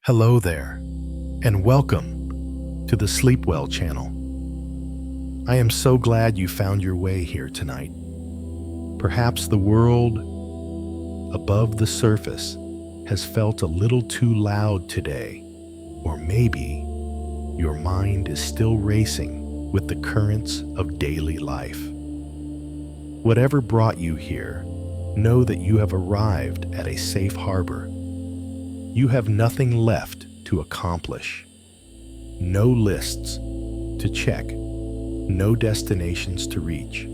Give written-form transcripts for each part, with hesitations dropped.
Hello there, and welcome to the Sleep Well channel. I am so glad you found your way here tonight. Perhaps the world above the surface has felt a little too loud today, or maybe your mind is still racing with the currents of daily life. Whatever brought you here, know that you have arrived at a safe harbor. You have nothing left to accomplish. No lists to check, no destinations to reach.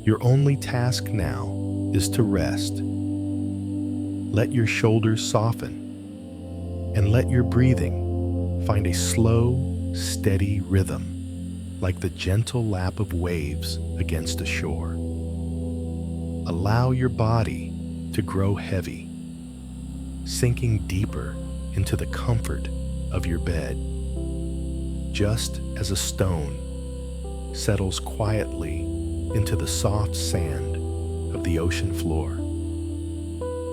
Your only task now is to rest. Let your shoulders soften and let your breathing find a slow, steady rhythm, like the gentle lap of waves against a shore. Allow your body to grow heavy, sinking deeper into the comfort of your bed, just as a stone settles quietly into the soft sand of the ocean floor.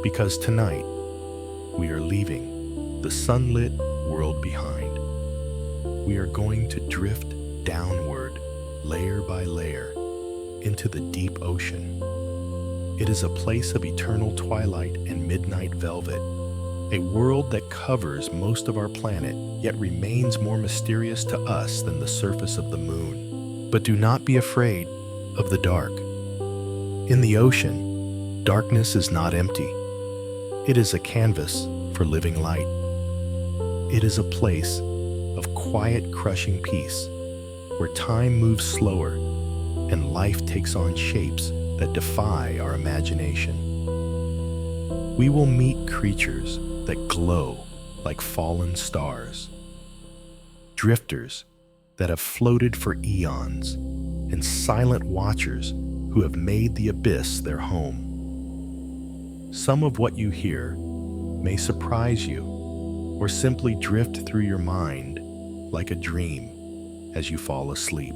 Because tonight, we are leaving the sunlit world behind. We are going to drift downward, layer by layer, into the deep ocean. It is a place of eternal twilight and midnight velvet, a world that covers most of our planet, yet remains more mysterious to us than the surface of the moon. But do not be afraid of the dark. In the ocean, darkness is not empty. It is a canvas for living light. It is a place of quiet, crushing peace, where time moves slower and life takes on shapes that defy our imagination. We will meet creatures that glow like fallen stars, drifters that have floated for eons, and silent watchers who have made the abyss their home. Some of what you hear may surprise you or simply drift through your mind like a dream as you fall asleep.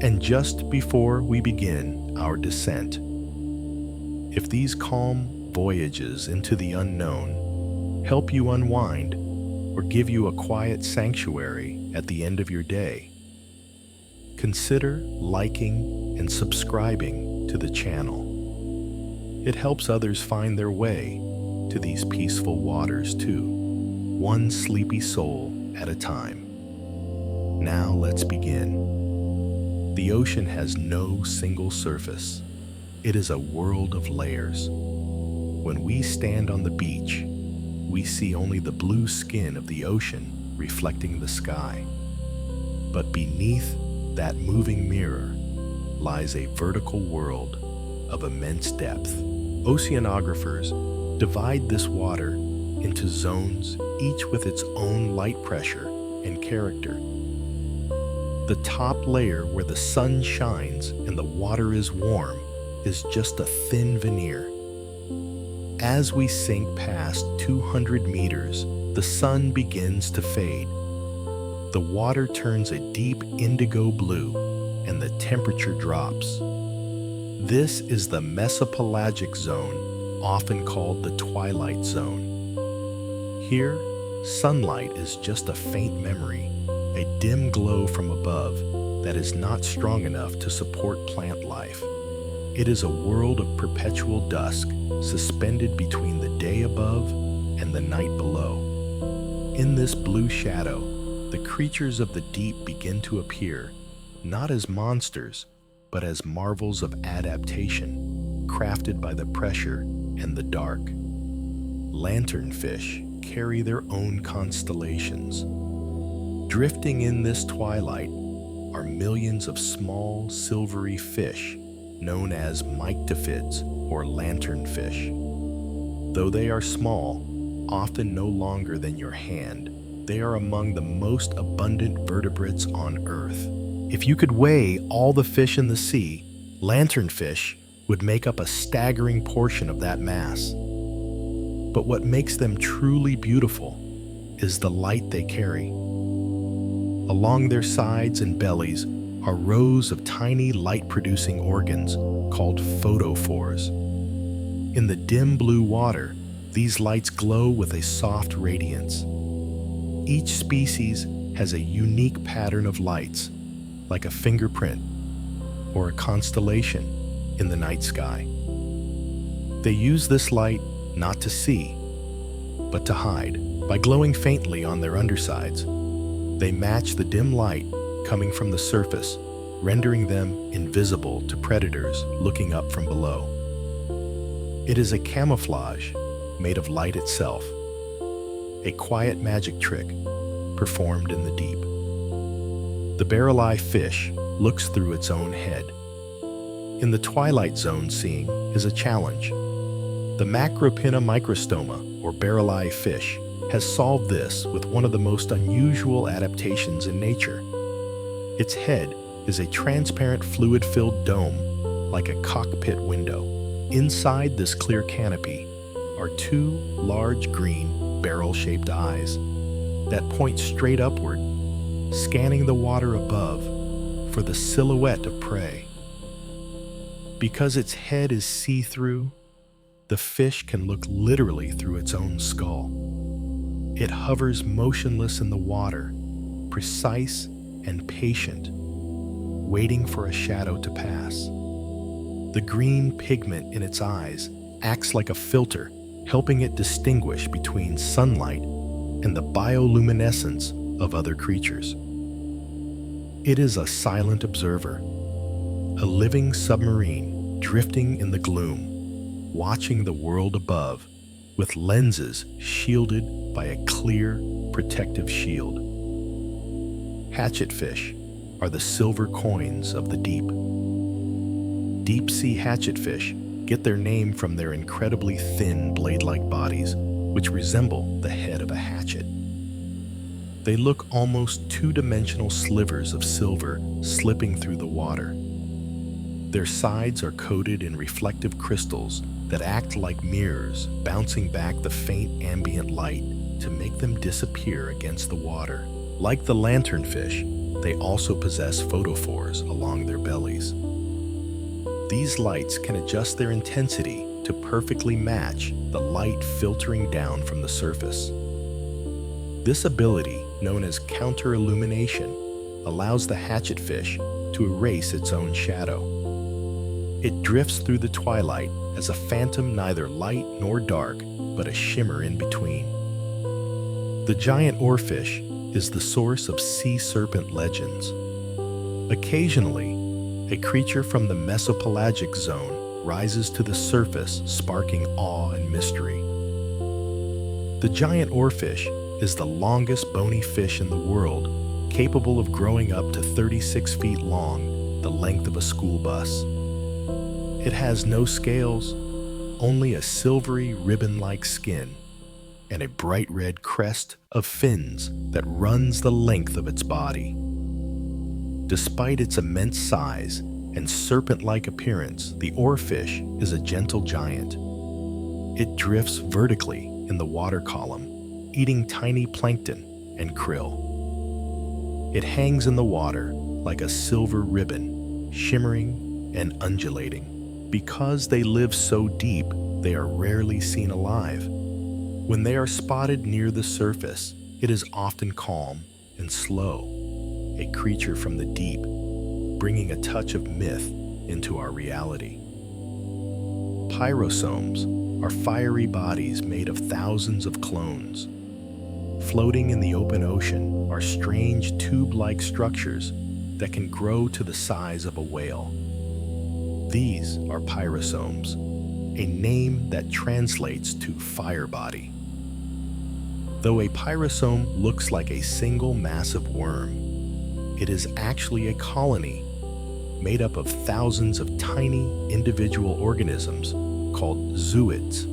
And just before we begin our descent, if these calm voyages into the unknown help you unwind or give you a quiet sanctuary at the end of your day, consider liking and subscribing to the channel. It helps others find their way to these peaceful waters too, one sleepy soul at a time. Now let's begin. The ocean has no single surface. It is a world of layers. When we stand on the beach, we see only the blue skin of the ocean reflecting the sky. But beneath that moving mirror lies a vertical world of immense depth. Oceanographers divide this water into zones, each with its own light pressure and character. The top layer, where the sun shines and the water is warm, is just a thin veneer. As we sink past 200 meters, the sun begins to fade. The water turns a deep indigo blue, and the temperature drops. This is the mesopelagic zone, often called the twilight zone. Here, sunlight is just a faint memory, a dim glow from above that is not strong enough to support plant life. It is a world of perpetual dusk, suspended between the day above and the night below. In this blue shadow, the creatures of the deep begin to appear, not as monsters, but as marvels of adaptation, crafted by the pressure and the dark. Lanternfish carry their own constellations. Drifting in this twilight are millions of small, silvery fish, known as myctophids or lanternfish. Though they are small, often no longer than your hand, they are among the most abundant vertebrates on Earth. If you could weigh all the fish in the sea, lanternfish would make up a staggering portion of that mass. But what makes them truly beautiful is the light they carry. Along their sides and bellies are rows of tiny light-producing organs called photophores. In the dim blue water, These lights glow with a soft radiance. Each species has a unique pattern of lights, like a fingerprint or a constellation in the night sky. They use this light not to see, but to hide. By glowing faintly on their undersides, they match the dim light coming from the surface, rendering them invisible to predators looking up from below. It is a camouflage made of light itself, a quiet magic trick performed in the deep. The barrel-eye fish looks through its own head. In the twilight zone, seeing is a challenge. The Macropinna microstoma, or barrel-eye fish, has solved this with one of the most unusual adaptations in nature. Its head is a transparent fluid-filled dome, like a cockpit window. Inside this clear canopy are two large green barrel-shaped eyes that point straight upward, scanning the water above for the silhouette of prey. Because its head is see-through, the fish can look literally through its own skull. It hovers motionless in the water, precise and patient, waiting for a shadow to pass. The green pigment in its eyes acts like a filter, helping it distinguish between sunlight and the bioluminescence of other creatures. It is a silent observer, a living submarine drifting in the gloom, watching the world above with lenses shielded by a clear, protective shield. Hatchetfish are the silver coins of the deep. Deep-sea hatchetfish get their name from their incredibly thin blade-like bodies, which resemble the head of a hatchet. They look almost two-dimensional slivers of silver slipping through the water. Their sides are coated in reflective crystals that act like mirrors, bouncing back the faint ambient light to make them disappear against the water. Like the lanternfish, they also possess photophores along their bellies. These lights can adjust their intensity to perfectly match the light filtering down from the surface. This ability, known as counter-illumination, allows the hatchetfish to erase its own shadow. It drifts through the twilight as a phantom, neither light nor dark, but a shimmer in between. The giant oarfish is the source of sea serpent legends. Occasionally, a creature from the mesopelagic zone rises to the surface, sparking awe and mystery. The giant oarfish is the longest bony fish in the world, capable of growing up to 36 feet long, the length of a school bus. It has no scales, only a silvery ribbon-like skin, and a bright red crest of fins that runs the length of its body. Despite its immense size and serpent-like appearance, the oarfish is a gentle giant. It drifts vertically in the water column, eating tiny plankton and krill. It hangs in the water like a silver ribbon, shimmering and undulating. Because they live so deep, they are rarely seen alive. When they are spotted near the surface, it is often calm and slow, a creature from the deep, bringing a touch of myth into our reality. Pyrosomes are fiery bodies made of thousands of clones. Floating in the open ocean are strange tube-like structures that can grow to the size of a whale. These are pyrosomes, a name that translates to fire body. Though a pyrosome looks like a single massive worm, it is actually a colony made up of thousands of tiny individual organisms called zooids.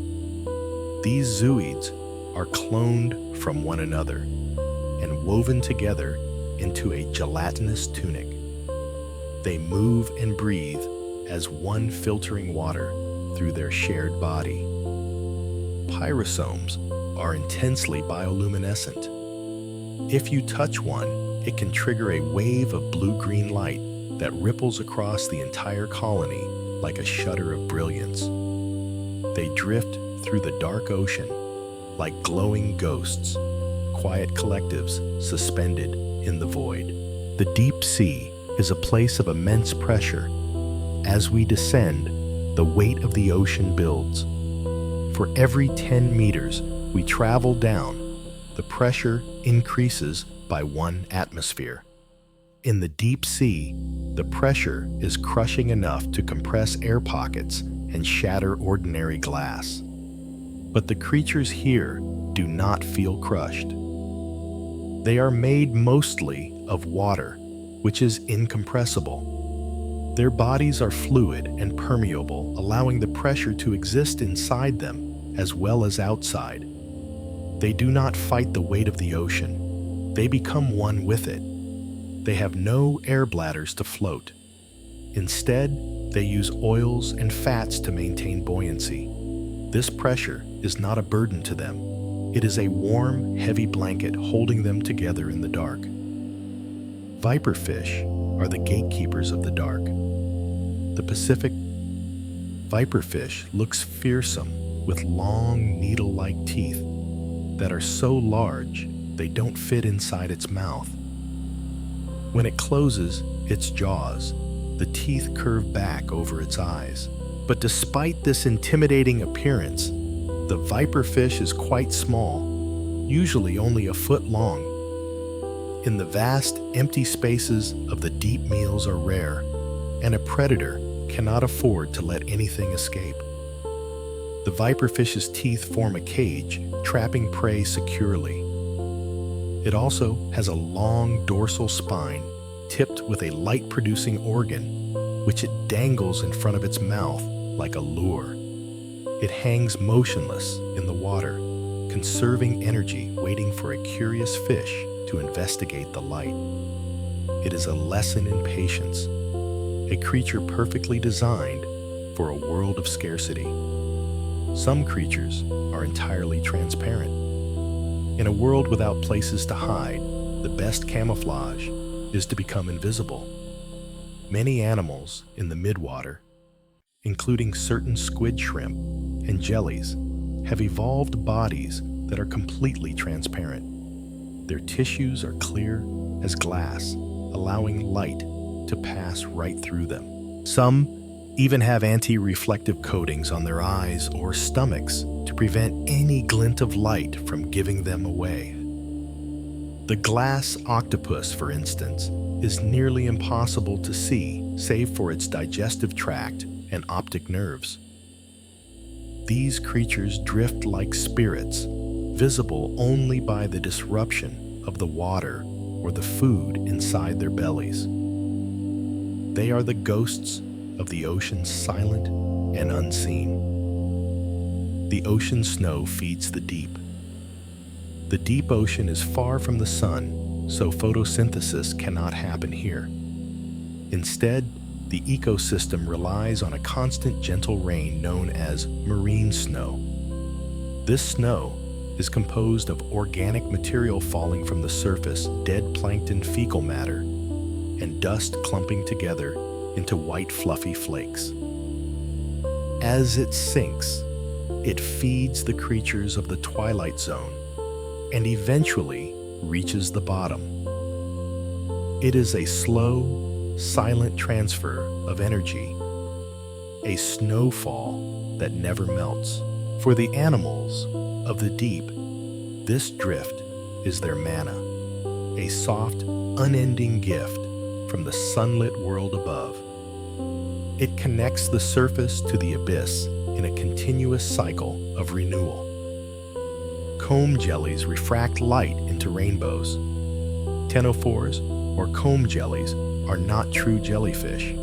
These zooids are cloned from one another and woven together into a gelatinous tunic. They move and breathe as one, filtering water through their shared body. Pyrosomes are intensely bioluminescent. If you touch one, it can trigger a wave of blue-green light that ripples across the entire colony like a shudder of brilliance. They drift through the dark ocean like glowing ghosts, quiet collectives suspended in the void. The deep sea is a place of immense pressure. As we descend, the weight of the ocean builds. For every 10 meters we travel down, the pressure increases by 1 atmosphere. In the deep sea, the pressure is crushing enough to compress air pockets and shatter ordinary glass. But the creatures here do not feel crushed. They are made mostly of water, which is incompressible. Their bodies are fluid and permeable, allowing the pressure to exist inside them as well as outside. They do not fight the weight of the ocean. They become one with it. They have no air bladders to float. Instead, they use oils and fats to maintain buoyancy. This pressure is not a burden to them. It is a warm, heavy blanket holding them together in the dark. Viperfish are the gatekeepers of the dark. The Pacific viperfish looks fearsome with long, needle-like teeth that are so large they don't fit inside its mouth. When it closes its jaws, the teeth curve back over its eyes. But despite this intimidating appearance, the viperfish is quite small, usually only a foot long. In the vast, empty spaces of the deep meals are rare, and a predator cannot afford to let anything escape. The viperfish's teeth form a cage, trapping prey securely. It also has a long dorsal spine tipped with a light-producing organ, which it dangles in front of its mouth like a lure. It hangs motionless in the water, conserving energy, waiting for a curious fish to investigate the light. It is a lesson in patience, a creature perfectly designed for a world of scarcity. Some creatures are entirely transparent. In a world without places to hide, the best camouflage is to become invisible. Many animals in the midwater, including certain squid shrimp and jellies, have evolved bodies that are completely transparent. Their tissues are clear as glass, allowing light to pass right through them. Some even have anti-reflective coatings on their eyes or stomachs to prevent any glint of light from giving them away. The glass octopus, for instance, is nearly impossible to see, save for its digestive tract and optic nerves. These creatures drift like spirits, visible only by the disruption of the water or the food inside their bellies. They are the ghosts of the ocean, silent and unseen. The ocean snow feeds the deep. The deep ocean is far from the sun, so photosynthesis cannot happen here. Instead, the ecosystem relies on a constant gentle rain known as marine snow. This snow is composed of organic material falling from the surface, dead plankton fecal matter, and dust clumping together into white fluffy flakes. As it sinks, it feeds the creatures of the twilight zone and eventually reaches the bottom. It is a slow, silent transfer of energy, a snowfall that never melts. For the animals of the deep, this drift is their manna, a soft, unending gift from the sunlit world above. It connects the surface to the abyss in a continuous cycle of renewal. Comb jellies refract light into rainbows. Ctenophores, or comb jellies, are not true jellyfish.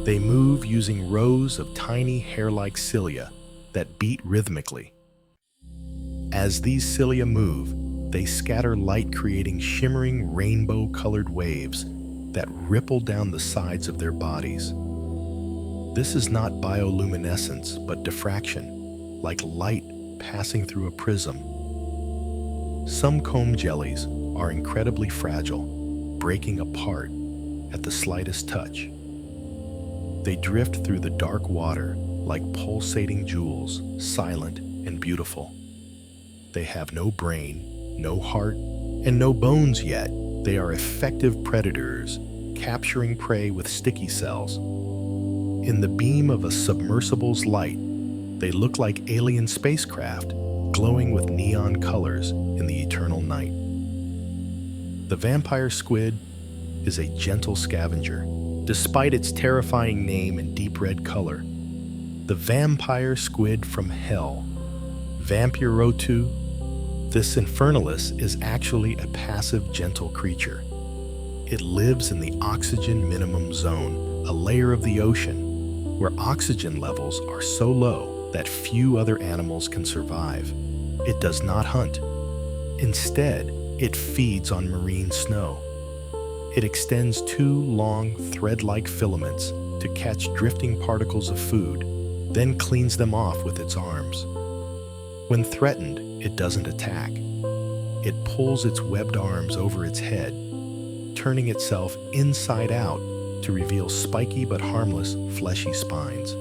They move using rows of tiny hair-like cilia that beat rhythmically. As these cilia move, they scatter light, creating shimmering rainbow-colored waves that ripple down the sides of their bodies. This is not bioluminescence, but diffraction, like light passing through a prism. Some comb jellies are incredibly fragile, breaking apart at the slightest touch. They drift through the dark water like pulsating jewels, silent and beautiful. They have no brain, no heart, and no bones yet. They are effective predators, capturing prey with sticky cells. In the beam of a submersible's light, they look like alien spacecraft glowing with neon colors in the eternal night. The vampire squid is a gentle scavenger. Despite its terrifying name and deep red color, the vampire squid from hell, Vampirotu, this infernalis is actually a passive, gentle creature. It lives in the oxygen minimum zone, a layer of the ocean, where oxygen levels are so low that few other animals can survive. It does not hunt. Instead, it feeds on marine snow. It extends two long, thread-like filaments to catch drifting particles of food, then cleans them off with its arms. When threatened, it doesn't attack. It pulls its webbed arms over its head, turning itself inside out to reveal spiky but harmless fleshy spines.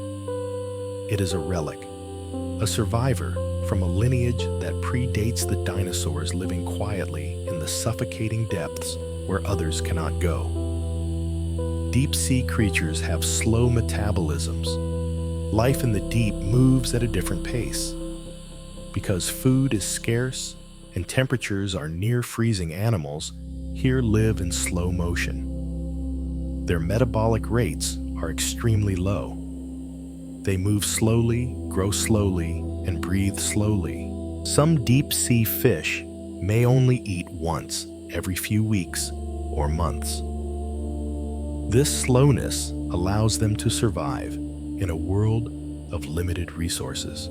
It is a relic, a survivor from a lineage that predates the dinosaurs living quietly in the suffocating depths where others cannot go. Deep-sea creatures have slow metabolisms. Life in the deep moves at a different pace. Because food is scarce and temperatures are near freezing, animals here live in slow motion. Their metabolic rates are extremely low. They move slowly, grow slowly, and breathe slowly. Some deep-sea fish may only eat once every few weeks or months. This slowness allows them to survive in a world of limited resources.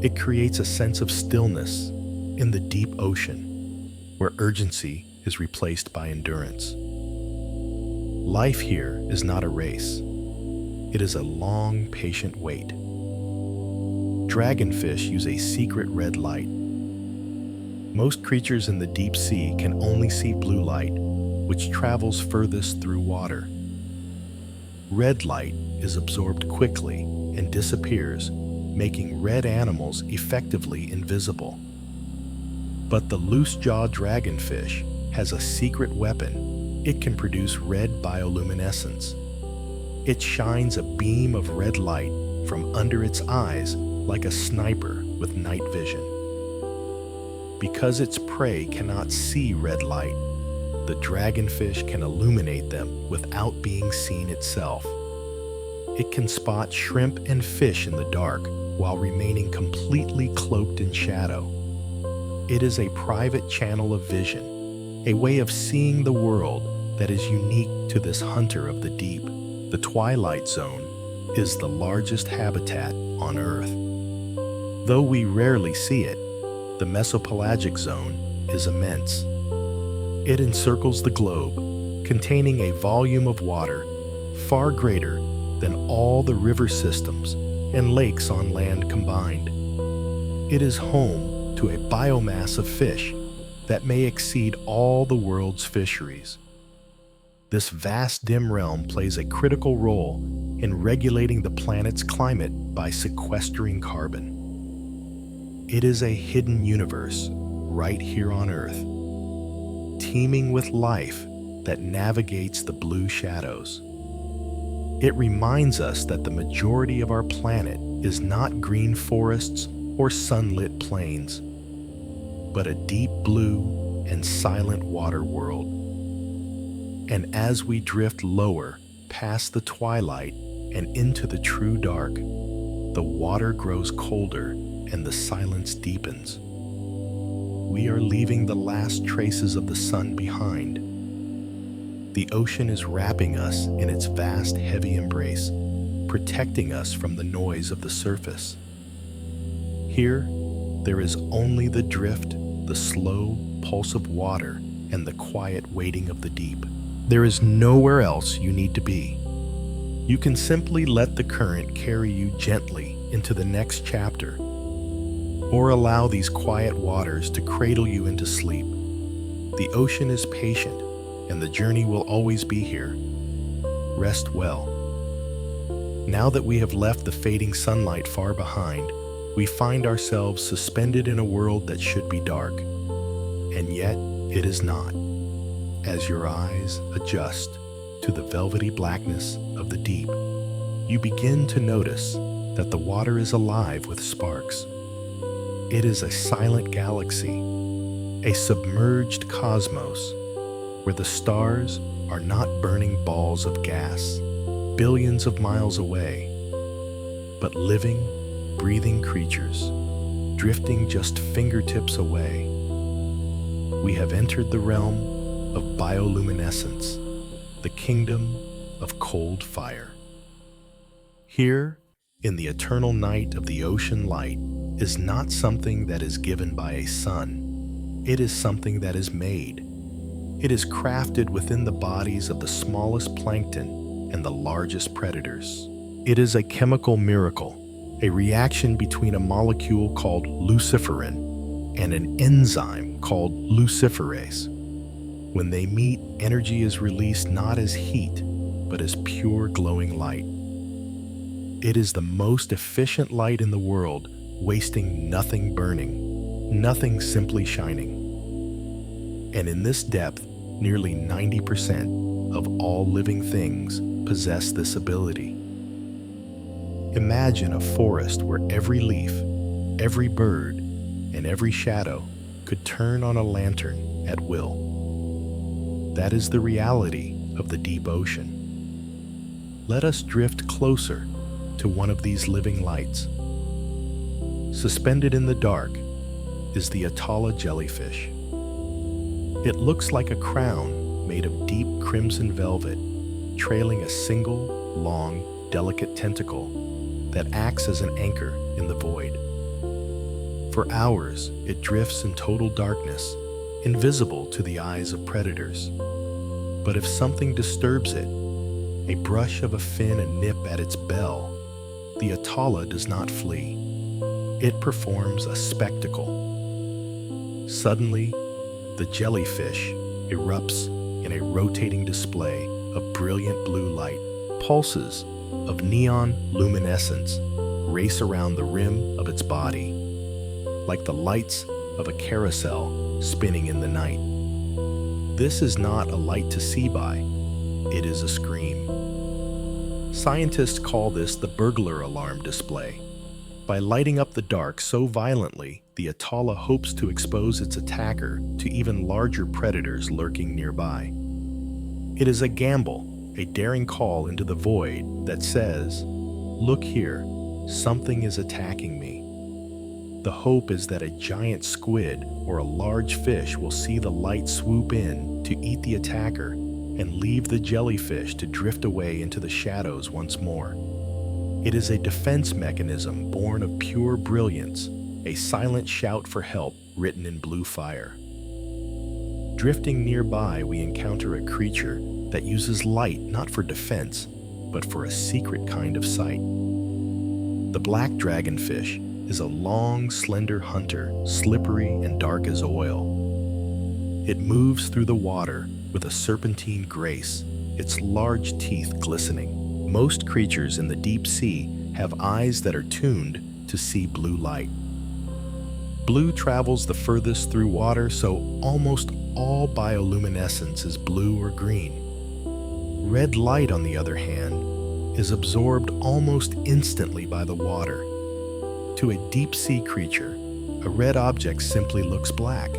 It creates a sense of stillness in the deep ocean, where urgency is replaced by endurance. Life here is not a race. It is a long, patient wait. Dragonfish use a secret red light. Most creatures in the deep sea can only see blue light, which travels furthest through water. Red light is absorbed quickly and disappears, making red animals effectively invisible. But the loose-jawed dragonfish has a secret weapon. It can produce red bioluminescence. It shines a beam of red light from under its eyes like a sniper with night vision. Because its prey cannot see red light, the dragonfish can illuminate them without being seen itself. It can spot shrimp and fish in the dark while remaining completely cloaked in shadow. It is a private channel of vision, a way of seeing the world that is unique to this hunter of the deep. The twilight zone is the largest habitat on Earth. Though we rarely see it, the mesopelagic zone is immense. It encircles the globe, containing a volume of water far greater than all the river systems and lakes on land combined. It is home to a biomass of fish that may exceed all the world's fisheries. This vast dim realm plays a critical role in regulating the planet's climate by sequestering carbon. It is a hidden universe right here on Earth, teeming with life that navigates the blue shadows. It reminds us that the majority of our planet is not green forests or sunlit plains, but a deep blue and silent water world. And as we drift lower past the twilight and into the true dark, the water grows colder and the silence deepens. We are leaving the last traces of the sun behind. The ocean is wrapping us in its vast, heavy embrace, protecting us from the noise of the surface. Here, there is only the drift, the slow pulse of water, and the quiet waiting of the deep. There is nowhere else you need to be. You can simply let the current carry you gently into the next chapter, or allow these quiet waters to cradle you into sleep. The ocean is patient, and the journey will always be here. Rest well. Now that we have left the fading sunlight far behind, We find ourselves suspended in a world that should be dark, and yet it is not. As your eyes adjust to the velvety blackness of the deep, you begin to notice that the water is alive with sparks. It is a silent galaxy, a submerged cosmos, where the stars are not burning balls of gas billions of miles away, but living, breathing creatures drifting just fingertips away. We have entered the realm of bioluminescence, the kingdom of cold fire. Here, in the eternal night of the ocean, light is not something that is given by a sun. It is something that is made. It is crafted within the bodies of the smallest plankton and the largest predators. It is a chemical miracle, a reaction between a molecule called luciferin and an enzyme called luciferase. When they meet, energy is released not as heat, but as pure glowing light. It is the most efficient light in the world, wasting nothing burning, nothing simply shining. And in this depth, nearly 90% of all living things possess this ability. Imagine a forest where every leaf, every bird, and every shadow could turn on a lantern at will. That is the reality of the deep ocean. Let us drift closer to one of these living lights. Suspended in the dark is the Atala jellyfish. It looks like a crown made of deep crimson velvet, trailing a single, long, delicate tentacle that acts as an anchor in the void. For hours, it drifts in total darkness, invisible to the eyes of predators. But if something disturbs it, a brush of a fin, a nip at its bell, the Atala does not flee. It performs a spectacle. Suddenly, the jellyfish erupts in a rotating display of brilliant blue light. Pulses of neon luminescence race around the rim of its body, like the lights of a carousel spinning in the night. This is not a light to see by, it is a scream. Scientists call this the burglar alarm display. By lighting up the dark so violently, the Atala hopes to expose its attacker to even larger predators lurking nearby. It is a gamble, a daring call into the void that says, "Look here, something is attacking me." The hope is that a giant squid or a large fish will see the light swoop in to eat the attacker and leave the jellyfish to drift away into the shadows once more. It is a defense mechanism born of pure brilliance, a silent shout for help written in blue fire. Drifting nearby, we encounter a creature that uses light not for defense, but for a secret kind of sight. The black dragonfish is a long, slender hunter, slippery and dark as oil. It moves through the water with a serpentine grace, its large teeth glistening. Most creatures in the deep sea have eyes that are tuned to see blue light. Blue travels the furthest through water, so almost all bioluminescence is blue or green. Red light, on the other hand, is absorbed almost instantly by the water. To a deep-sea creature, a red object simply looks black.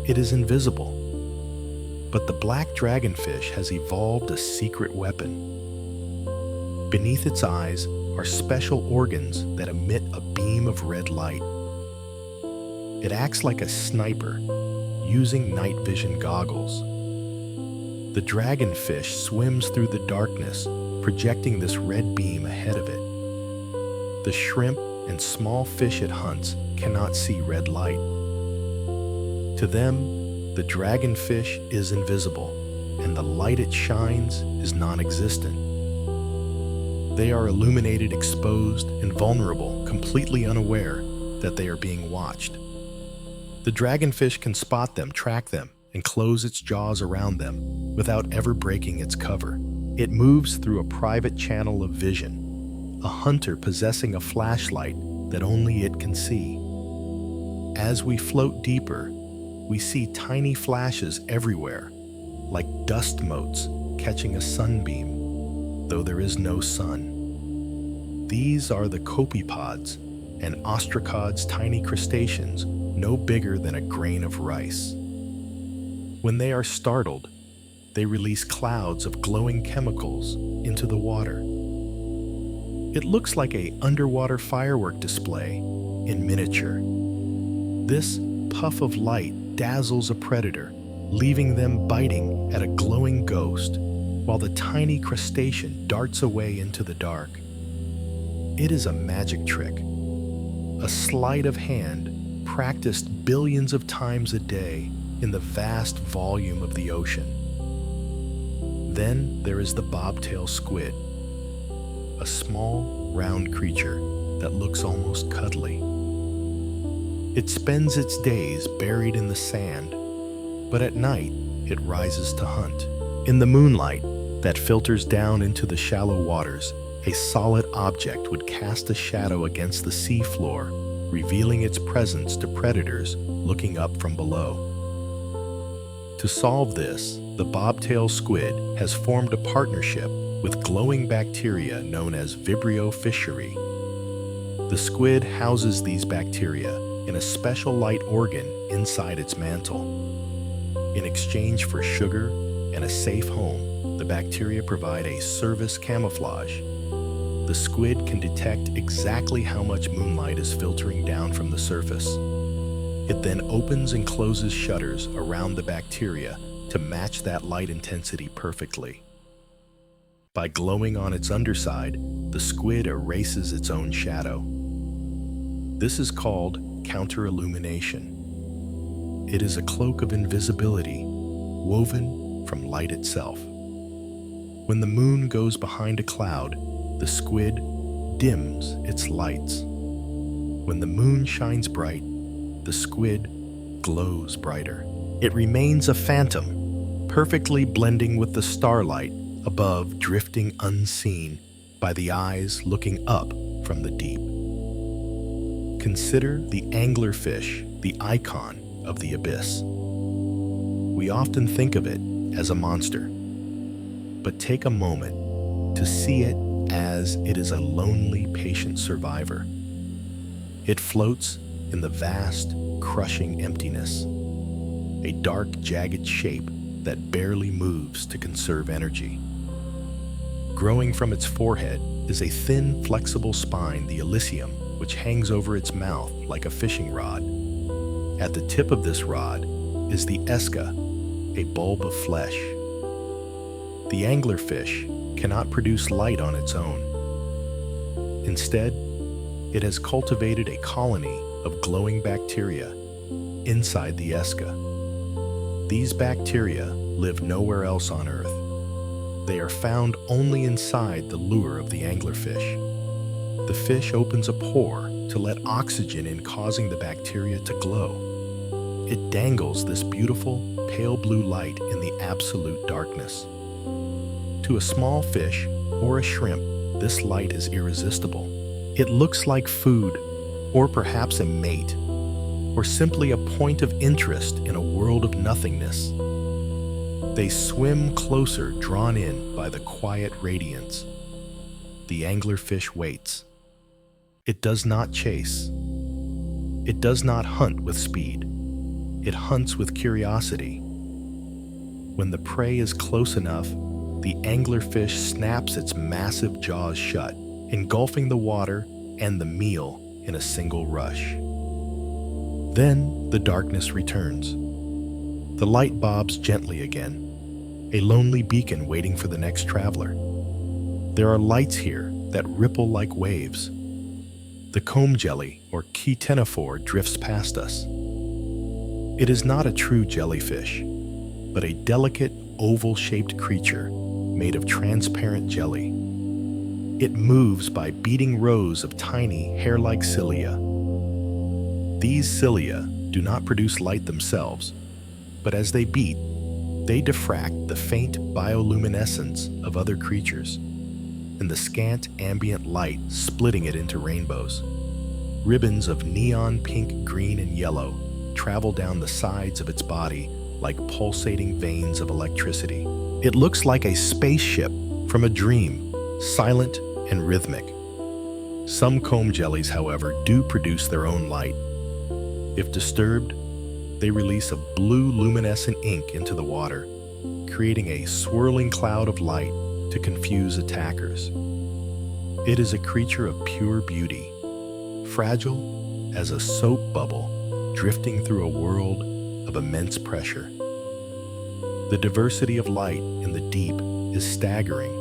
It is invisible. But the black dragonfish has evolved a secret weapon. Beneath its eyes are special organs that emit a beam of red light. It acts like a sniper, using night vision goggles. The dragonfish swims through the darkness, projecting this red beam ahead of it. The shrimp and small fish it hunts cannot see red light. To them, the dragonfish is invisible, and the light it shines is non-existent. They are illuminated, exposed, and vulnerable, completely unaware that they are being watched. The dragonfish can spot them, track them, and close its jaws around them without ever breaking its cover. It moves through a private channel of vision. A hunter possessing a flashlight that only it can see. As we float deeper, we see tiny flashes everywhere, like dust motes catching a sunbeam, though there is no sun. These are the copepods and ostracods, tiny crustaceans no bigger than a grain of rice. When they are startled, they release clouds of glowing chemicals into the water. It looks like an underwater firework display in miniature. This puff of light dazzles a predator, leaving them biting at a glowing ghost, while the tiny crustacean darts away into the dark. It is a magic trick, a sleight of hand practiced billions of times a day in the vast volume of the ocean. Then there is the bobtail squid, a small, round creature that looks almost cuddly. It spends its days buried in the sand, but at night it rises to hunt. In the moonlight that filters down into the shallow waters, a solid object would cast a shadow against the sea floor, revealing its presence to predators looking up from below. To solve this, the bobtail squid has formed a partnership with glowing bacteria known as Vibrio fischeri. The squid houses these bacteria in a special light organ inside its mantle. In exchange for sugar and a safe home, the bacteria provide a service camouflage. The squid can detect exactly how much moonlight is filtering down from the surface. It then opens and closes shutters around the bacteria to match that light intensity perfectly. By glowing on its underside, the squid erases its own shadow. This is called counterillumination. It is a cloak of invisibility, woven from light itself. When the moon goes behind a cloud, the squid dims its lights. When the moon shines bright, the squid glows brighter. It remains a phantom, perfectly blending with the starlight above, drifting unseen by the eyes looking up from the deep. Consider the anglerfish, the icon of the abyss. We often think of it as a monster, but take a moment to see it as it is a lonely, patient survivor. It floats in the vast, crushing emptiness, a dark, jagged shape that barely moves to conserve energy. Growing from its forehead is a thin, flexible spine, the elysium, which hangs over its mouth like a fishing rod. At the tip of this rod is the esca, a bulb of flesh. The anglerfish cannot produce light on its own. Instead, it has cultivated a colony of glowing bacteria inside the esca. These bacteria live nowhere else on Earth. They are found only inside the lure of the anglerfish. The fish opens a pore to let oxygen in, causing the bacteria to glow. It dangles this beautiful, pale blue light in the absolute darkness. To a small fish or a shrimp, this light is irresistible. It looks like food, or perhaps a mate, or simply a point of interest in a world of nothingness. They swim closer, drawn in by the quiet radiance. The anglerfish waits. It does not chase. It does not hunt with speed. It hunts with curiosity. When the prey is close enough, the anglerfish snaps its massive jaws shut, engulfing the water and the meal in a single rush. Then the darkness returns. The light bobs gently again, a lonely beacon waiting for the next traveler. There are lights here that ripple like waves. The comb jelly, or chitenophore, drifts past us. It is not a true jellyfish, but a delicate, oval-shaped creature made of transparent jelly. It moves by beating rows of tiny, hair-like cilia. These cilia do not produce light themselves, but as they beat, they diffract the faint bioluminescence of other creatures, and the scant ambient light splitting it into rainbows. Ribbons of neon pink, green, and yellow travel down the sides of its body like pulsating veins of electricity. It looks like a spaceship from a dream, silent and rhythmic. Some comb jellies, however, do produce their own light. If disturbed, they release a blue luminescent ink into the water, creating a swirling cloud of light to confuse attackers. It is a creature of pure beauty, fragile as a soap bubble drifting through a world of immense pressure. The diversity of light in the deep is staggering.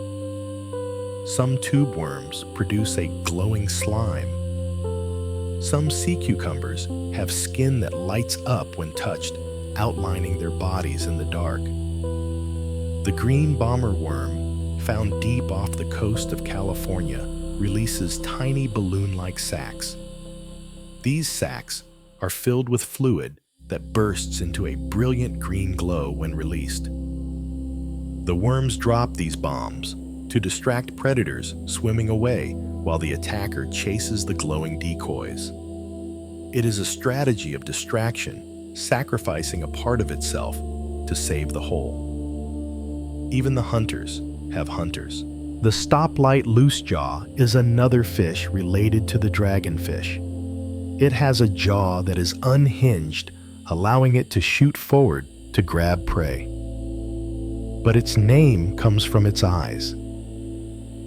Some tube worms produce a glowing slime. Some sea cucumbers have skin that lights up when touched, outlining their bodies in the dark. The green bomber worm, found deep off the coast of California, releases tiny balloon-like sacs. These sacs are filled with fluid that bursts into a brilliant green glow when released. The worms drop these bombs to distract predators swimming away while the attacker chases the glowing decoys. It is a strategy of distraction, sacrificing a part of itself to save the whole. Even the hunters have hunters. The stoplight loosejaw is another fish related to the dragonfish. It has a jaw that is unhinged, allowing it to shoot forward to grab prey. But its name comes from its eyes.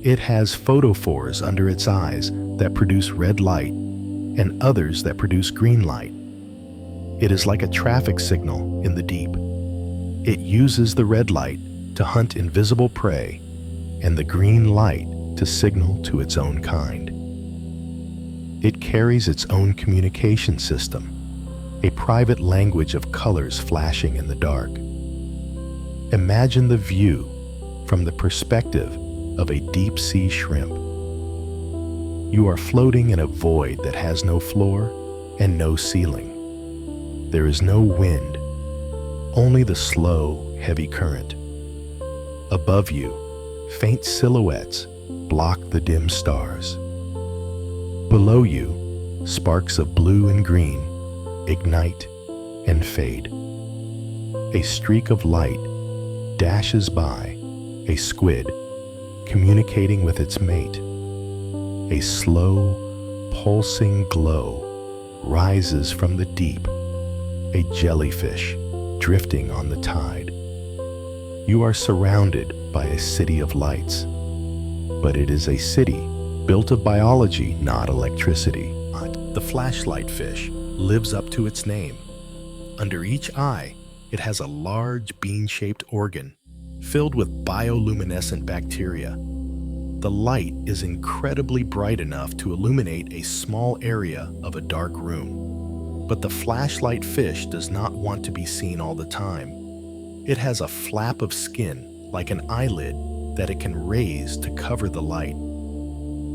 It has photophores under its eyes that produce red light and others that produce green light. It is like a traffic signal in the deep. It uses the red light to hunt invisible prey and the green light to signal to its own kind. It carries its own communication system, a private language of colors flashing in the dark. Imagine the view from the perspective of a deep-sea shrimp. You are floating in a void that has no floor and no ceiling. There is no wind, only the slow, heavy current. Above you, faint silhouettes block the dim stars. Below you, sparks of blue and green ignite and fade. A streak of light dashes by, a squid communicating with its mate. A slow, pulsing glow rises from the deep, a jellyfish drifting on the tide. You are surrounded by a city of lights, but it is a city built of biology, not electricity. The flashlight fish lives up to its name. Under each eye, it has a large bean-shaped organ filled with bioluminescent bacteria. The light is incredibly bright enough to illuminate a small area of a dark room. But the flashlight fish does not want to be seen all the time. It has a flap of skin, like an eyelid, that it can raise to cover the light.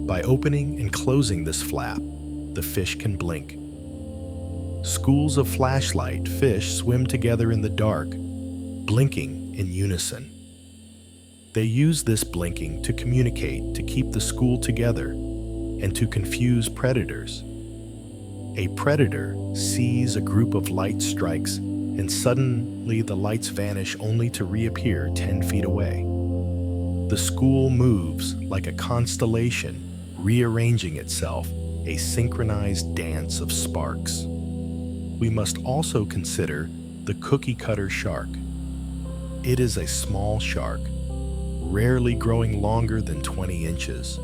By opening and closing this flap, the fish can blink. Schools of flashlight fish swim together in the dark, blinking in unison. They use this blinking to communicate to keep the school together and to confuse predators. A predator sees a group of light strikes, and suddenly the lights vanish only to reappear 10 feet away. The school moves like a constellation, rearranging itself, a synchronized dance of sparks. We must also consider the cookie-cutter shark. It is a small shark, rarely growing longer than 20 inches.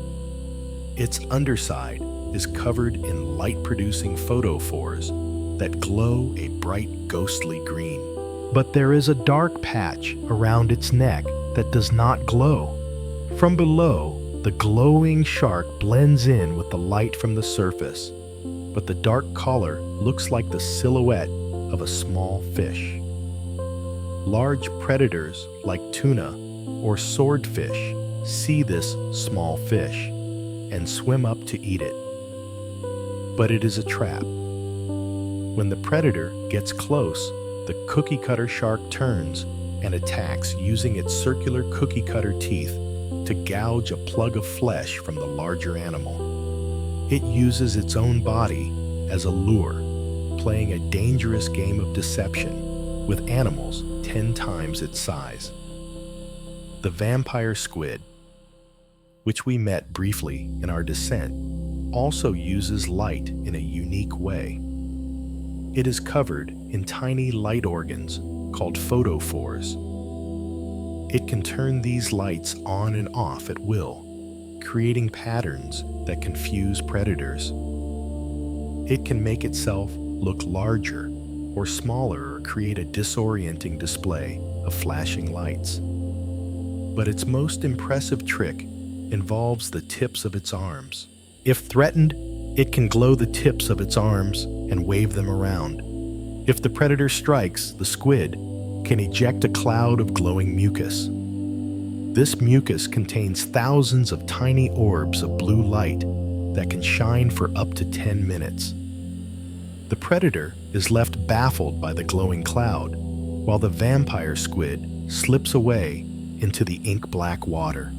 Its underside is covered in light-producing photophores that glow a bright ghostly green. But there is a dark patch around its neck that does not glow. From below, the glowing shark blends in with the light from the surface, but the dark collar looks like the silhouette of a small fish. Large predators like tuna or swordfish see this small fish and swim up to eat it. But it is a trap. When the predator gets close, the cookie-cutter shark turns and attacks using its circular cookie-cutter teeth to gouge a plug of flesh from the larger animal. It uses its own body as a lure, playing a dangerous game of deception with animals 10 times its size. The vampire squid, which we met briefly in our descent, also uses light in a unique way. It is covered in tiny light organs called photophores. It can turn these lights on and off at will, creating patterns that confuse predators. It can make itself look larger or smaller or create a disorienting display of flashing lights. But its most impressive trick involves the tips of its arms. If threatened, it can glow the tips of its arms and wave them around. If the predator strikes, the squid can eject a cloud of glowing mucus. This mucus contains thousands of tiny orbs of blue light that can shine for up to 10 minutes. The predator is left baffled by the glowing cloud, while the vampire squid slips away into the ink-black water.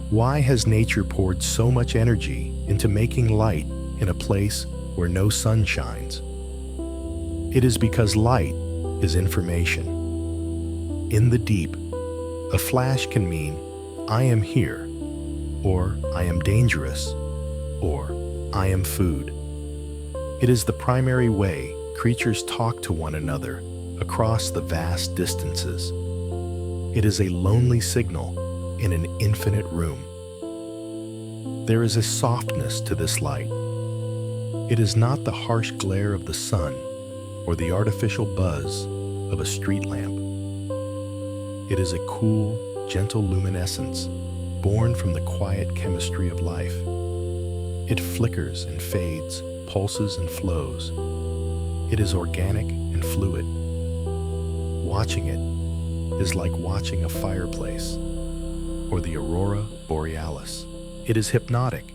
Why has nature poured so much energy into making light in a place where no sun shines? It is because light is information. In the deep, a flash can mean, "I am here," or "I am dangerous," or "I am food." It is the primary way creatures talk to one another across the vast distances. It is a lonely signal in an infinite room. There is a softness to this light. It is not the harsh glare of the sun or the artificial buzz of a street lamp. It is a cool, gentle luminescence born from the quiet chemistry of life. It flickers and fades, pulses and flows. It is organic and fluid. Watching it is like watching a fireplace or the aurora borealis. It is hypnotic.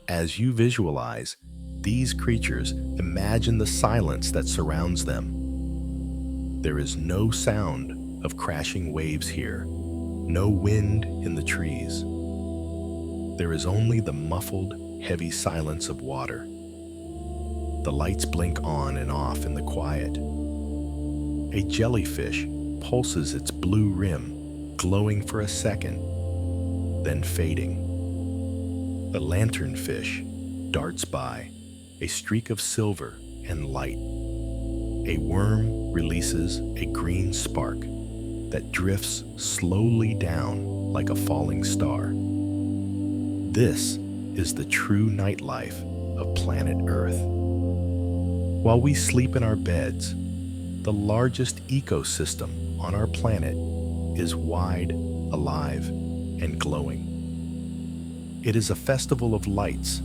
As you visualize, these creatures imagine the silence that surrounds them. There is no sound of crashing waves here, no wind in the trees. There is only the muffled, heavy silence of water. The lights blink on and off in the quiet. A jellyfish pulses its blue rim, glowing for a second, then fading. A lanternfish darts by, a streak of silver and light. A worm releases a green spark that drifts slowly down like a falling star. This is the true nightlife of planet Earth. While we sleep in our beds, the largest ecosystem on our planet is wide, alive, and glowing. It is a festival of lights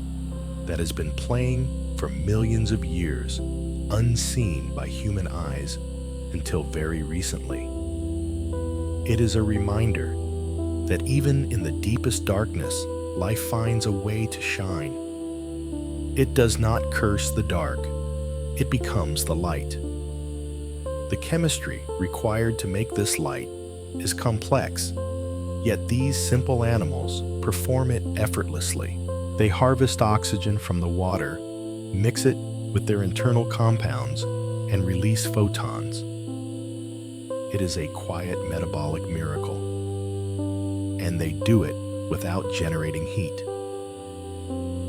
that has been playing for millions of years, unseen by human eyes until very recently. It is a reminder that even in the deepest darkness, life finds a way to shine. It does not curse the dark, it becomes the light. The chemistry required to make this light is complex, yet these simple animals perform it effortlessly. They harvest oxygen from the water, mix it with their internal compounds, and release photons. It is a quiet metabolic miracle, and they do it without generating heat.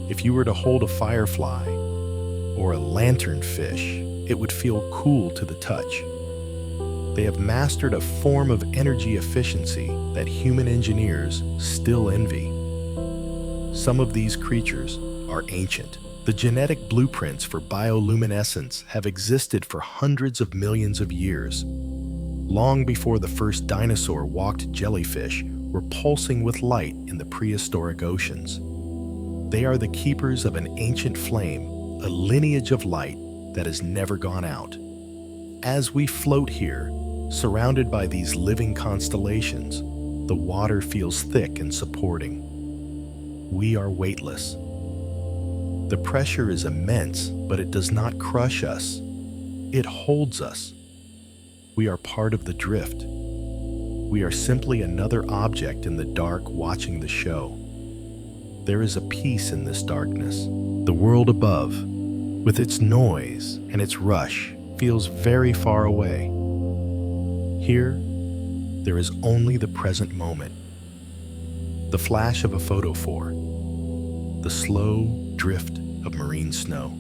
If you were to hold a firefly or a lanternfish, it would feel cool to the touch. They have mastered a form of energy efficiency that human engineers still envy. Some of these creatures are ancient. The genetic blueprints for bioluminescence have existed for hundreds of millions of years. Long before the first dinosaur walked, jellyfish were pulsing with light in the prehistoric oceans. They are the keepers of an ancient flame, a lineage of light that has never gone out. As we float here, surrounded by these living constellations, the water feels thick and supporting. We are weightless. The pressure is immense, but it does not crush us. It holds us. We are part of the drift. We are simply another object in the dark watching the show. There is a peace in this darkness. The world above, with its noise and its rush, feels very far away. Here, there is only the present moment. The flash of a photophore, the slow drift of marine snow,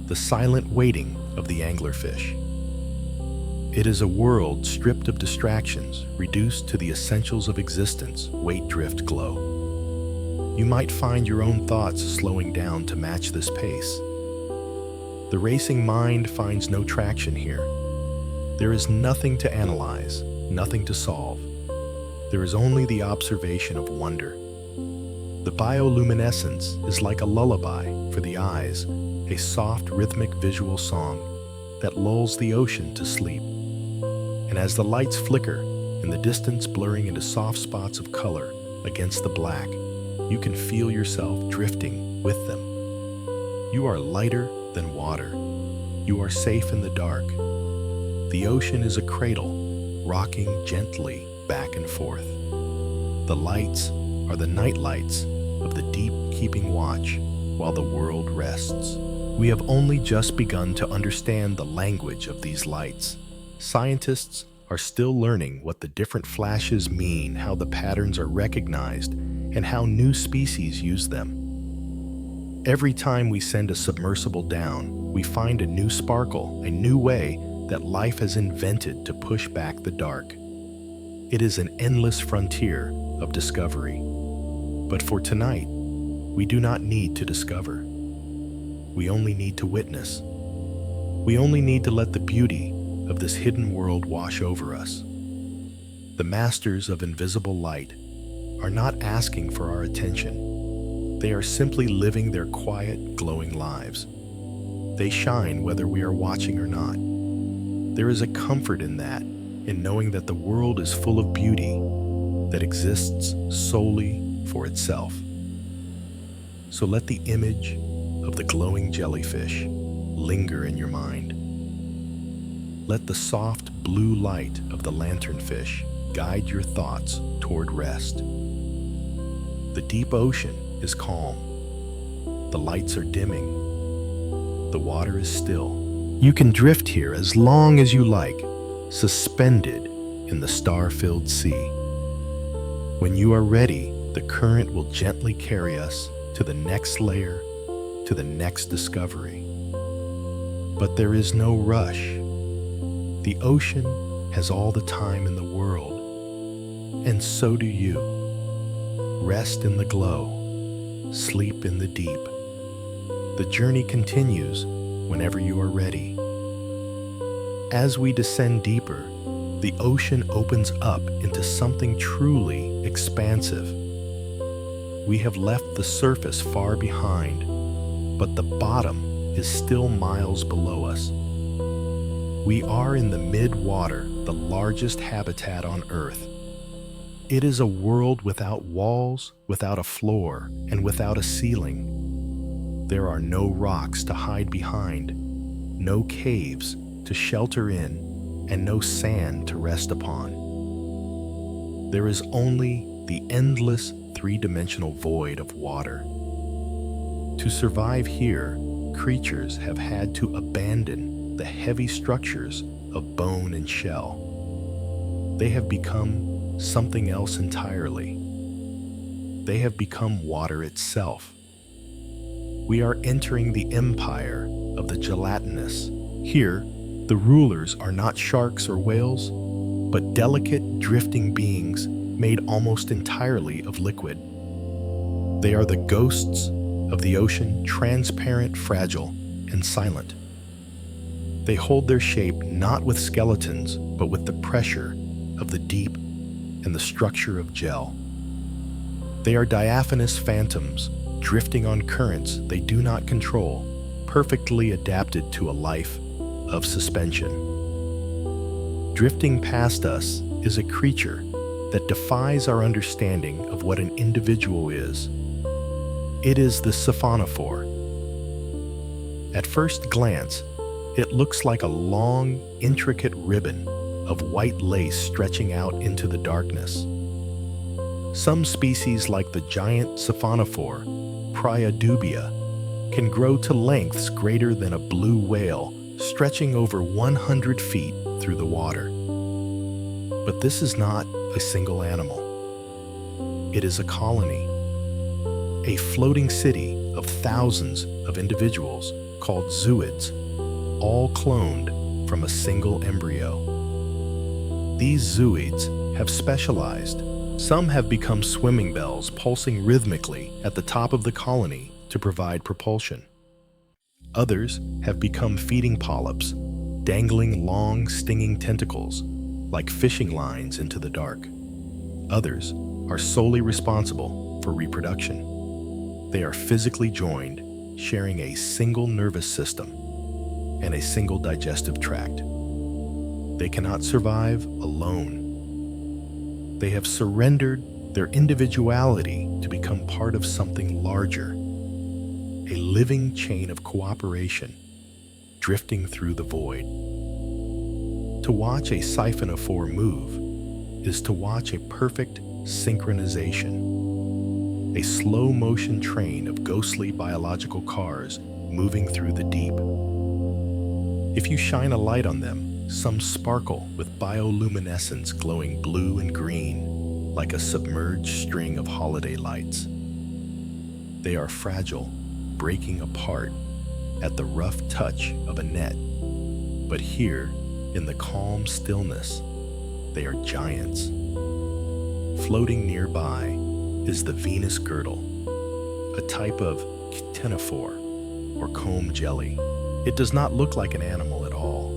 the silent waiting of the anglerfish. It is a world stripped of distractions, reduced to the essentials of existence: wait, drift, glow. You might find your own thoughts slowing down to match this pace. The racing mind finds no traction here. There is nothing to analyze, nothing to solve. There is only the observation of wonder. The bioluminescence is like a lullaby for the eyes, a soft rhythmic visual song that lulls the ocean to sleep. And as the lights flicker, in the distance blurring into soft spots of color against the black, you can feel yourself drifting with them. You are lighter than water. You are safe in the dark. The ocean is a cradle, rocking gently back and forth. The lights are the night lights of the deep keeping watch while the world rests. We have only just begun to understand the language of these lights. Scientists are still learning what the different flashes mean, how the patterns are recognized, and how new species use them. Every time we send a submersible down, we find a new sparkle, a new way that life has invented to push back the dark. It is an endless frontier of discovery. But for tonight, we do not need to discover. We only need to witness. We only need to let the beauty of this hidden world wash over us. The masters of invisible light are not asking for our attention. They are simply living their quiet, glowing lives. They shine whether we are watching or not. There is a comfort in that, in knowing that the world is full of beauty that exists solely for itself. So let the image of the glowing jellyfish linger in your mind. Let the soft blue light of the lanternfish guide your thoughts toward rest. The deep ocean is calm. The lights are dimming. The water is still. You can drift here as long as you like, suspended in the star-filled sea. When you are ready, the current will gently carry us to the next layer, to the next discovery. But there is no rush. The ocean has all the time in the world, and so do you. Rest in the glow, sleep in the deep. The journey continues whenever you are ready. As we descend deeper, the ocean opens up into something truly expansive. We have left the surface far behind, but the bottom is still miles below us. We are in the mid-water, the largest habitat on Earth. It is a world without walls, without a floor, and without a ceiling. There are no rocks to hide behind, no caves to shelter in, and no sand to rest upon. There is only the endless three-dimensional void of water. To survive here, creatures have had to abandon the heavy structures of bone and shell. They have become something else entirely. They have become water itself. We are entering the empire of the gelatinous. Here, the rulers are not sharks or whales, but delicate, drifting beings made almost entirely of liquid. They are the ghosts of the ocean, transparent, fragile, and silent. They hold their shape not with skeletons, but with the pressure of the deep and the structure of gel. They are diaphanous phantoms, drifting on currents they do not control, perfectly adapted to a life of suspension. Drifting past us is a creature that defies our understanding of what an individual is. It is the siphonophore. At first glance, it looks like a long, intricate ribbon of white lace stretching out into the darkness. Some species like the giant siphonophore, Dubia, can grow to lengths greater than a blue whale, stretching over 100 feet through the water. But this is not a single animal. It is a colony, a floating city of thousands of individuals called zooids, all cloned from a single embryo. These zooids have specialized. Some have become swimming bells pulsing rhythmically at the top of the colony to provide propulsion. Others have become feeding polyps, dangling long, stinging tentacles like fishing lines into the dark. Others are solely responsible for reproduction. They are physically joined, sharing a single nervous system and a single digestive tract. They cannot survive alone. They have surrendered their individuality to become part of something larger, a living chain of cooperation drifting through the void. To watch a siphonophore move is to watch a perfect synchronization, a slow-motion train of ghostly biological cars moving through the deep. If you shine a light on them, some sparkle with bioluminescence glowing blue and green like a submerged string of holiday lights. They are fragile, breaking apart at the rough touch of a net. But here, in the calm stillness, they are giants. Floating nearby is the Venus girdle, a type of ctenophore or comb jelly. It does not look like an animal at all.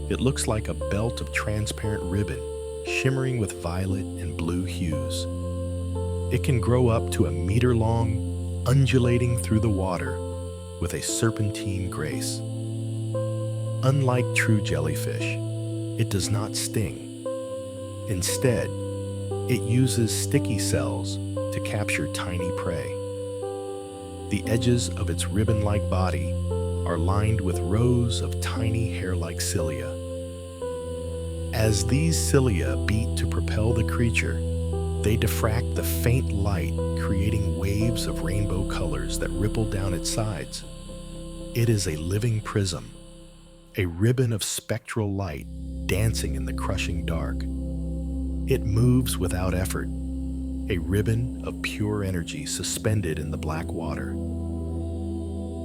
It looks like a belt of transparent ribbon, shimmering with violet and blue hues. It can grow up to a meter long, undulating through the water with a serpentine grace. Unlike true jellyfish, it does not sting. Instead, it uses sticky cells to capture tiny prey. The edges of its ribbon-like body are lined with rows of tiny hair-like cilia. As these cilia beat to propel the creature, they diffract the faint light, creating waves of rainbow colors that ripple down its sides. It is a living prism, a ribbon of spectral light dancing in the crushing dark. It moves without effort, a ribbon of pure energy suspended in the black water.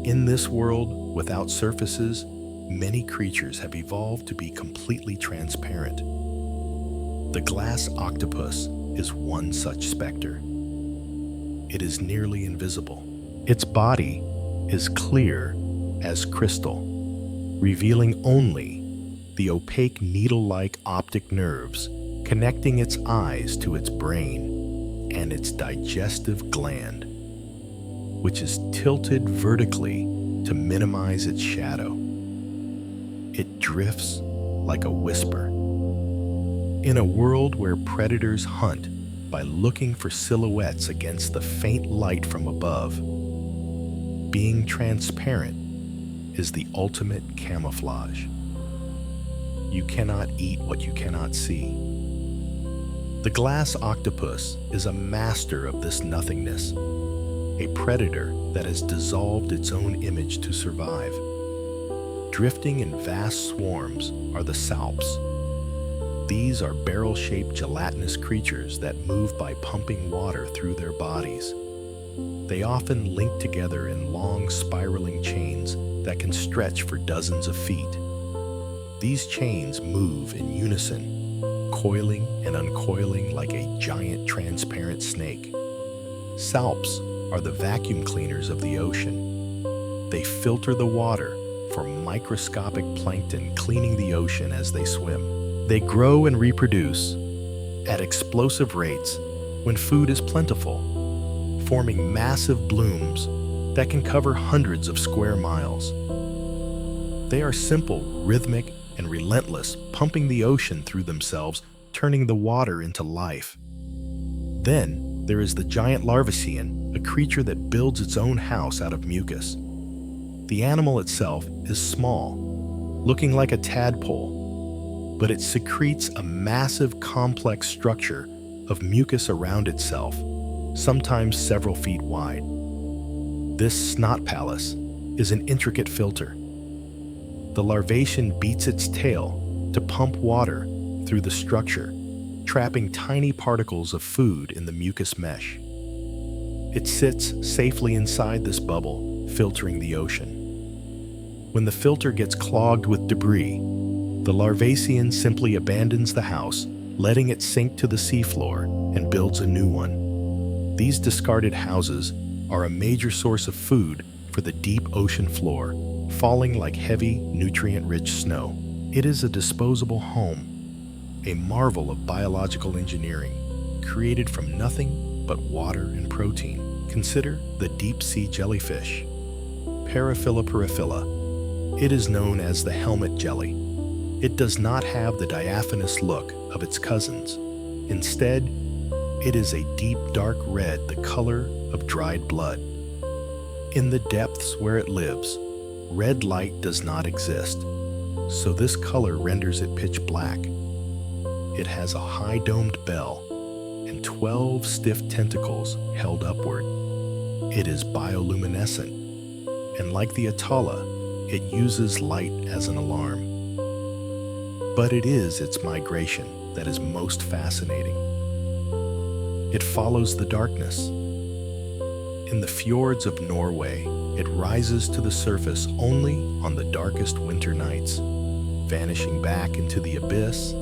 In this world without surfaces, many creatures have evolved to be completely transparent. The glass octopus is one such specter. It is nearly invisible. Its body is clear as crystal, revealing only the opaque needle-like optic nerves connecting its eyes to its brain and its digestive gland, which is tilted vertically to minimize its shadow. It drifts like a whisper. In a world where predators hunt by looking for silhouettes against the faint light from above, being transparent is the ultimate camouflage. You cannot eat what you cannot see. The glass octopus is a master of this nothingness, a predator that has dissolved its own image to survive. Drifting in vast swarms are the salps. These are barrel-shaped gelatinous creatures that move by pumping water through their bodies. They often link together in long spiraling chains that can stretch for dozens of feet. These chains move in unison, coiling and uncoiling like a giant transparent snake. Salps are the vacuum cleaners of the ocean. They filter the water for microscopic plankton cleaning the ocean as they swim. They grow and reproduce at explosive rates when food is plentiful, forming massive blooms that can cover hundreds of square miles. They are simple, rhythmic, and relentless, pumping the ocean through themselves, turning the water into life. Then there is the giant larvacean, a creature that builds its own house out of mucus. The animal itself is small, looking like a tadpole, but it secretes a massive complex structure of mucus around itself, sometimes several feet wide. This snot palace is an intricate filter. The larvation beats its tail to pump water through the structure, trapping tiny particles of food in the mucus mesh. It sits safely inside this bubble, filtering the ocean. When the filter gets clogged with debris, the larvacean simply abandons the house, letting it sink to the seafloor and builds a new one. These discarded houses are a major source of food for the deep ocean floor, falling like heavy, nutrient-rich snow. It is a disposable home, a marvel of biological engineering, created from nothing but water and protein. Consider the deep-sea jellyfish, Paraphila paraphila. It is known as the helmet jelly. It does not have the diaphanous look of its cousins. Instead, it is a deep dark red, the color of dried blood. In the depths where it lives, red light does not exist, so this color renders it pitch black. It has a high domed bell and 12 stiff tentacles held upward. It is bioluminescent, and like the Atala, it uses light as an alarm. But it is its migration that is most fascinating. It follows the darkness. In the fjords of Norway, it rises to the surface only on the darkest winter nights, vanishing back into the abyss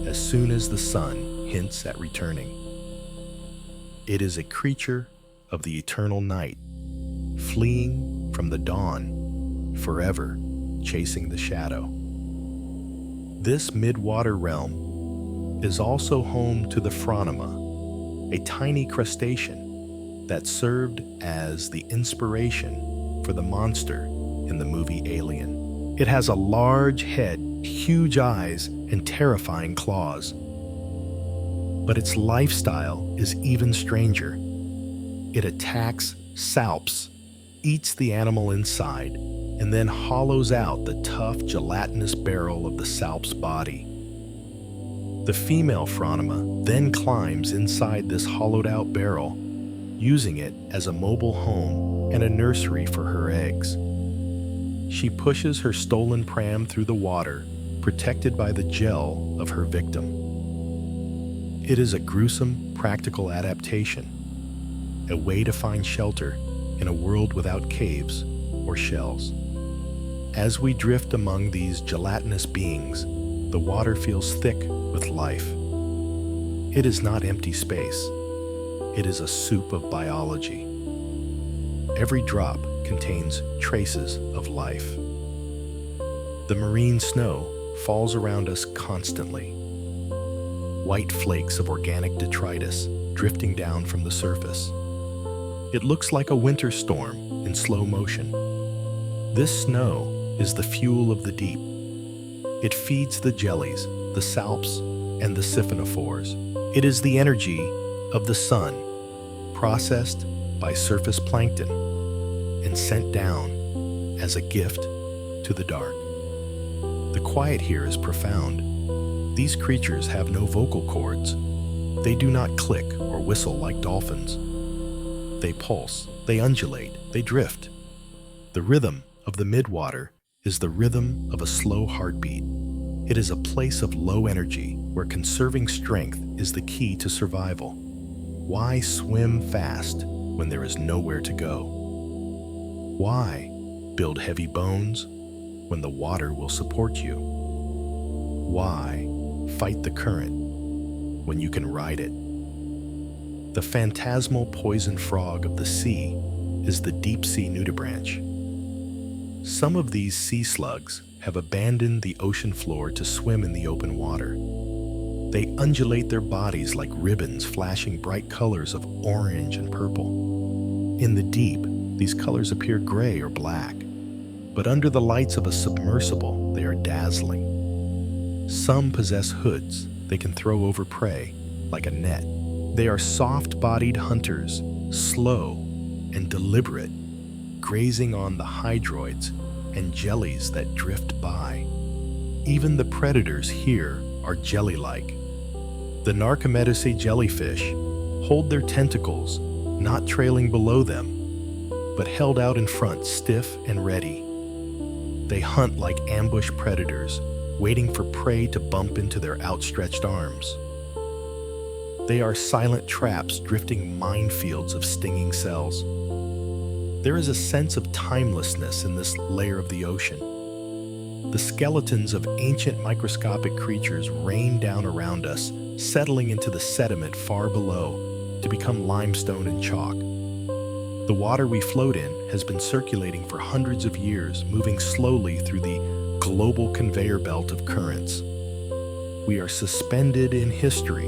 as soon as the sun hints at returning. It is a creature of the eternal night, fleeing from the dawn, forever chasing the shadow. This mid-water realm is also home to the phronima, a tiny crustacean that served as the inspiration for the monster in the movie Alien. It has a large head, huge eyes, and terrifying claws. But its lifestyle is even stranger. It attacks salps, eats the animal inside, and then hollows out the tough, gelatinous barrel of the salp's body. The female phronima then climbs inside this hollowed-out barrel, using it as a mobile home and a nursery for her eggs. She pushes her stolen pram through the water, protected by the gel of her victim. It is a gruesome, practical adaptation, a way to find shelter in a world without caves or shells. As we drift among these gelatinous beings, the water feels thick with life. It is not empty space. It is a soup of biology. Every drop contains traces of life. The marine snow falls around us constantly. White flakes of organic detritus drifting down from the surface. It looks like a winter storm in slow motion. This snow is the fuel of the deep. It feeds the jellies, the salps, and the siphonophores. It is the energy of the sun, processed by surface plankton and sent down as a gift to the dark. The quiet here is profound. These creatures have no vocal cords. They do not click or whistle like dolphins. They pulse, they undulate, they drift. The rhythm of the midwater is the rhythm of a slow heartbeat. It is a place of low energy where conserving strength is the key to survival. Why swim fast when there is nowhere to go? Why build heavy bones when the water will support you? Why fight the current when you can ride it? The phantasmal poison frog of the sea is the deep-sea nudibranch. Some of these sea slugs have abandoned the ocean floor to swim in the open water. They undulate their bodies like ribbons, flashing bright colors of orange and purple. In the deep, these colors appear gray or black, but under the lights of a submersible, they are dazzling. Some possess hoods they can throw over prey like a net. They are soft-bodied hunters, slow and deliberate, grazing on the hydroids and jellies that drift by. Even the predators here are jelly-like. The Narcomedaceae jellyfish hold their tentacles, not trailing below them, but held out in front, stiff and ready. They hunt like ambush predators, waiting for prey to bump into their outstretched arms. They are silent traps drifting minefields of stinging cells. There is a sense of timelessness in this layer of the ocean. The skeletons of ancient microscopic creatures rain down around us, settling into the sediment far below to become limestone and chalk. The water we float in has been circulating for hundreds of years, moving slowly through the global conveyor belt of currents. We are suspended in history.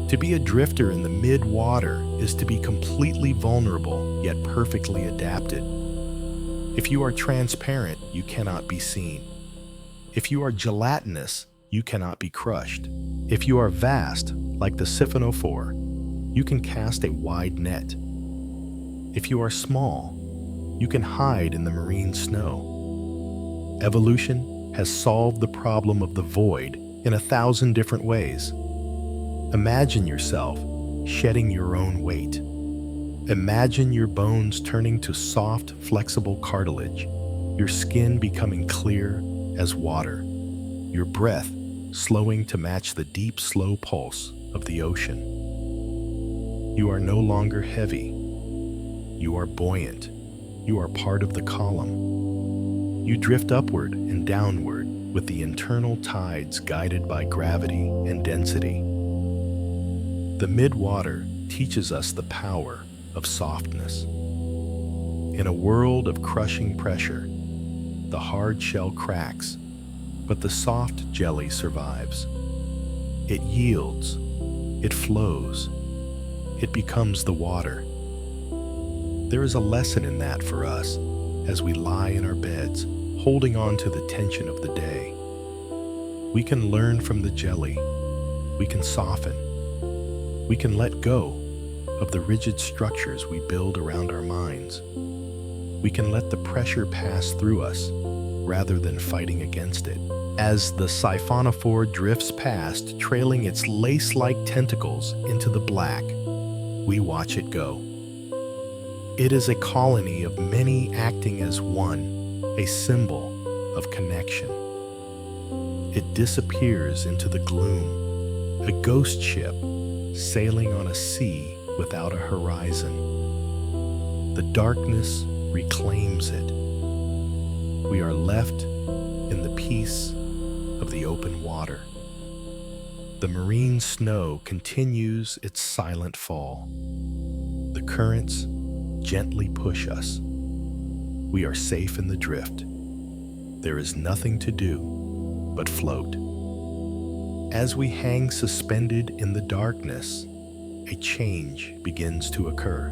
To be a drifter in the mid-water is to be completely vulnerable, yet perfectly adapted. If you are transparent, you cannot be seen. If you are gelatinous, you cannot be crushed. If you are vast, like the siphonophore, you can cast a wide net. If you are small, you can hide in the marine snow. Evolution has solved the problem of the void in 1,000 different ways. Imagine yourself shedding your own weight. Imagine your bones turning to soft, flexible cartilage, your skin becoming clear as water, your breath slowing to match the deep, slow pulse of the ocean. You are no longer heavy. You are buoyant. You are part of the column. You drift upward and downward with the internal tides guided by gravity and density. The mid-water teaches us the power of softness. In a world of crushing pressure, the hard shell cracks, but the soft jelly survives. It yields, it flows, it becomes the water. There is a lesson in that for us as we lie in our beds, holding on to the tension of the day. We can learn from the jelly. We can soften. We can let go of the rigid structures we build around our minds. We can let the pressure pass through us rather than fighting against it. As the siphonophore drifts past, trailing its lace-like tentacles into the black, we watch it go. It is a colony of many acting as one, a symbol of connection. It disappears into the gloom, a ghost ship sailing on a sea without a horizon. The darkness reclaims it. We are left in the peace of the open water. The marine snow continues its silent fall. The currents gently push us. We are safe in the drift. There is nothing to do but float. As we hang suspended in the darkness, a change begins to occur.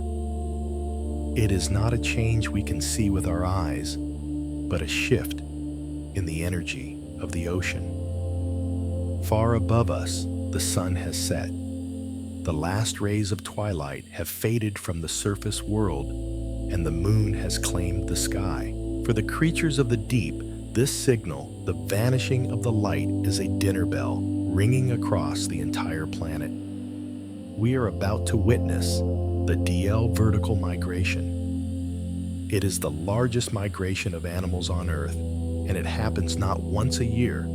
It is not a change we can see with our eyes, but a shift in the energy of the ocean. Far above us, the sun has set. The last rays of twilight have faded from the surface world, and the moon has claimed the sky. For the creatures of the deep, this signal, the vanishing of the light, is a dinner bell ringing across the entire planet. We are about to witness the DL vertical migration. It is the largest migration of animals on Earth, and it happens not once a year,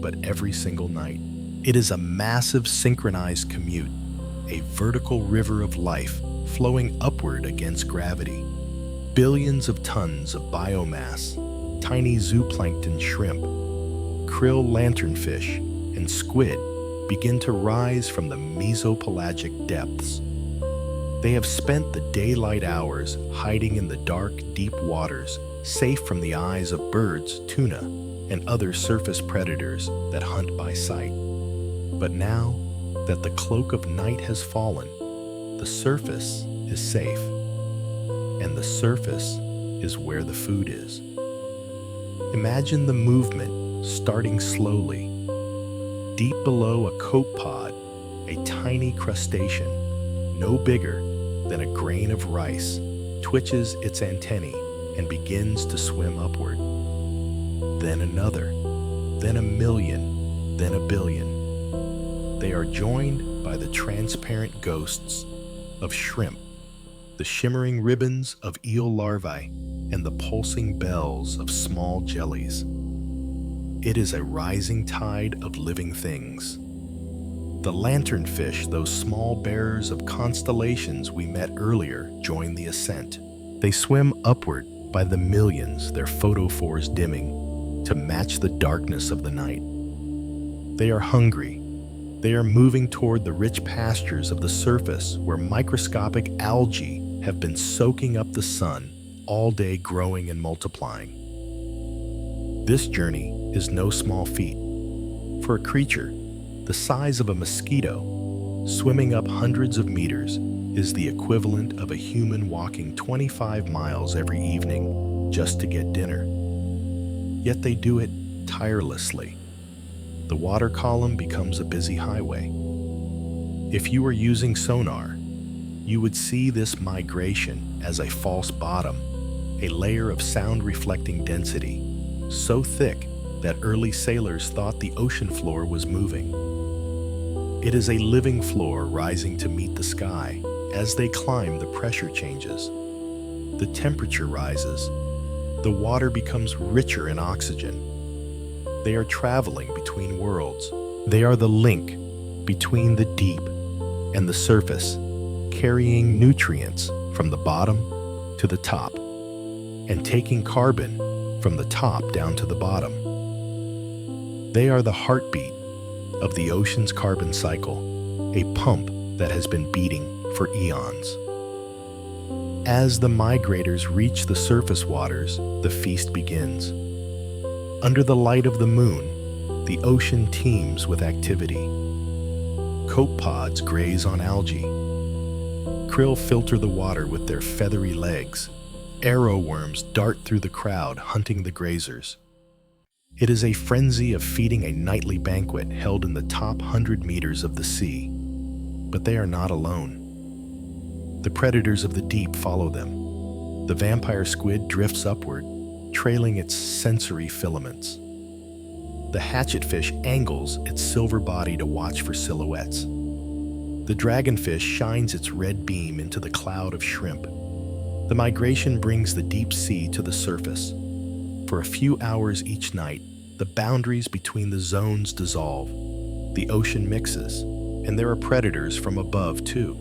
but every single night. It is a massive synchronized commute, a vertical river of life flowing upward against gravity. Billions of tons of biomass, tiny zooplankton shrimp, krill lanternfish, and squid begin to rise from the mesopelagic depths. They have spent the daylight hours hiding in the dark, deep waters, safe from the eyes of birds, tuna, and other surface predators that hunt by sight. But now that the cloak of night has fallen, the surface is safe, and the surface is where the food is. Imagine the movement starting slowly. Deep below a copepod, a tiny crustacean, no bigger than a grain of rice, twitches its antennae and begins to swim upward. Then another, then a million, then a billion. They are joined by the transparent ghosts of shrimp, the shimmering ribbons of eel larvae, and the pulsing bells of small jellies. It is a rising tide of living things. The lanternfish, those small bearers of constellations we met earlier, join the ascent. They swim upward by the millions, their photophores dimming to match the darkness of the night. They are hungry. They are moving toward the rich pastures of the surface where microscopic algae have been soaking up the sun, all day growing and multiplying. This journey is no small feat. For a creature the size of a mosquito, swimming up hundreds of meters is the equivalent of a human walking 25 miles every evening just to get dinner. Yet they do it tirelessly. The water column becomes a busy highway. If you were using sonar, you would see this migration as a false bottom, a layer of sound-reflecting density, so thick that early sailors thought the ocean floor was moving. It is a living floor rising to meet the sky. As they climb, the pressure changes. The temperature rises. The water becomes richer in oxygen. They are traveling between worlds. They are the link between the deep and the surface, carrying nutrients from the bottom to the top and taking carbon from the top down to the bottom. They are the heartbeat of the ocean's carbon cycle, a pump that has been beating for eons. As the migrators reach the surface waters, the feast begins. Under the light of the moon, the ocean teems with activity. Copepods graze on algae. Krill filter the water with their feathery legs. Arrowworms dart through the crowd, hunting the grazers. It is a frenzy of feeding a nightly banquet held in the top 100 meters of the sea. But they are not alone. The predators of the deep follow them. The vampire squid drifts upward, trailing its sensory filaments. The hatchetfish angles its silver body to watch for silhouettes. The dragonfish shines its red beam into the cloud of shrimp. The migration brings the deep sea to the surface. For a few hours each night, the boundaries between the zones dissolve. The ocean mixes, and there are predators from above too.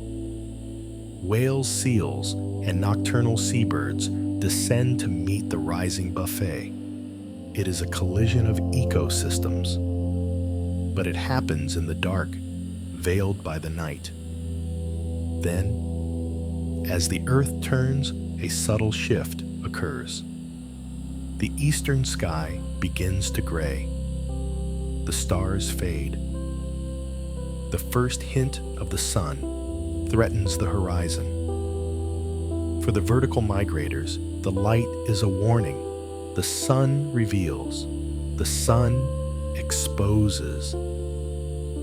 Whales, seals, and nocturnal seabirds descend to meet the rising buffet. It is a collision of ecosystems, but it happens in the dark, veiled by the night. Then, as the earth turns, a subtle shift occurs. The eastern sky begins to gray. The stars fade. The first hint of the sun threatens the horizon. For the vertical migrators, the light is a warning. The sun reveals. The sun exposes.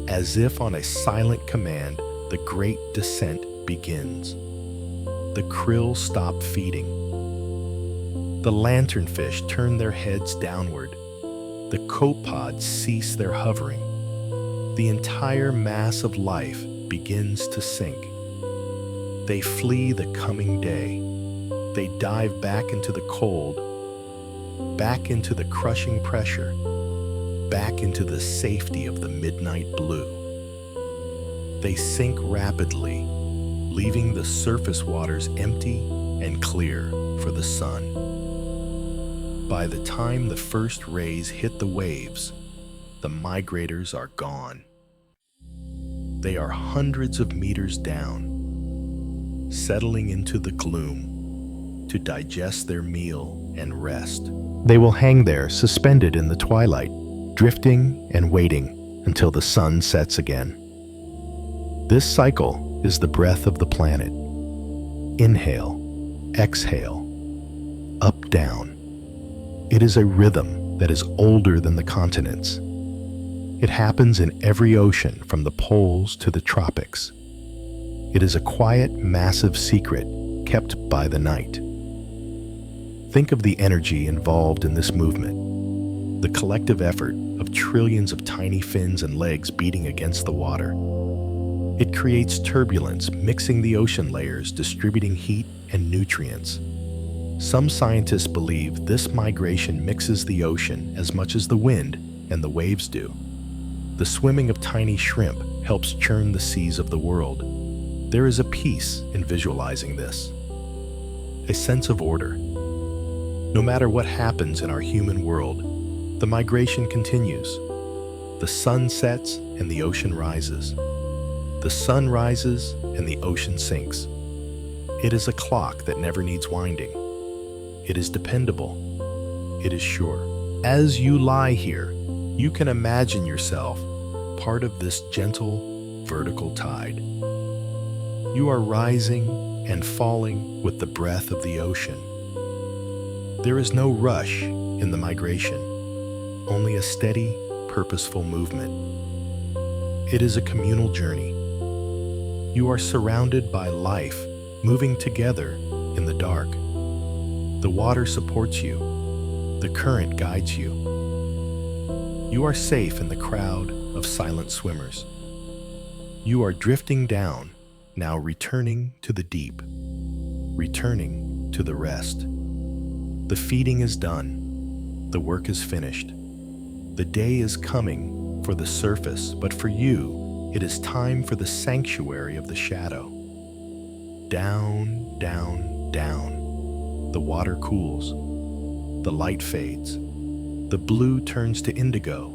As if on a silent command, the great descent begins. The krill stop feeding. The lanternfish turn their heads downward. The copepods cease their hovering. The entire mass of life begins to sink. They flee the coming day. They dive back into the cold, back into the crushing pressure, back into the safety of the midnight blue. They sink rapidly, leaving the surface waters empty and clear for the sun. By the time the first rays hit the waves, the migrators are gone. They are hundreds of meters down, settling into the gloom to digest their meal and rest. They will hang there suspended in the twilight, drifting and waiting until the sun sets again. This cycle is the breath of the planet. Inhale, exhale, up, down. It is a rhythm that is older than the continents. It happens in every ocean from the poles to the tropics. It is a quiet, massive secret kept by the night. Think of the energy involved in this movement. the collective effort of trillions of tiny fins and legs beating against the water. It creates turbulence, mixing the ocean layers, distributing heat and nutrients. Some scientists believe this migration mixes the ocean as much as the wind and the waves do. The swimming of tiny shrimp helps churn the seas of the world. There is a peace in visualizing this, a sense of order. No matter what happens in our human world, the migration continues. The sun sets and the ocean rises. The sun rises and the ocean sinks. It is a clock that never needs winding. It is dependable. It is sure. As you lie here, you can imagine yourself part of this gentle, vertical tide. You are rising and falling with the breath of the ocean. There is no rush in the migration, only a steady, purposeful movement. It is a communal journey. You are surrounded by life, moving together in the dark. The water supports you. The current guides you. You are safe in the crowd of silent swimmers. You are drifting down, now returning to the deep, returning to the rest. The feeding is done. The work is finished. The day is coming for the surface, but for you, it is time for the sanctuary of the shadow. Down, down, down. The water cools. The light fades. The blue turns to indigo,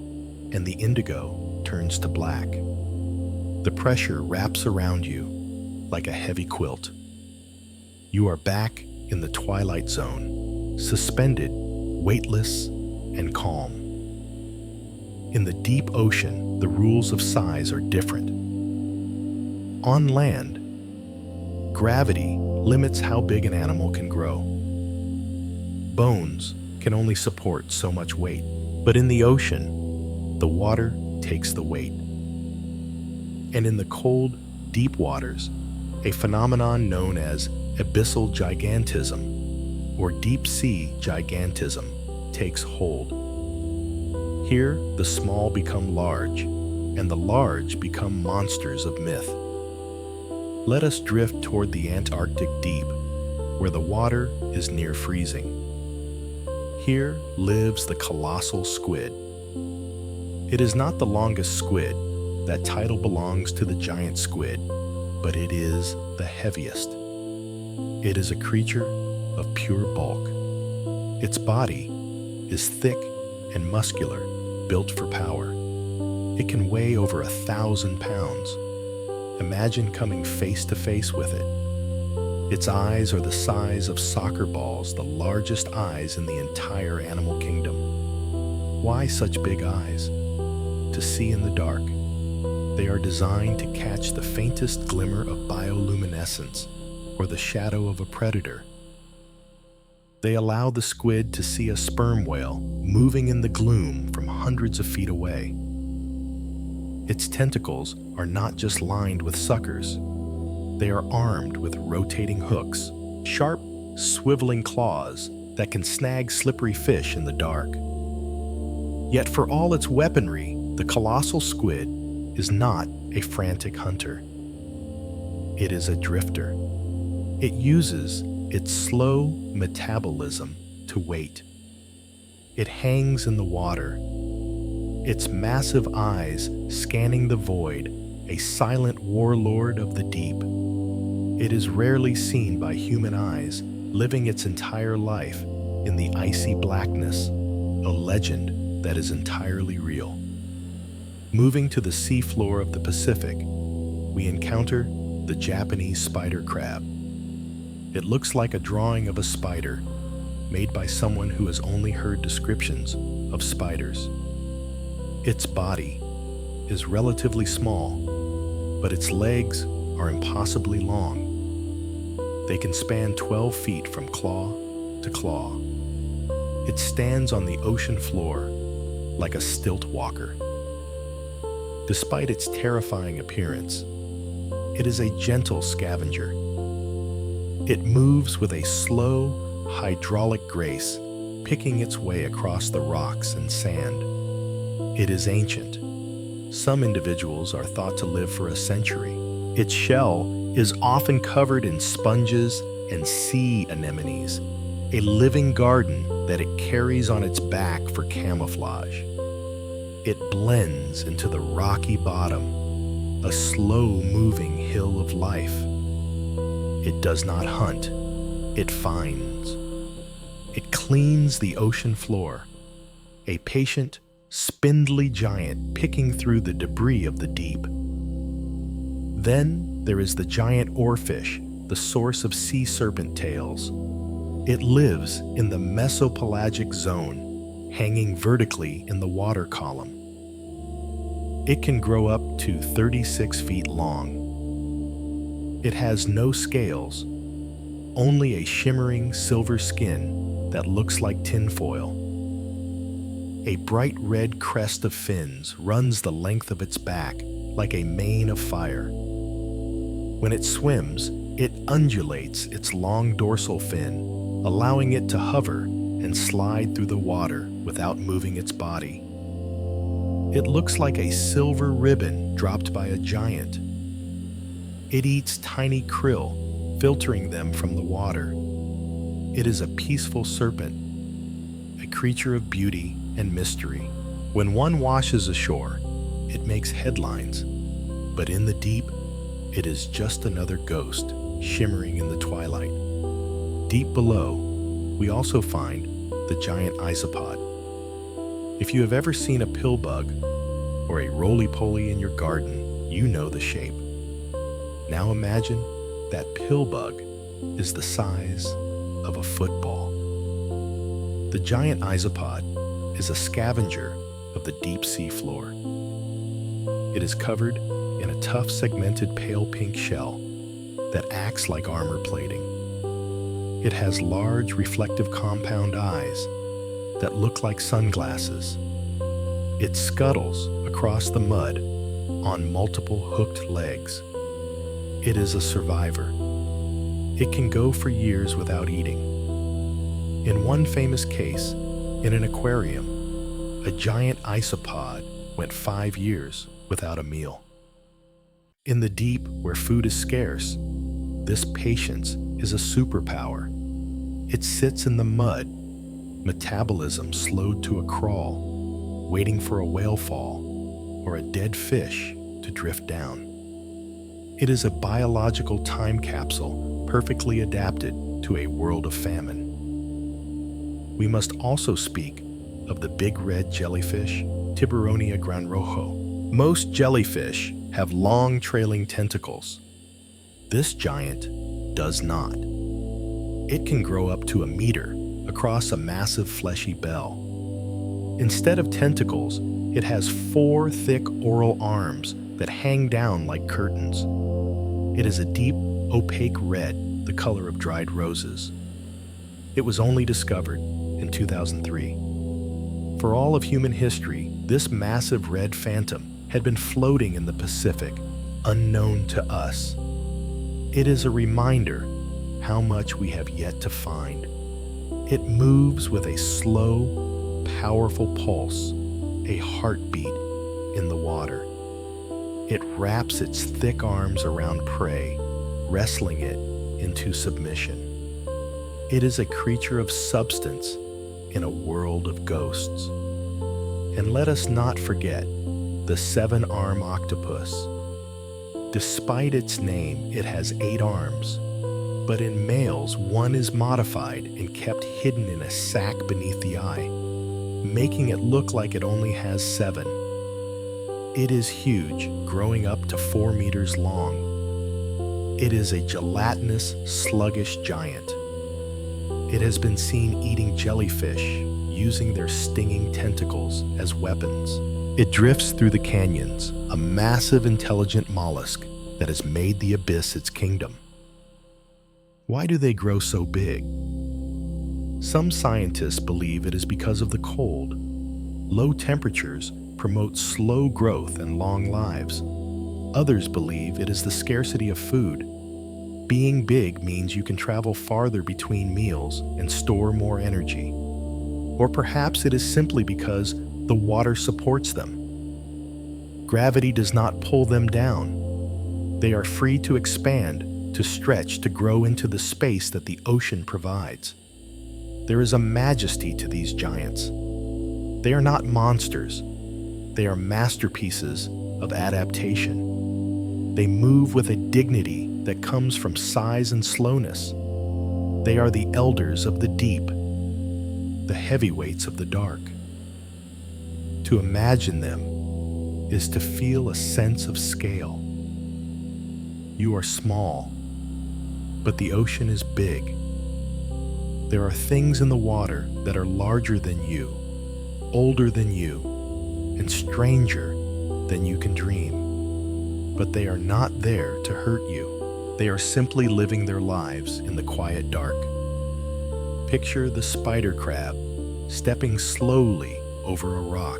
and the indigo turns to black. The pressure wraps around you like a heavy quilt. You are back in the twilight zone, suspended, weightless, and calm. In the deep ocean, the rules of size are different. On land, gravity limits how big an animal can grow. Bones can only support so much weight, but in the ocean, the water takes the weight. And in the cold, deep waters, a phenomenon known as abyssal gigantism, or deep sea gigantism, takes hold. Here, the small become large, and the large become monsters of myth. Let us drift toward the Antarctic deep, where the water is near freezing. Here lives the colossal squid. It is not the longest squid. That title belongs to the giant squid, but it is the heaviest. It is a creature of pure bulk. Its body is thick and muscular, built for power. It can weigh over 1,000 pounds. Imagine coming face to face with it. Its eyes are the size of soccer balls, the largest eyes in the entire animal kingdom. Why such big eyes? To see in the dark. They are designed to catch the faintest glimmer of bioluminescence or the shadow of a predator. They allow the squid to see a sperm whale moving in the gloom from hundreds of feet away. Its tentacles are not just lined with suckers. They are armed with rotating hooks, sharp, swiveling claws that can snag slippery fish in the dark. Yet for all its weaponry, the colossal squid is not a frantic hunter. It is a drifter. It uses its slow metabolism to wait. It hangs in the water, its massive eyes scanning the void, a silent warlord of the deep. It is rarely seen by human eyes, living its entire life in the icy blackness, a legend that is entirely real. Moving to the seafloor of the Pacific, we encounter the Japanese spider crab. It looks like a drawing of a spider, made by someone who has only heard descriptions of spiders. Its body is relatively small, but its legs are impossibly long. They can span 12 feet from claw to claw. It stands on the ocean floor like a stilt walker. Despite its terrifying appearance, it is a gentle scavenger. It moves with a slow, hydraulic grace, picking its way across the rocks and sand. It is ancient. Some individuals are thought to live for a century. Its shell is often covered in sponges and sea anemones, a living garden that it carries on its back for camouflage. It blends into the rocky bottom, a slow-moving hill of life. It does not hunt, it finds. It cleans the ocean floor, a patient, spindly giant picking through the debris of the deep. Then there is the giant oarfish, the source of sea serpent tails. It lives in the mesopelagic zone, hanging vertically in the water column. It can grow up to 36 feet long. It has no scales, only a shimmering silver skin that looks like tinfoil. A bright red crest of fins runs the length of its back like a mane of fire. When it swims, it undulates its long dorsal fin, allowing it to hover and slide through the water without moving its body. It looks like a silver ribbon dropped by a giant. It eats tiny krill, filtering them from the water. It is a peaceful serpent, a creature of beauty and mystery. When one washes ashore, it makes headlines, but in the deep, it is just another ghost shimmering in the twilight. Deep below, we also find the giant isopod. If you have ever seen a pill bug or a roly-poly in your garden, you know the shape. Now imagine that pill bug is the size of a football. The giant isopod is a scavenger of the deep sea floor. It is covered in a tough segmented pale pink shell that acts like armor plating. It has large reflective compound eyes that look like sunglasses. It scuttles across the mud on multiple hooked legs. It is a survivor. It can go for years without eating. In one famous case, in an aquarium, a giant isopod went 5 years without a meal. In the deep, where food is scarce, this patience is a superpower. It sits in the mud, metabolism slowed to a crawl, waiting for a whale fall or a dead fish to drift down. It is a biological time capsule perfectly adapted to a world of famine. We must also speak of the big red jellyfish, Tiburonia granrojo. Most jellyfish have long trailing tentacles. This giant does not. It can grow up to a meter across a massive fleshy bell. Instead of tentacles, it has 4 thick oral arms that hang down like curtains. It is a deep, opaque red, the color of dried roses. It was only discovered in 2003. For all of human history, this massive red phantom had been floating in the Pacific, unknown to us. It is a reminder how much we have yet to find. It moves with a slow, powerful pulse, a heartbeat in the water. It wraps its thick arms around prey, wrestling it into submission. It is a creature of substance in a world of ghosts. And let us not forget the 7-arm octopus. Despite its name, it has 8 arms, but in males, one is modified and kept hidden in a sac beneath the eye, making it look like it only has 7. It is huge, growing up to 4 meters long. It is a gelatinous, sluggish giant. It has been seen eating jellyfish, using their stinging tentacles as weapons. It drifts through the canyons, a massive intelligent mollusk that has made the abyss its kingdom. Why do they grow so big? Some scientists believe it is because of the cold. Low temperatures promote slow growth and long lives. Others believe it is the scarcity of food. Being big means you can travel farther between meals and store more energy. Or perhaps it is simply because the water supports them. Gravity does not pull them down. They are free to expand, to stretch, to grow into the space that the ocean provides. There is a majesty to these giants. They are not monsters. They are masterpieces of adaptation. They move with a dignity that comes from size and slowness. They are the elders of the deep, the heavyweights of the dark. To imagine them is to feel a sense of scale. You are small, but the ocean is big. There are things in the water that are larger than you, older than you, and stranger than you can dream. But they are not there to hurt you. They are simply living their lives in the quiet dark. Picture the spider crab stepping slowly over a rock.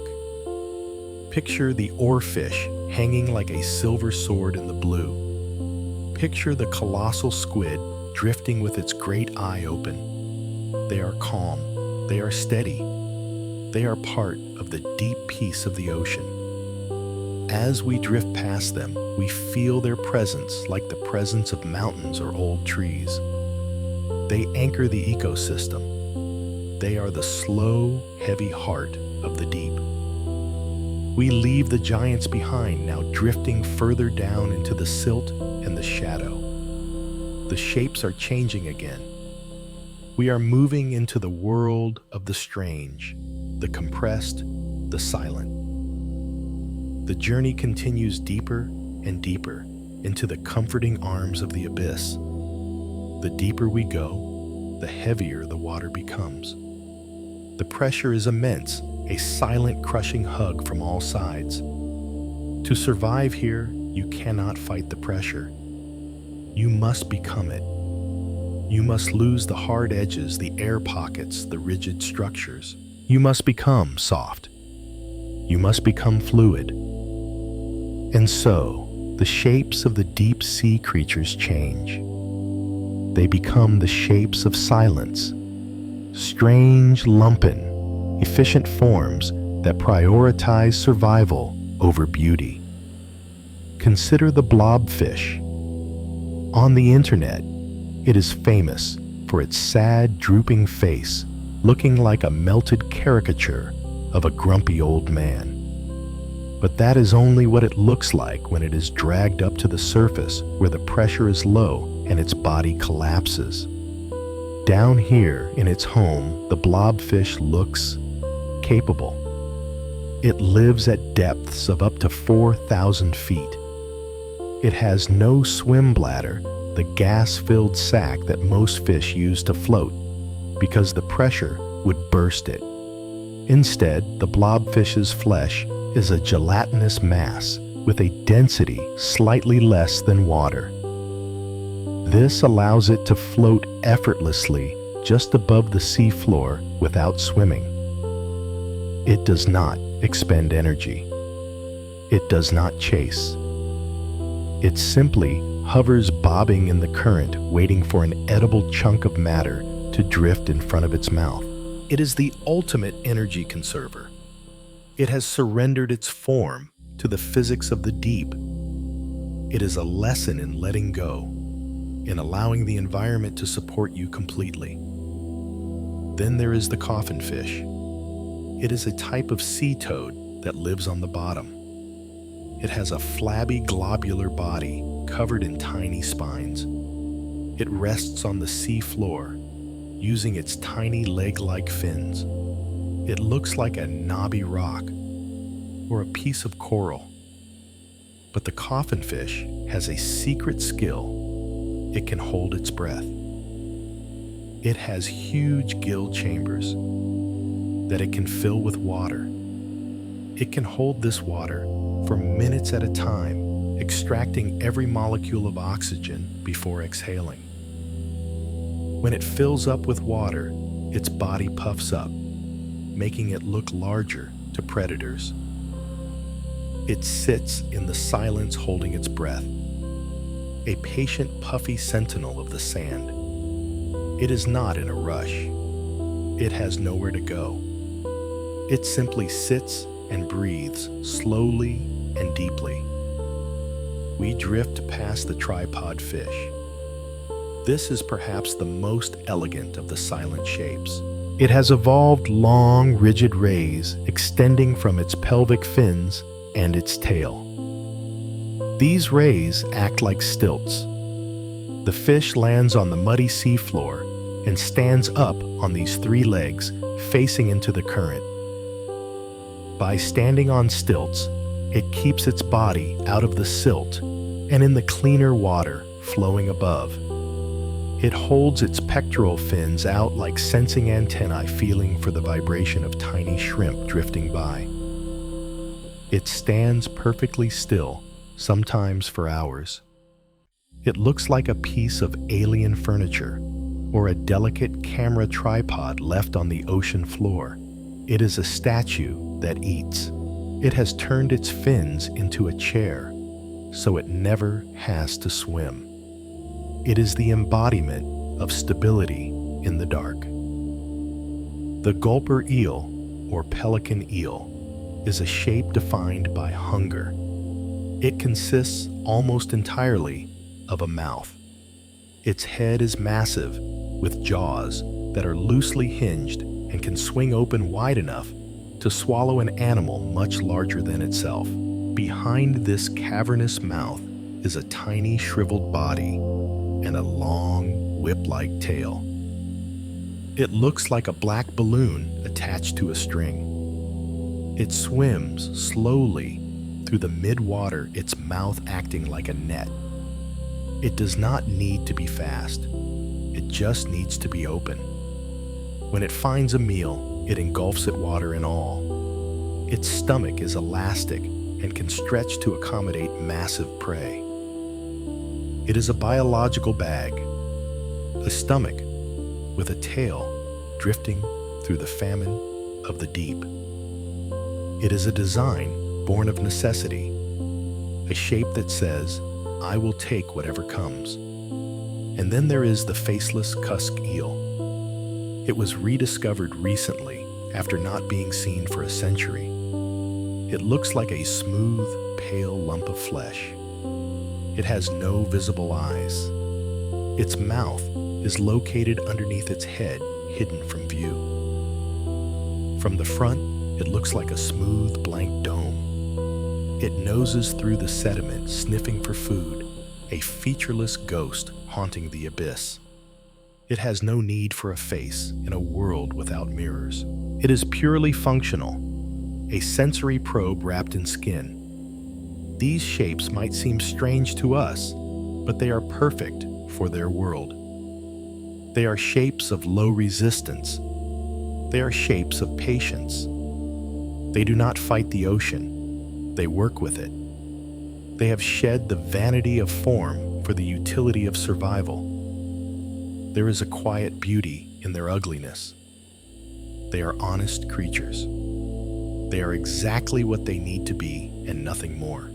Picture the oarfish hanging like a silver sword in the blue. Picture the colossal squid drifting with its great eye open. They are calm. They are steady. They are part of the deep peace of the ocean. As we drift past them, we feel their presence like the presence of mountains or old trees. They anchor the ecosystem. They are the slow, heavy heart of the deep. We leave the giants behind, now drifting further down into the silt and the shadow. The shapes are changing again. We are moving into the world of the strange, the compressed, the silent. The journey continues deeper and deeper into the comforting arms of the abyss. The deeper we go, the heavier the water becomes. The pressure is immense, a silent, crushing hug from all sides. To survive here, you cannot fight the pressure. You must become it. You must lose the hard edges, the air pockets, the rigid structures. You must become soft. You must become fluid. And so, the shapes of the deep sea creatures change. They become the shapes of silence, strange, lumpen, efficient forms that prioritize survival over beauty. Consider the blobfish. On the internet, it is famous for its sad, drooping face, looking like a melted caricature of a grumpy old man. But that is only what it looks like when it is dragged up to the surface where the pressure is low and its body collapses. Down here in its home, the blobfish looks capable. It lives at depths of up to 4,000 feet. It has no swim bladder, the gas-filled sac that most fish use to float, because the pressure would burst it. Instead, the blobfish's flesh is a gelatinous mass with a density slightly less than water. This allows it to float effortlessly just above the seafloor without swimming. It does not expend energy. It does not chase. It simply hovers, bobbing in the current, waiting for an edible chunk of matter to drift in front of its mouth. It is the ultimate energy conserver. It has surrendered its form to the physics of the deep. It is a lesson in letting go, in allowing the environment to support you completely. Then there is the coffin fish. It is a type of sea toad that lives on the bottom. It has a flabby, globular body covered in tiny spines. It rests on the sea floor, using its tiny leg-like fins. It looks like a knobby rock or a piece of coral. But the coffin fish has a secret skill. It can hold its breath. It has huge gill chambers that it can fill with water. It can hold this water for minutes at a time, extracting every molecule of oxygen before exhaling. When it fills up with water, its body puffs up, making it look larger to predators. It sits in the silence holding its breath, a patient, puffy sentinel of the sand. It is not in a rush. It has nowhere to go. It simply sits and breathes slowly and deeply. We drift past the tripod fish. This is perhaps the most elegant of the silent shapes. It has evolved long, rigid rays extending from its pelvic fins and its tail. These rays act like stilts. The fish lands on the muddy seafloor and stands up on these three legs, facing into the current. By standing on stilts, it keeps its body out of the silt and in the cleaner water flowing above. It holds its pectoral fins out like sensing antennae feeling for the vibration of tiny shrimp drifting by. It stands perfectly still, sometimes for hours. It looks like a piece of alien furniture or a delicate camera tripod left on the ocean floor. It is a statue that eats. It has turned its fins into a chair, so it never has to swim. It is the embodiment of stability in the dark. The gulper eel, or pelican eel, is a shape defined by hunger. It consists almost entirely of a mouth. Its head is massive, with jaws that are loosely hinged and can swing open wide enough to swallow an animal much larger than itself. Behind this cavernous mouth is a tiny shriveled body and a long, whip-like tail. It looks like a black balloon attached to a string. It swims slowly through the mid-water, its mouth acting like a net. It does not need to be fast. It just needs to be open. When it finds a meal, it engulfs it, water and all. Its stomach is elastic and can stretch to accommodate massive prey. It is a biological bag, a stomach with a tail drifting through the famine of the deep. It is a design born of necessity, a shape that says, I will take whatever comes. And then there is the faceless cusk eel. It was rediscovered recently after not being seen for a century. It looks like a smooth, pale lump of flesh. It has no visible eyes. Its mouth is located underneath its head, hidden from view. From the front, it looks like a smooth, blank dome. It noses through the sediment, sniffing for food, a featureless ghost haunting the abyss. It has no need for a face in a world without mirrors. It is purely functional, a sensory probe wrapped in skin. These shapes might seem strange to us, but they are perfect for their world. They are shapes of low resistance. They are shapes of patience. They do not fight the ocean. They work with it. They have shed the vanity of form for the utility of survival. There is a quiet beauty in their ugliness. They are honest creatures. They are exactly what they need to be and nothing more.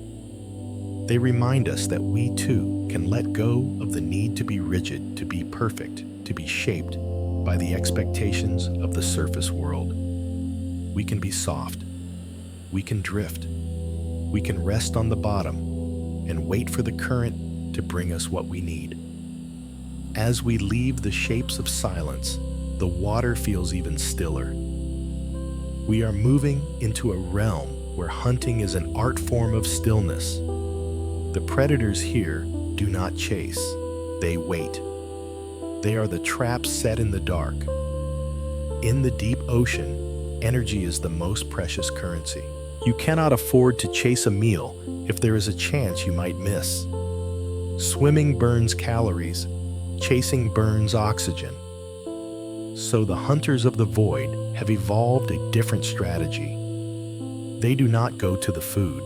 They remind us that we too can let go of the need to be rigid, to be perfect, to be shaped by the expectations of the surface world. We can be soft. We can drift. We can rest on the bottom and wait for the current to bring us what we need. As we leave the shapes of silence, the water feels even stiller. We are moving into a realm where hunting is an art form of stillness. The predators here do not chase, they wait. They are the traps set in the dark. In the deep ocean, energy is the most precious currency. You cannot afford to chase a meal if there is a chance you might miss. Swimming burns calories, chasing burns oxygen. So the hunters of the void have evolved a different strategy. They do not go to the food.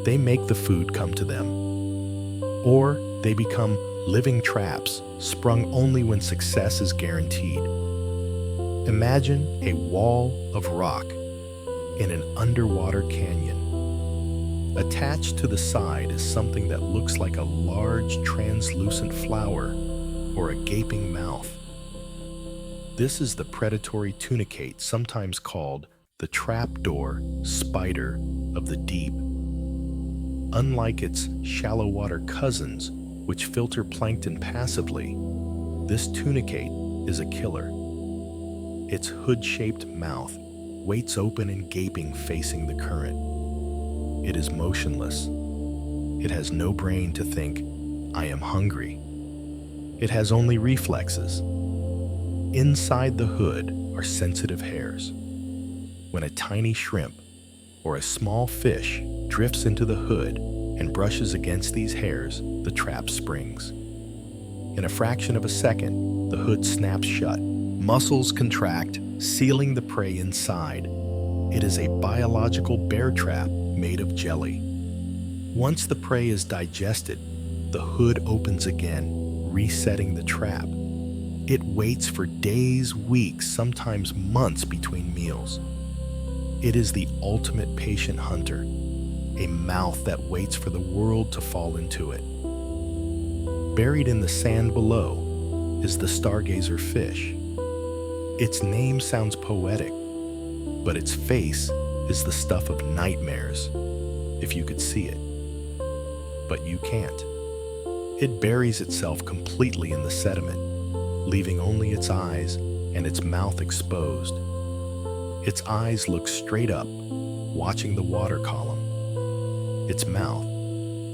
They make the food come to them. Or they become living traps, sprung only when success is guaranteed. Imagine a wall of rock in an underwater canyon. Attached to the side is something that looks like a large translucent flower or a gaping mouth. This is the predatory tunicate, sometimes called the trapdoor spider of the deep. Unlike its shallow water cousins, which filter plankton passively, this tunicate is a killer. Its hood-shaped mouth waits open and gaping facing the current. It is motionless. It has no brain to think, "I am hungry." It has only reflexes. Inside the hood are sensitive hairs. When a tiny shrimp or a small fish drifts into the hood and brushes against these hairs, the trap springs. In a fraction of a second, the hood snaps shut. Muscles contract, sealing the prey inside. It is a biological bear trap made of jelly. Once the prey is digested, the hood opens again, resetting the trap. It waits for days, weeks, sometimes months between meals. It is the ultimate patient hunter, a mouth that waits for the world to fall into it. Buried in the sand below is the stargazer fish. Its name sounds poetic, but its face is the stuff of nightmares, if you could see it. But you can't. It buries itself completely in the sediment, leaving only its eyes and its mouth exposed. Its eyes look straight up, watching the water column. Its mouth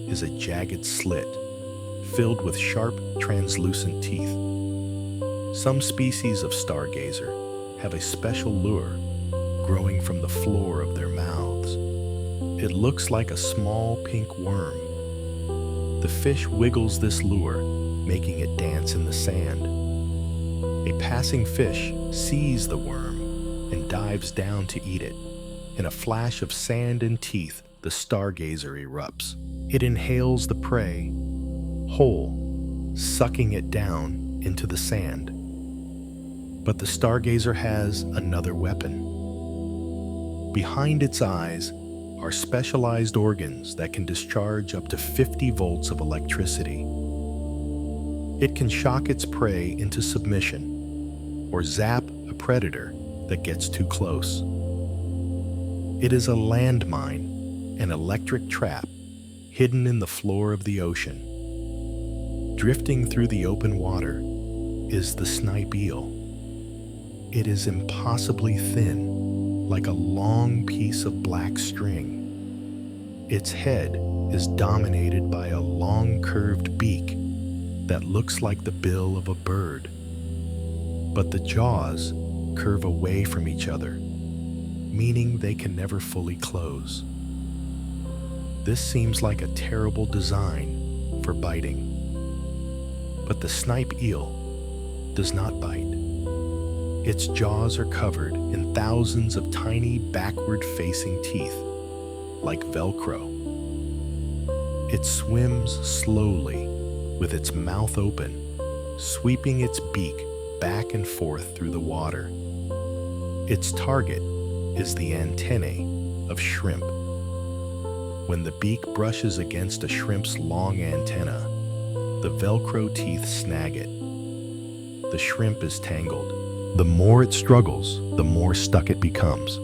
is a jagged slit, filled with sharp, translucent teeth. Some species of stargazer have a special lure growing from the floor of their mouths. It looks like a small pink worm. The fish wiggles this lure, making it dance in the sand. A passing fish sees the worm and dives down to eat it. In a flash of sand and teeth, the stargazer erupts. It inhales the prey whole, sucking it down into the sand. But the stargazer has another weapon. Behind its eyes are specialized organs that can discharge up to 50 volts of electricity. It can shock its prey into submission or zap a predator that gets too close. It is a landmine, an electric trap hidden in the floor of the ocean. Drifting through the open water is the snipe eel. It is impossibly thin, like a long piece of black string. Its head is dominated by a long curved beak that looks like the bill of a bird. But the jaws curve away from each other, meaning they can never fully close. This seems like a terrible design for biting. But the snipe eel does not bite. Its jaws are covered in thousands of tiny backward-facing teeth, like Velcro. It swims slowly, with its mouth open, sweeping its beak back and forth through the water. Its target is the antennae of shrimp. When the beak brushes against a shrimp's long antenna, the Velcro teeth snag it. The shrimp is tangled. The more it struggles, the more stuck it becomes.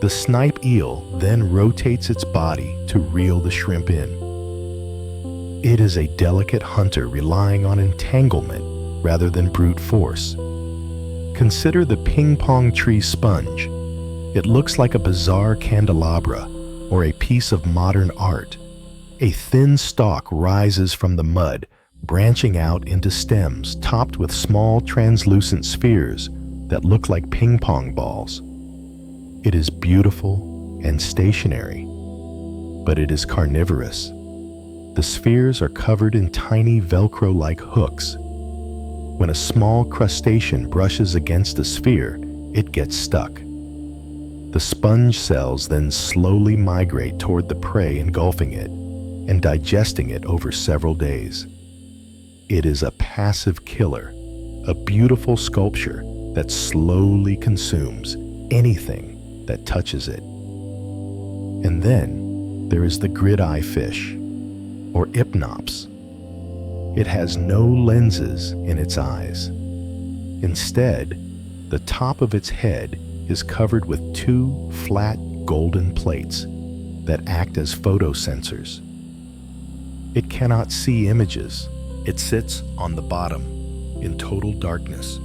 The snipe eel then rotates its body to reel the shrimp in. It is a delicate hunter relying on entanglement rather than brute force. Consider the ping pong tree sponge. It looks like a bizarre candelabra or a piece of modern art. A thin stalk rises from the mud, branching out into stems topped with small translucent spheres that look like ping pong balls. It is beautiful and stationary, but it is carnivorous. The spheres are covered in tiny Velcro-like hooks. When a small crustacean brushes against a sphere, it gets stuck. The sponge cells then slowly migrate toward the prey, engulfing it and digesting it over several days. It is a passive killer, a beautiful sculpture that slowly consumes anything that touches it. And then there is the grid-eye fish, or Ipnops. It has no lenses in its eyes. Instead, the top of its head is covered with two flat golden plates that act as photosensors. It cannot see images. It sits on the bottom in total darkness,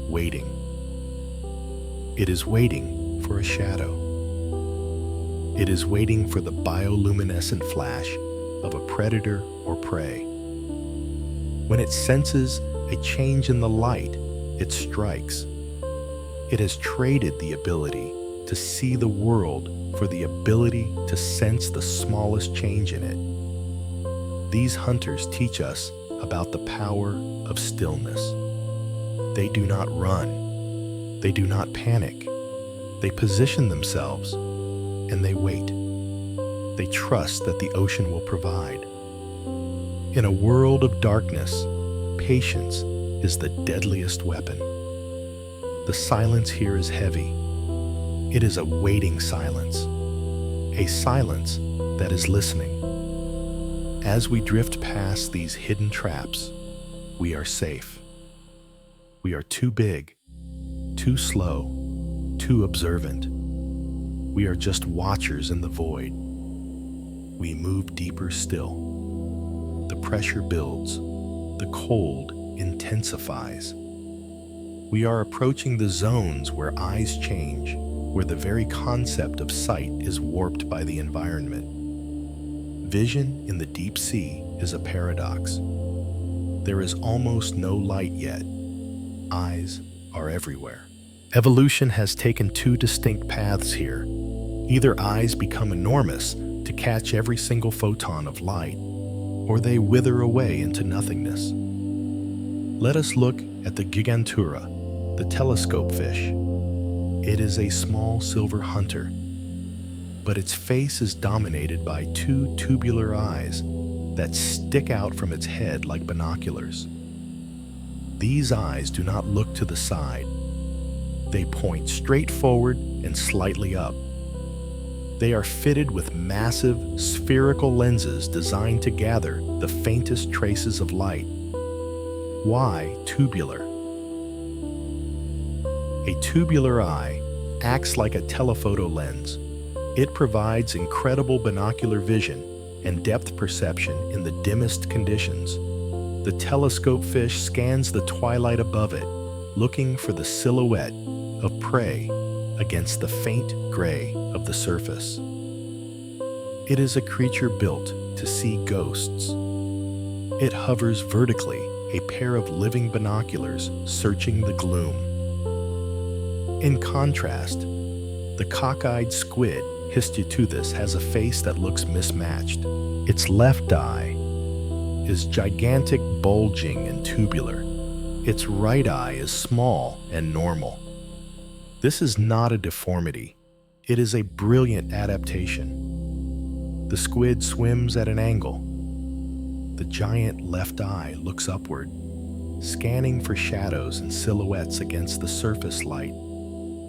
waiting. It is waiting for a shadow. It is waiting for the bioluminescent flash of a predator or prey. When it senses a change in the light, it strikes. It has traded the ability to see the world for the ability to sense the smallest change in it. These hunters teach us about the power of stillness. They do not run. They do not panic. They position themselves and they wait. They trust that the ocean will provide. In a world of darkness, patience is the deadliest weapon. The silence here is heavy. It is a waiting silence, a silence that is listening. As we drift past these hidden traps, we are safe. We are too big, too slow, too observant. We are just watchers in the void. We move deeper still. The pressure builds. The cold intensifies. We are approaching the zones where eyes change, where the very concept of sight is warped by the environment. Vision in the deep sea is a paradox. There is almost no light yet. Eyes are everywhere. Evolution has taken two distinct paths here. Either eyes become enormous to catch every single photon of light, or they wither away into nothingness. Let us look at the Gigantura, the telescope fish. It is a small silver hunter, but its face is dominated by two tubular eyes that stick out from its head like binoculars. These eyes do not look to the side. They point straight forward and slightly up. They are fitted with massive, spherical lenses designed to gather the faintest traces of light. Why tubular? A tubular eye acts like a telephoto lens. It provides incredible binocular vision and depth perception in the dimmest conditions. The telescope fish scans the twilight above it, looking for the silhouette of prey against the faint gray of the surface. It is a creature built to see ghosts. It hovers vertically, a pair of living binoculars searching the gloom. In contrast, the cockeyed squid, Histotuthis, has a face that looks mismatched. Its left eye is gigantic, bulging, and tubular. Its right eye is small and normal. This is not a deformity. It is a brilliant adaptation. The squid swims at an angle. The giant left eye looks upward, scanning for shadows and silhouettes against the surface light.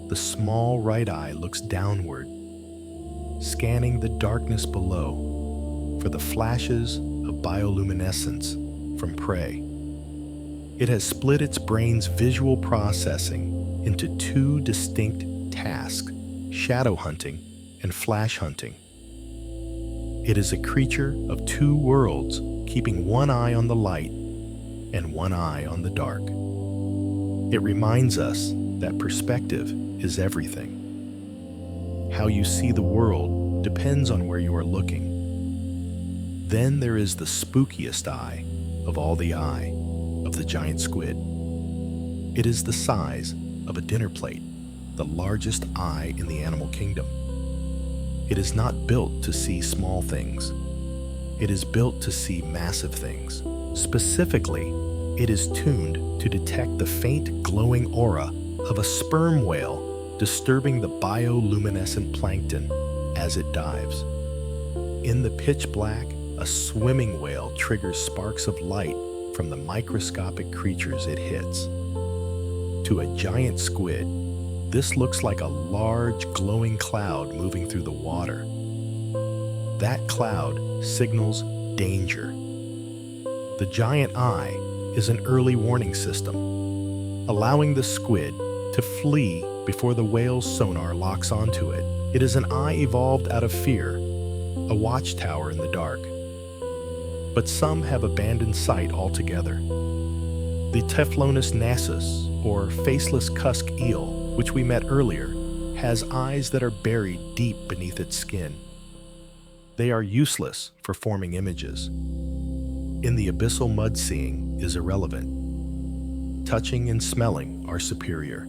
The small right eye looks downward, scanning the darkness below for the flashes of bioluminescence from prey. It has split its brain's visual processing into two distinct tasks: shadow hunting and flash hunting. It is a creature of two worlds, keeping one eye on the light and one eye on the dark. It reminds us that perspective is everything. How you see the world depends on where you are looking. Then there is the spookiest eye of all, the eye of the giant squid. It is the size of a dinner plate, the largest eye in the animal kingdom. It is not built to see small things. It is built to see massive things. Specifically, it is tuned to detect the faint glowing aura of a sperm whale disturbing the bioluminescent plankton as it dives. In the pitch black, a swimming whale triggers sparks of light from the microscopic creatures it hits. To a giant squid, this looks like a large glowing cloud moving through the water. That cloud signals danger. The giant eye is an early warning system, allowing the squid to flee before the whale's sonar locks onto it. It is an eye evolved out of fear, a watchtower in the dark. But some have abandoned sight altogether. The Teflonus nassus, or faceless cusk eel, which we met earlier, has eyes that are buried deep beneath its skin. They are useless for forming images. In the abyssal mud, seeing is irrelevant. Touching and smelling are superior.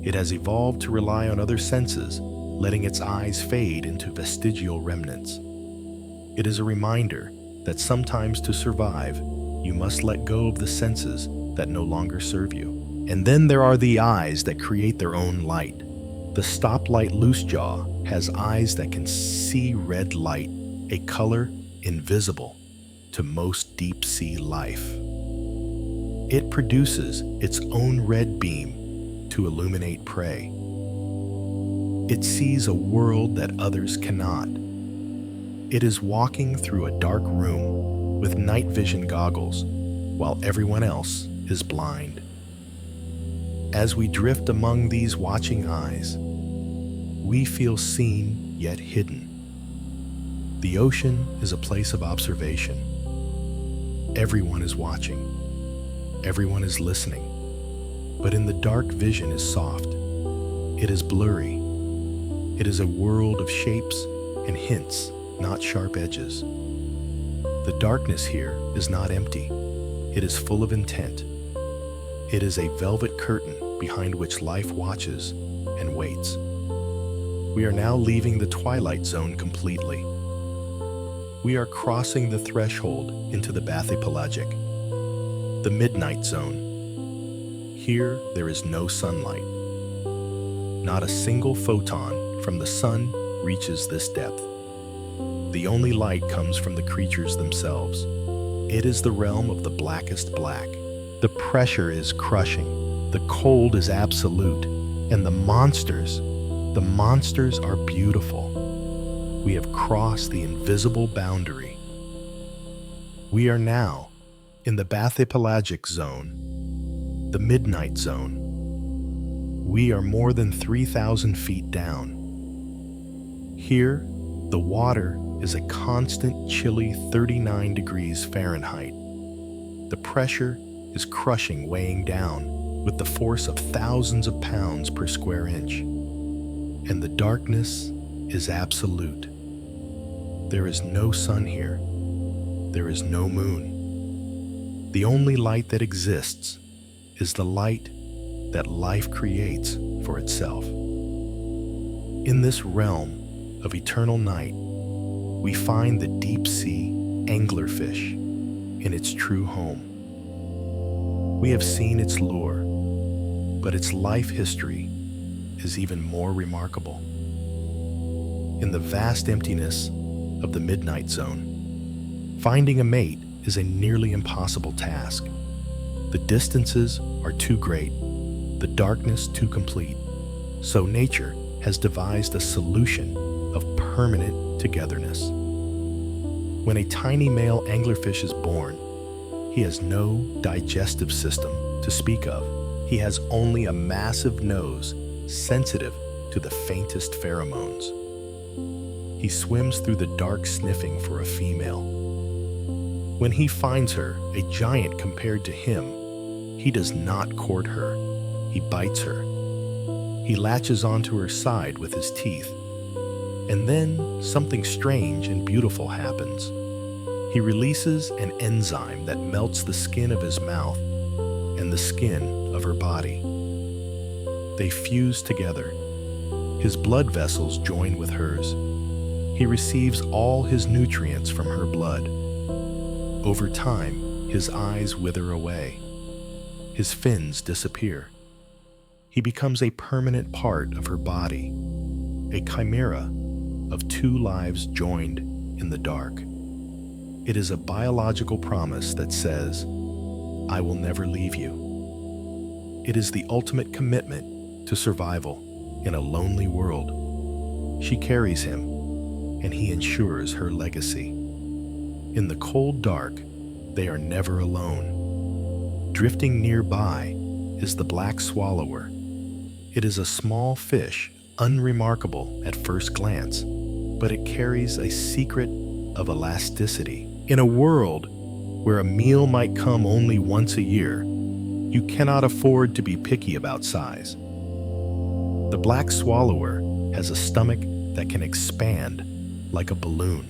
It has evolved to rely on other senses, letting its eyes fade into vestigial remnants. It is a reminder that sometimes to survive, you must let go of the senses that no longer serve you. And then there are the eyes that create their own light. The stoplight loosejaw has eyes that can see red light, a color invisible to most deep-sea life. It produces its own red beam to illuminate prey. It sees a world that others cannot. It is walking through a dark room with night vision goggles, while everyone else is blind. As we drift among these watching eyes, we feel seen yet hidden. The ocean is a place of observation. Everyone is watching. Everyone is listening. But in the dark, vision is soft. It is blurry. It is a world of shapes and hints, not sharp edges. The darkness here is not empty. It is full of intent. It is a velvet curtain behind which life watches and waits. We are now leaving the twilight zone completely. We are crossing the threshold into the bathypelagic, the midnight zone. Here there is no sunlight. Not a single photon from the sun reaches this depth. The only light comes from the creatures themselves. It is the realm of the blackest black. The pressure is crushing, the cold is absolute, and the monsters are beautiful. We have crossed the invisible boundary. We are now in the bathypelagic zone, the midnight zone. We are more than 3,000 feet down. Here, the water is a constant chilly 39 degrees Fahrenheit. The pressure is crushing, weighing down with the force of thousands of pounds per square inch. And the darkness is absolute. There is no sun here. There is no moon. The only light that exists is the light that life creates for itself. In this realm of eternal night, we find the deep-sea anglerfish in its true home. We have seen its lure, but its life history is even more remarkable. In the vast emptiness of the midnight zone, finding a mate is a nearly impossible task. The distances are too great, the darkness too complete. So nature has devised a solution of permanent togetherness. When a tiny male anglerfish is born, he has no digestive system to speak of. He has only a massive nose sensitive to the faintest pheromones. He swims through the dark sniffing for a female. When he finds her, a giant compared to him, he does not court her, he bites her. He latches onto her side with his teeth. And then something strange and beautiful happens. He releases an enzyme that melts the skin of his mouth and the skin of her body. They fuse together. His blood vessels join with hers. He receives all his nutrients from her blood. Over time, his eyes wither away. His fins disappear. He becomes a permanent part of her body, a chimera of two lives joined in the dark. It is a biological promise that says, I will never leave you. It is the ultimate commitment to survival in a lonely world. She carries him, and he ensures her legacy. In the cold dark, they are never alone. Drifting nearby is the black swallower. It is a small fish, unremarkable at first glance, but it carries a secret of elasticity. In a world where a meal might come only once a year, you cannot afford to be picky about size. The black swallower has a stomach that can expand like a balloon.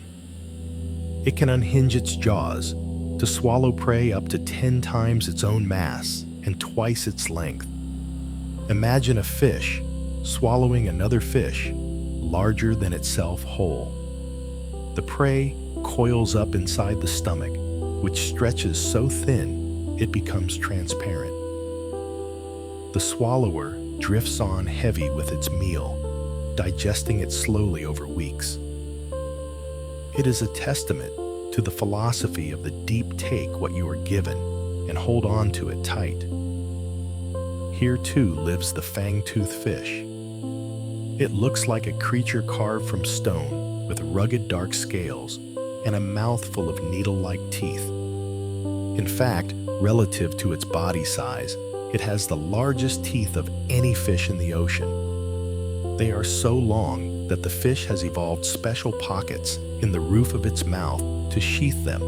It can unhinge its jaws to swallow prey up to 10 times its own mass and twice its length. Imagine a fish swallowing another fish larger than itself whole. The prey coils up inside the stomach, which stretches so thin it becomes transparent. The swallower drifts on heavy with its meal, digesting it slowly over weeks. It is a testament to the philosophy of the deep take what you are given and hold on to it tight. Here too lives the fang-toothed fish. It looks like a creature carved from stone with rugged dark scales and a mouth full of needle-like teeth. In fact, relative to its body size, it has the largest teeth of any fish in the ocean. They are so long that the fish has evolved special pockets in the roof of its mouth to sheath them.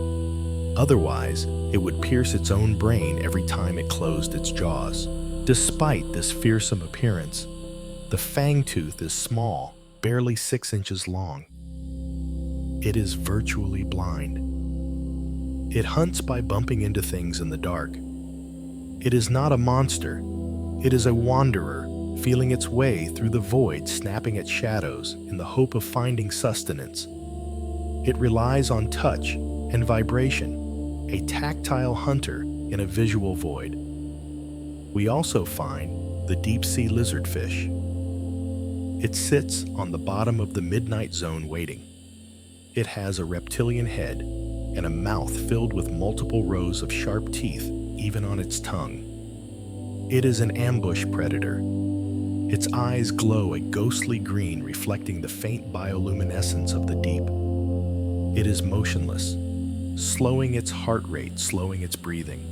Otherwise, it would pierce its own brain every time it closed its jaws. Despite this fearsome appearance, the fangtooth is small, barely 6 inches long. It is virtually blind. It hunts by bumping into things in the dark. It is not a monster. It is a wanderer, feeling its way through the void, snapping at shadows in the hope of finding sustenance. It relies on touch and vibration, a tactile hunter in a visual void. We also find the deep-sea lizardfish. It sits on the bottom of the midnight zone waiting. It has a reptilian head and a mouth filled with multiple rows of sharp teeth, even on its tongue. It is an ambush predator. Its eyes glow a ghostly green, reflecting the faint bioluminescence of the deep. It is motionless, slowing its heart rate, slowing its breathing.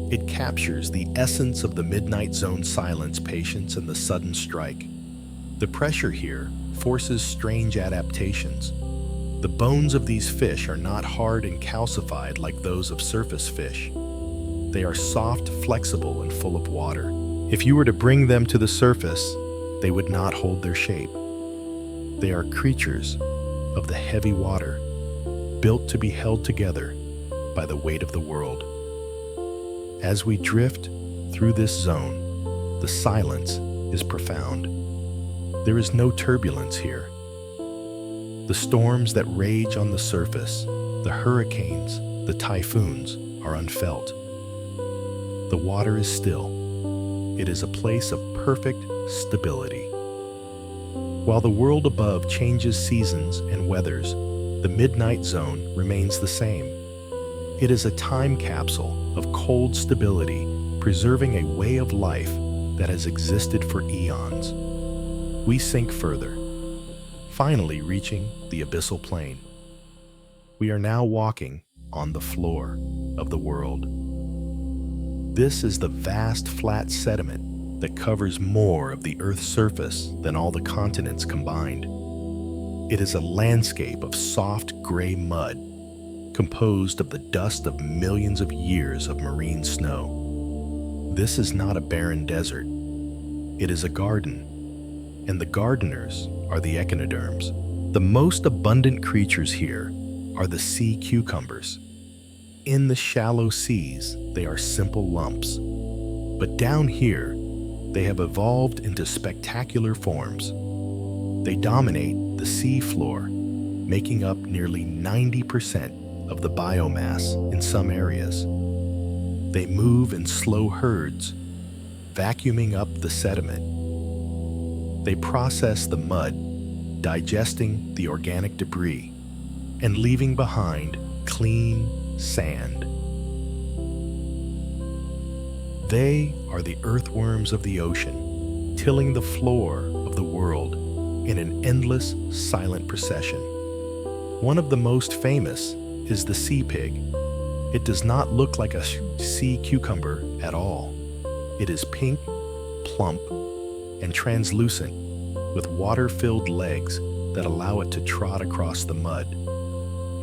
It captures the essence of the midnight zone: silence, patience, and the sudden strike. The pressure here forces strange adaptations. The bones of these fish are not hard and calcified like those of surface fish. They are soft, flexible, and full of water. If you were to bring them to the surface, they would not hold their shape. They are creatures of the heavy water, built to be held together by the weight of the world. As we drift through this zone, the silence is profound. There is no turbulence here. The storms that rage on the surface, the hurricanes, the typhoons, are unfelt. The water is still. It is a place of perfect stability. While the world above changes seasons and weathers, the midnight zone remains the same. It is a time capsule of cold stability, preserving a way of life that has existed for eons. We sink further, finally reaching the abyssal plain. We are now walking on the floor of the world. This is the vast flat sediment that covers more of the Earth's surface than all the continents combined. It is a landscape of soft gray mud, composed of the dust of millions of years of marine snow. This is not a barren desert. It is a garden, and the gardeners are the echinoderms. The most abundant creatures here are the sea cucumbers. In the shallow seas, they are simple lumps. But down here, they have evolved into spectacular forms. They dominate the sea floor, making up nearly 90% of the biomass in some areas. They move in slow herds, vacuuming up the sediment. They process the mud, digesting the organic debris, and leaving behind clean sand. They are the earthworms of the ocean, tilling the floor of the world in an endless, silent procession. One of the most famous is the sea pig. It does not look like a sea cucumber at all. It is pink, plump, and translucent, with water-filled legs that allow it to trot across the mud.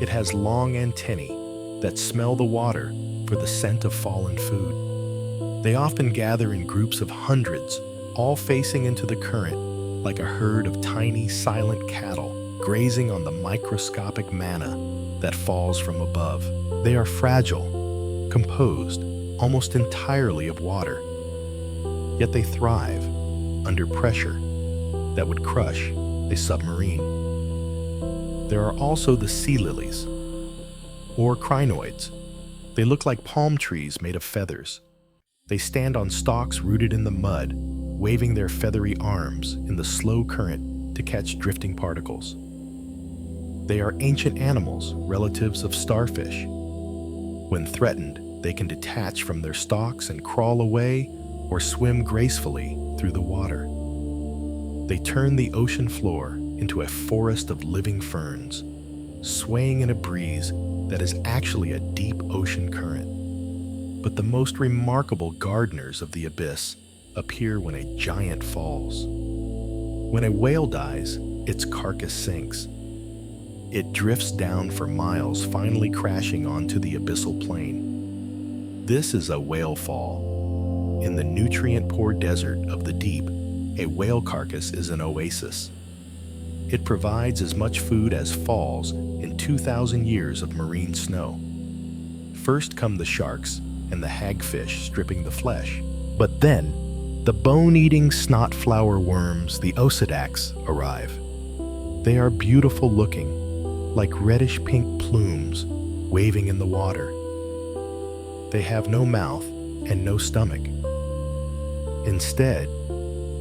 It has long antennae that smell the water for the scent of fallen food. They often gather in groups of hundreds, all facing into the current like a herd of tiny, silent cattle grazing on the microscopic manna that falls from above. They are fragile, composed almost entirely of water, yet they thrive under pressure that would crush a submarine. There are also the sea lilies, or crinoids. They look like palm trees made of feathers. They stand on stalks rooted in the mud, waving their feathery arms in the slow current to catch drifting particles. They are ancient animals, relatives of starfish. When threatened, they can detach from their stalks and crawl away or swim gracefully through the water. They turn the ocean floor into a forest of living ferns, swaying in a breeze that is actually a deep ocean current. But the most remarkable gardeners of the abyss appear when a giant falls. When a whale dies, its carcass sinks. It drifts down for miles, finally crashing onto the abyssal plain. This is a whale fall. In the nutrient-poor desert of the deep, a whale carcass is an oasis. It provides as much food as falls in 2,000 years of marine snow. First come the sharks and the hagfish stripping the flesh, but then the bone-eating snot-flower worms, the osidax, arrive. They are beautiful looking, like reddish-pink plumes waving in the water. They have no mouth and no stomach. Instead,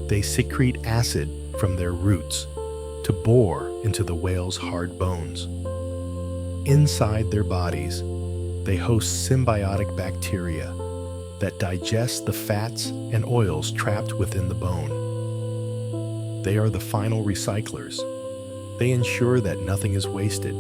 they secrete acid from their roots to bore into the whale's hard bones. Inside their bodies, they host symbiotic bacteria that digest the fats and oils trapped within the bone. They are the final recyclers. They ensure that nothing is wasted.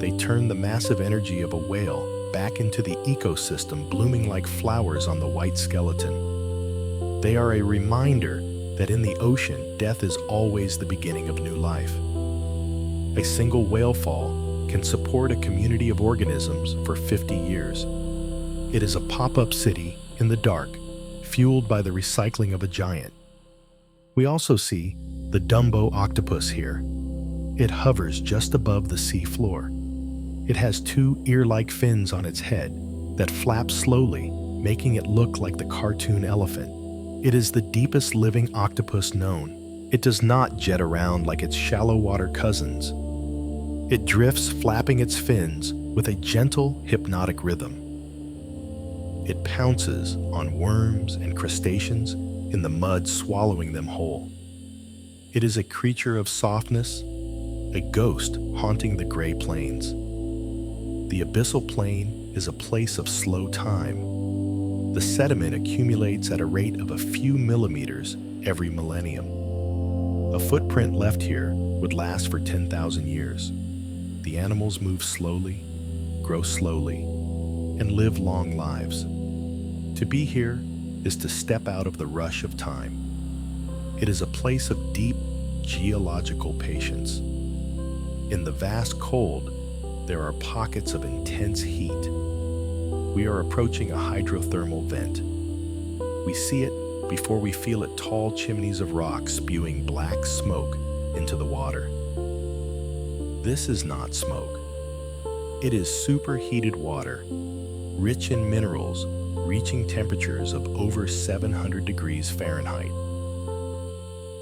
They turn the massive energy of a whale back into the ecosystem, blooming like flowers on the white skeleton. They are a reminder that in the ocean, death is always the beginning of new life. A single whale fall can support a community of organisms for 50 years. It is a pop-up city in the dark, fueled by the recycling of a giant. We also see the Dumbo octopus here. It hovers just above the sea floor. It has two ear-like fins on its head that flap slowly, making it look like the cartoon elephant. It is the deepest living octopus known. It does not jet around like its shallow water cousins. It drifts, flapping its fins with a gentle, hypnotic rhythm. It pounces on worms and crustaceans in the mud, swallowing them whole. It is a creature of softness, a ghost haunting the gray plains. The abyssal plain is a place of slow time. The sediment accumulates at a rate of a few millimeters every millennium. A footprint left here would last for 10,000 years. The animals move slowly, grow slowly, and live long lives. To be here is to step out of the rush of time. It is a place of deep geological patience. In the vast cold, there are pockets of intense heat. We are approaching a hydrothermal vent. We see it before we feel it, tall chimneys of rock spewing black smoke into the water. This is not smoke. It is superheated water, rich in minerals, reaching temperatures of over 700 degrees Fahrenheit.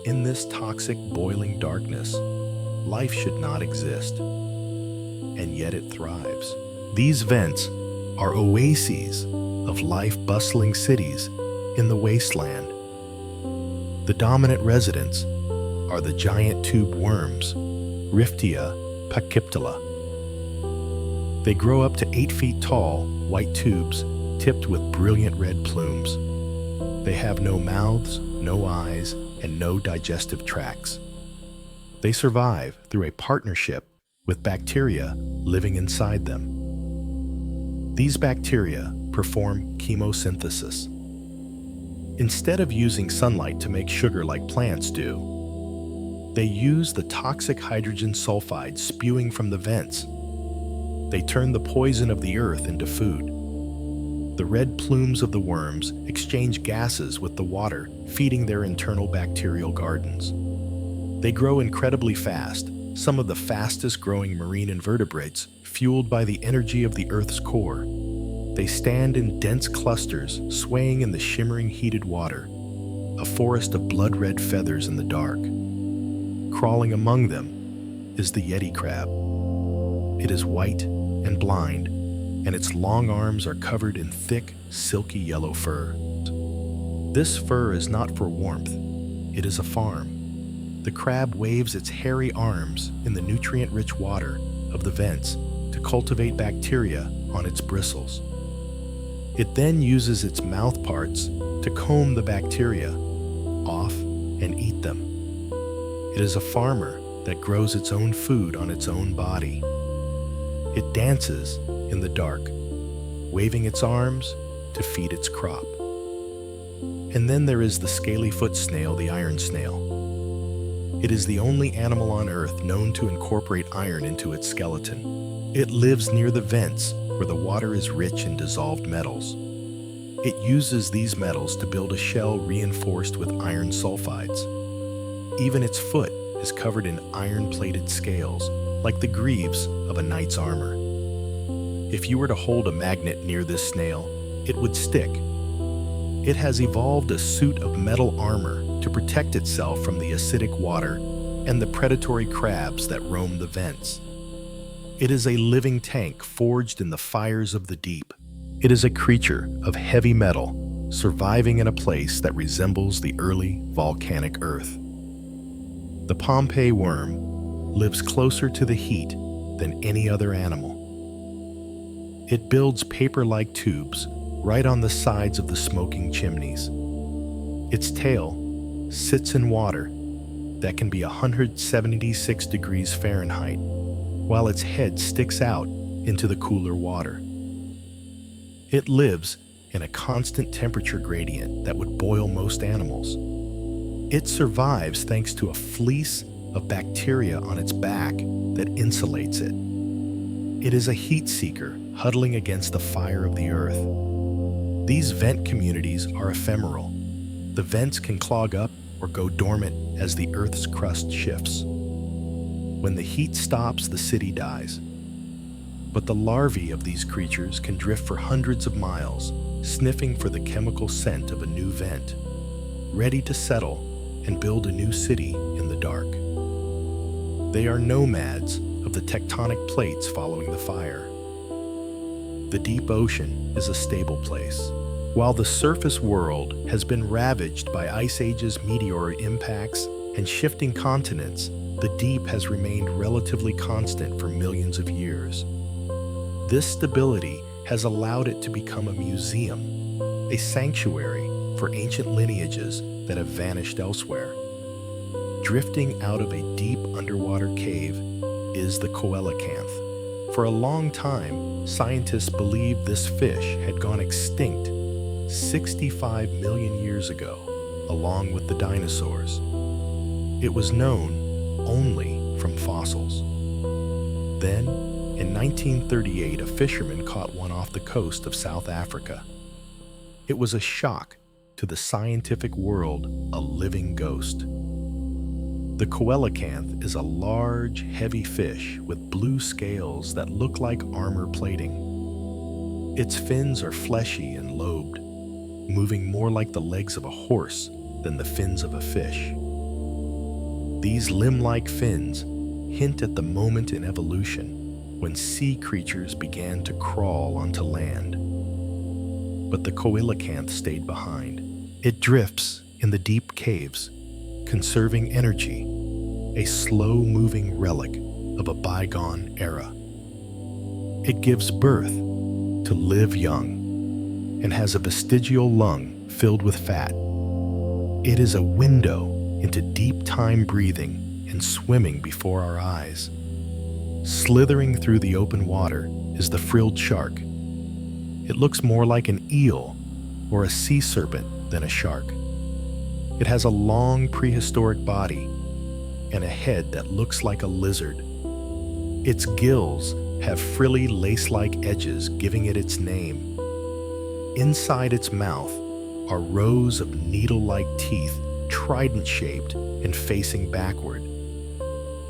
In this toxic, boiling darkness, life should not exist, and yet it thrives. These vents are oases of life, bustling cities in the wasteland. The dominant residents are the giant tube worms, Riftia pachyptala. They grow up to 8 feet tall, white tubes tipped with brilliant red plumes. They have no mouths, no eyes, and no digestive tracts. They survive through a partnership with bacteria living inside them. These bacteria perform chemosynthesis. Instead of using sunlight to make sugar like plants do, they use the toxic hydrogen sulfide spewing from the vents. They turn the poison of the earth into food. The red plumes of the worms exchange gases with the water, feeding their internal bacterial gardens. They grow incredibly fast, some of the fastest growing marine invertebrates, fueled by the energy of the Earth's core. They stand in dense clusters, swaying in the shimmering heated water, a forest of blood-red feathers in the dark. Crawling among them is the Yeti crab. It is white and blind, and its long arms are covered in thick, silky yellow fur. This fur is not for warmth, it is a farm. The crab waves its hairy arms in the nutrient-rich water of the vents to cultivate bacteria on its bristles. It then uses its mouth parts to comb the bacteria off and eat them. It is a farmer that grows its own food on its own body. It dances in the dark, waving its arms to feed its crop. And then there is the scaly-foot snail, the iron snail. It is the only animal on Earth known to incorporate iron into its skeleton. It lives near the vents where the water is rich in dissolved metals. It uses these metals to build a shell reinforced with iron sulfides. Even its foot is covered in iron-plated scales, like the greaves of a knight's armor. If you were to hold a magnet near this snail, it would stick. It has evolved a suit of metal armor to protect itself from the acidic water and the predatory crabs that roam the vents. It is a living tank forged in the fires of the deep. It is a creature of heavy metal, surviving in a place that resembles the early volcanic Earth. The Pompeii worm lives closer to the heat than any other animal. It builds paper-like tubes right on the sides of the smoking chimneys. Its tail sits in water that can be 176 degrees Fahrenheit, while its head sticks out into the cooler water. It lives in a constant temperature gradient that would boil most animals. It survives thanks to a fleece of bacteria on its back that insulates it. It is a heat seeker huddling against the fire of the earth. These vent communities are ephemeral. The vents can clog up or go dormant as the earth's crust shifts. When the heat stops, the city dies. But the larvae of these creatures can drift for hundreds of miles, sniffing for the chemical scent of a new vent, ready to settle and build a new city in the dark. They are nomads of the tectonic plates following the fire. The deep ocean is a stable place. While the surface world has been ravaged by ice ages, meteor impacts, and shifting continents, the deep has remained relatively constant for millions of years. This stability has allowed it to become a museum, a sanctuary for ancient lineages that have vanished elsewhere. Drifting out of a deep underwater cave is the coelacanth. For a long time, scientists believed this fish had gone extinct 65 million years ago, along with the dinosaurs. It was known only from fossils. Then, in 1938, a fisherman caught one off the coast of South Africa. It was a shock to the scientific world, a living ghost. The coelacanth is a large, heavy fish with blue scales that look like armor plating. Its fins are fleshy and lobed, moving more like the legs of a horse than the fins of a fish. These limb-like fins hint at the moment in evolution when sea creatures began to crawl onto land. But the coelacanth stayed behind. It drifts in the deep caves, conserving energy, a slow-moving relic of a bygone era. It gives birth to live young and has a vestigial lung filled with fat. It is a window into deep time breathing and swimming before our eyes. Slithering through the open water is the frilled shark. It looks more like an eel or a sea serpent than a shark. It has a long prehistoric body and a head that looks like a lizard. Its gills have frilly lace-like edges, giving it its name. Inside its mouth are rows of needle-like teeth, trident-shaped and facing backward.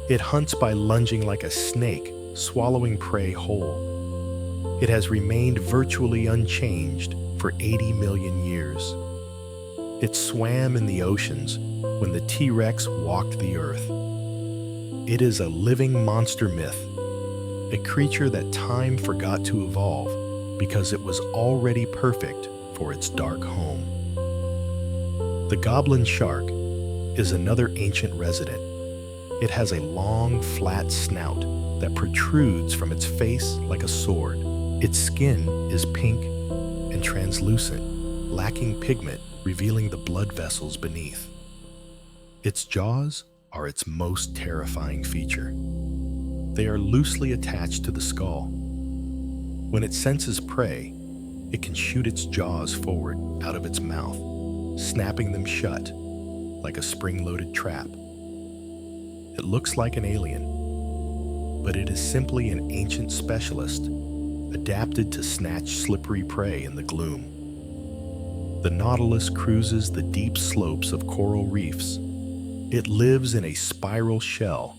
It hunts by lunging like a snake, swallowing prey whole. It has remained virtually unchanged for 80 million years. It swam in the oceans when the T-Rex walked the earth. It is a living monster myth, a creature that time forgot to evolve because it was already perfect for its dark home. The goblin shark is another ancient resident. It has a long, flat snout that protrudes from its face like a sword. Its skin is pink and translucent, lacking pigment, revealing the blood vessels beneath. Its jaws are its most terrifying feature. They are loosely attached to the skull. When it senses prey, it can shoot its jaws forward out of its mouth, snapping them shut like a spring-loaded trap. It looks like an alien, but it is simply an ancient specialist adapted to snatch slippery prey in the gloom. The nautilus cruises the deep slopes of coral reefs. It lives in a spiral shell,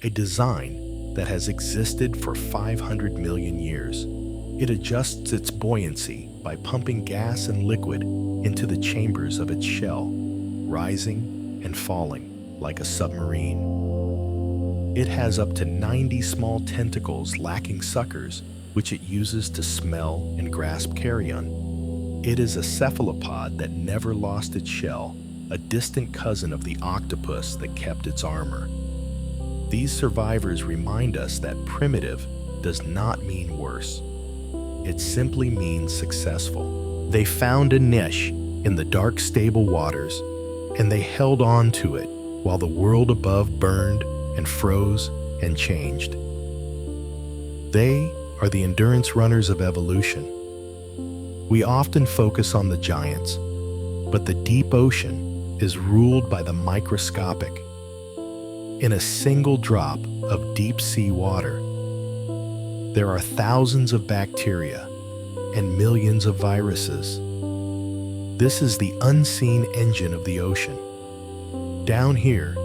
a design that has existed for 500 million years. It adjusts its buoyancy by pumping gas and liquid into the chambers of its shell, rising and falling like a submarine. It has up to 90 small tentacles lacking suckers, which it uses to smell and grasp carrion. It is a cephalopod that never lost its shell, a distant cousin of the octopus that kept its armor. These survivors remind us that primitive does not mean worse. It simply means successful. They found a niche in the dark, stable waters, and they held on to it while the world above burned and froze and changed. They are the endurance runners of evolution. We often focus on the giants, but the deep ocean is ruled by the microscopic. In a single drop of deep sea water, there are thousands of bacteria and millions of viruses. This is the unseen engine of the ocean. Down here,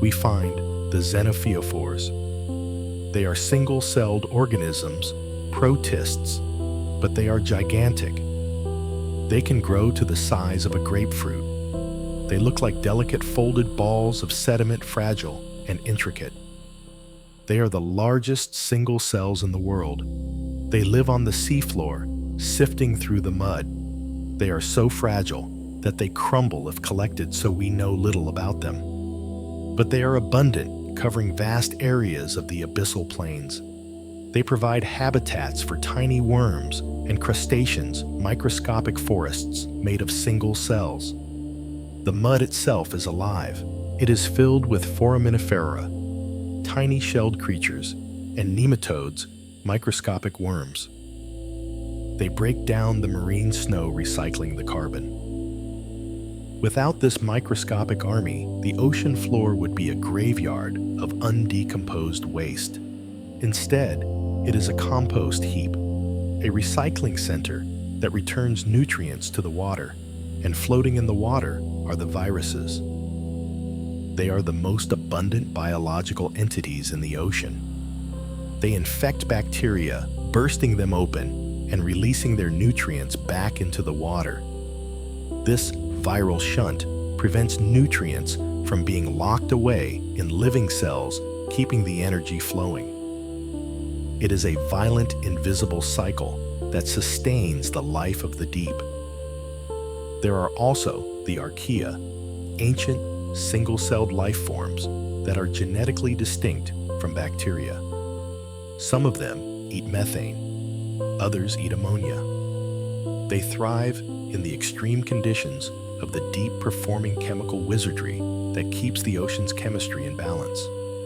we find the xenophyophores. They are single-celled organisms, protists, but they are gigantic. They can grow to the size of a grapefruit. They look like delicate folded balls of sediment, fragile and intricate. They are the largest single cells in the world. They live on the seafloor, sifting through the mud. They are so fragile that they crumble if collected, so we know little about them. But they are abundant, covering vast areas of the abyssal plains. They provide habitats for tiny worms and crustaceans, microscopic forests made of single cells. The mud itself is alive. It is filled with foraminifera, tiny shelled creatures, and nematodes, microscopic worms. They break down the marine snow, recycling the carbon. Without this microscopic army, the ocean floor would be a graveyard of undecomposed waste. Instead, it is a compost heap, a recycling center that returns nutrients to the water, and floating in the water are the viruses. They are the most abundant biological entities in the ocean. They infect bacteria, bursting them open and releasing their nutrients back into the water. This viral shunt prevents nutrients from being locked away in living cells, keeping the energy flowing. It is a violent, invisible cycle that sustains the life of the deep. There are also the archaea, ancient, single-celled life forms that are genetically distinct from bacteria. Some of them eat methane, others eat ammonia. They thrive in the extreme conditions of the deep, performing chemical wizardry that keeps the ocean's chemistry in balance.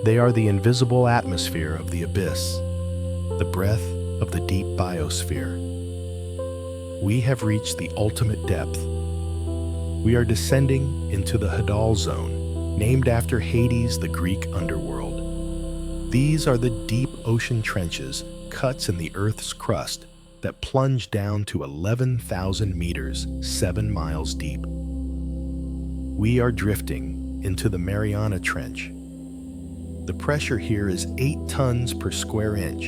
They are the invisible atmosphere of the abyss, the breath of the deep biosphere. We have reached the ultimate depth, We are descending into the Hadal Zone, named after Hades, the Greek underworld. These are the deep ocean trenches, cuts in the Earth's crust, that plunge down to 11,000 meters, 7 miles deep. We are drifting into the Mariana Trench. The pressure here is 8 tons per square inch.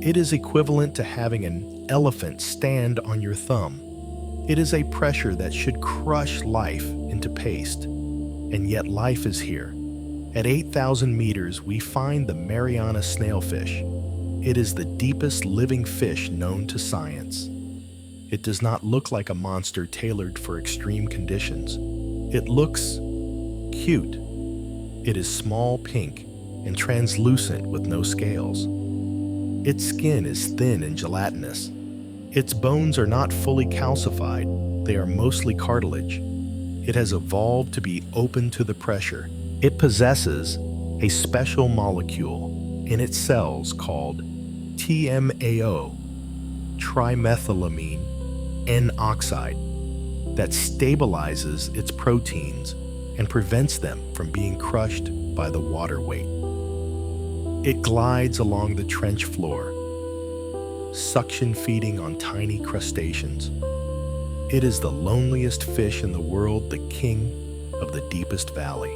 It is equivalent to having an elephant stand on your thumb. It is a pressure that should crush life into paste, and yet life is here. At 8,000 meters, we find the Mariana snailfish. It is the deepest living fish known to science. It does not look like a monster tailored for extreme conditions. It looks cute. It is small, pink, and translucent with no scales. Its skin is thin and gelatinous. Its bones are not fully calcified, they are mostly cartilage. It has evolved to be open to the pressure. It possesses a special molecule in its cells called TMAO, trimethylamine N-oxide, that stabilizes its proteins and prevents them from being crushed by the water weight. It glides along the trench floor, suction feeding on tiny crustaceans. It is the loneliest fish in the world, the king of the deepest valley.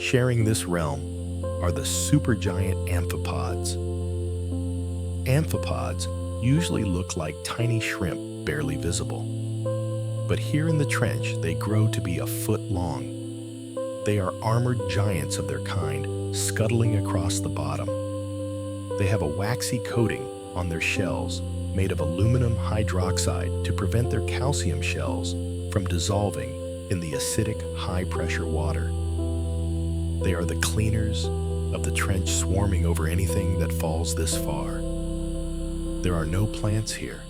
Sharing this realm are the supergiant amphipods. Amphipods usually look like tiny shrimp, barely visible. But here in the trench, they grow to be a foot long. They are armored giants of their kind, scuttling across the bottom. They have a waxy coating on their shells made of aluminum hydroxide to prevent their calcium shells from dissolving in the acidic, high-pressure water. They are the cleaners of the trench, swarming over anything that falls this far. There are no plants here.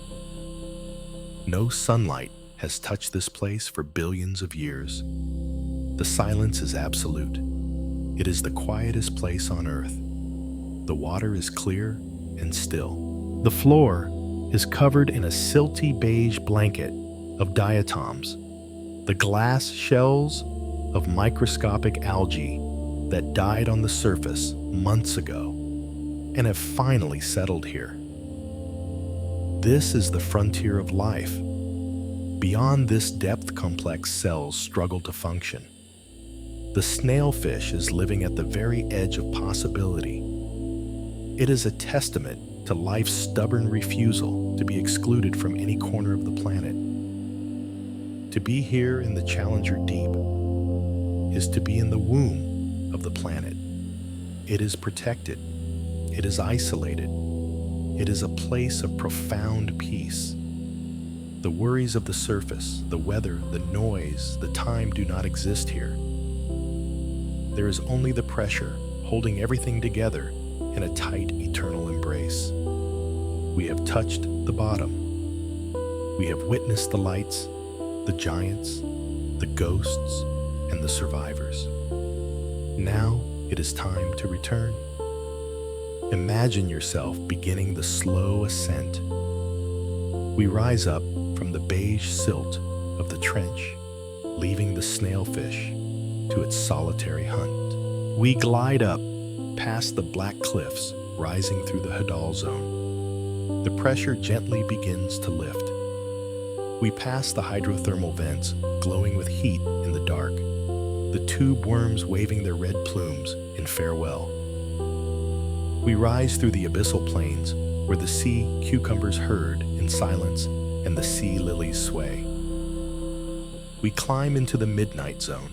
No sunlight has touched this place for billions of years. The silence is absolute. It is the quietest place on Earth. The water is clear and still. The floor is covered in a silty beige blanket of diatoms, the glass shells of microscopic algae that died on the surface months ago and have finally settled here. This is the frontier of life. Beyond this depth, complex cells struggle to function. The snailfish is living at the very edge of possibility. It is a testament to life's stubborn refusal to be excluded from any corner of the planet. To be here in the Challenger Deep is to be in the womb of the planet. It is protected. It is isolated. It is a place of profound peace. The worries of the surface, the weather, the noise, the time do not exist here. There is only the pressure holding everything together in a tight, eternal embrace. We have touched the bottom. We have witnessed the lights, the giants, the ghosts, and the survivors. Now it is time to return. Imagine yourself beginning the slow ascent. We rise up from the beige silt of the trench, leaving the snailfish to its solitary hunt. We glide up past the black cliffs rising through the Hadal Zone. The pressure gently begins to lift. We pass the hydrothermal vents glowing with heat in the dark, the tube worms waving their red plumes in farewell. We rise through the abyssal plains where the sea cucumbers herd in silence and the sea lilies sway. We climb into the midnight zone.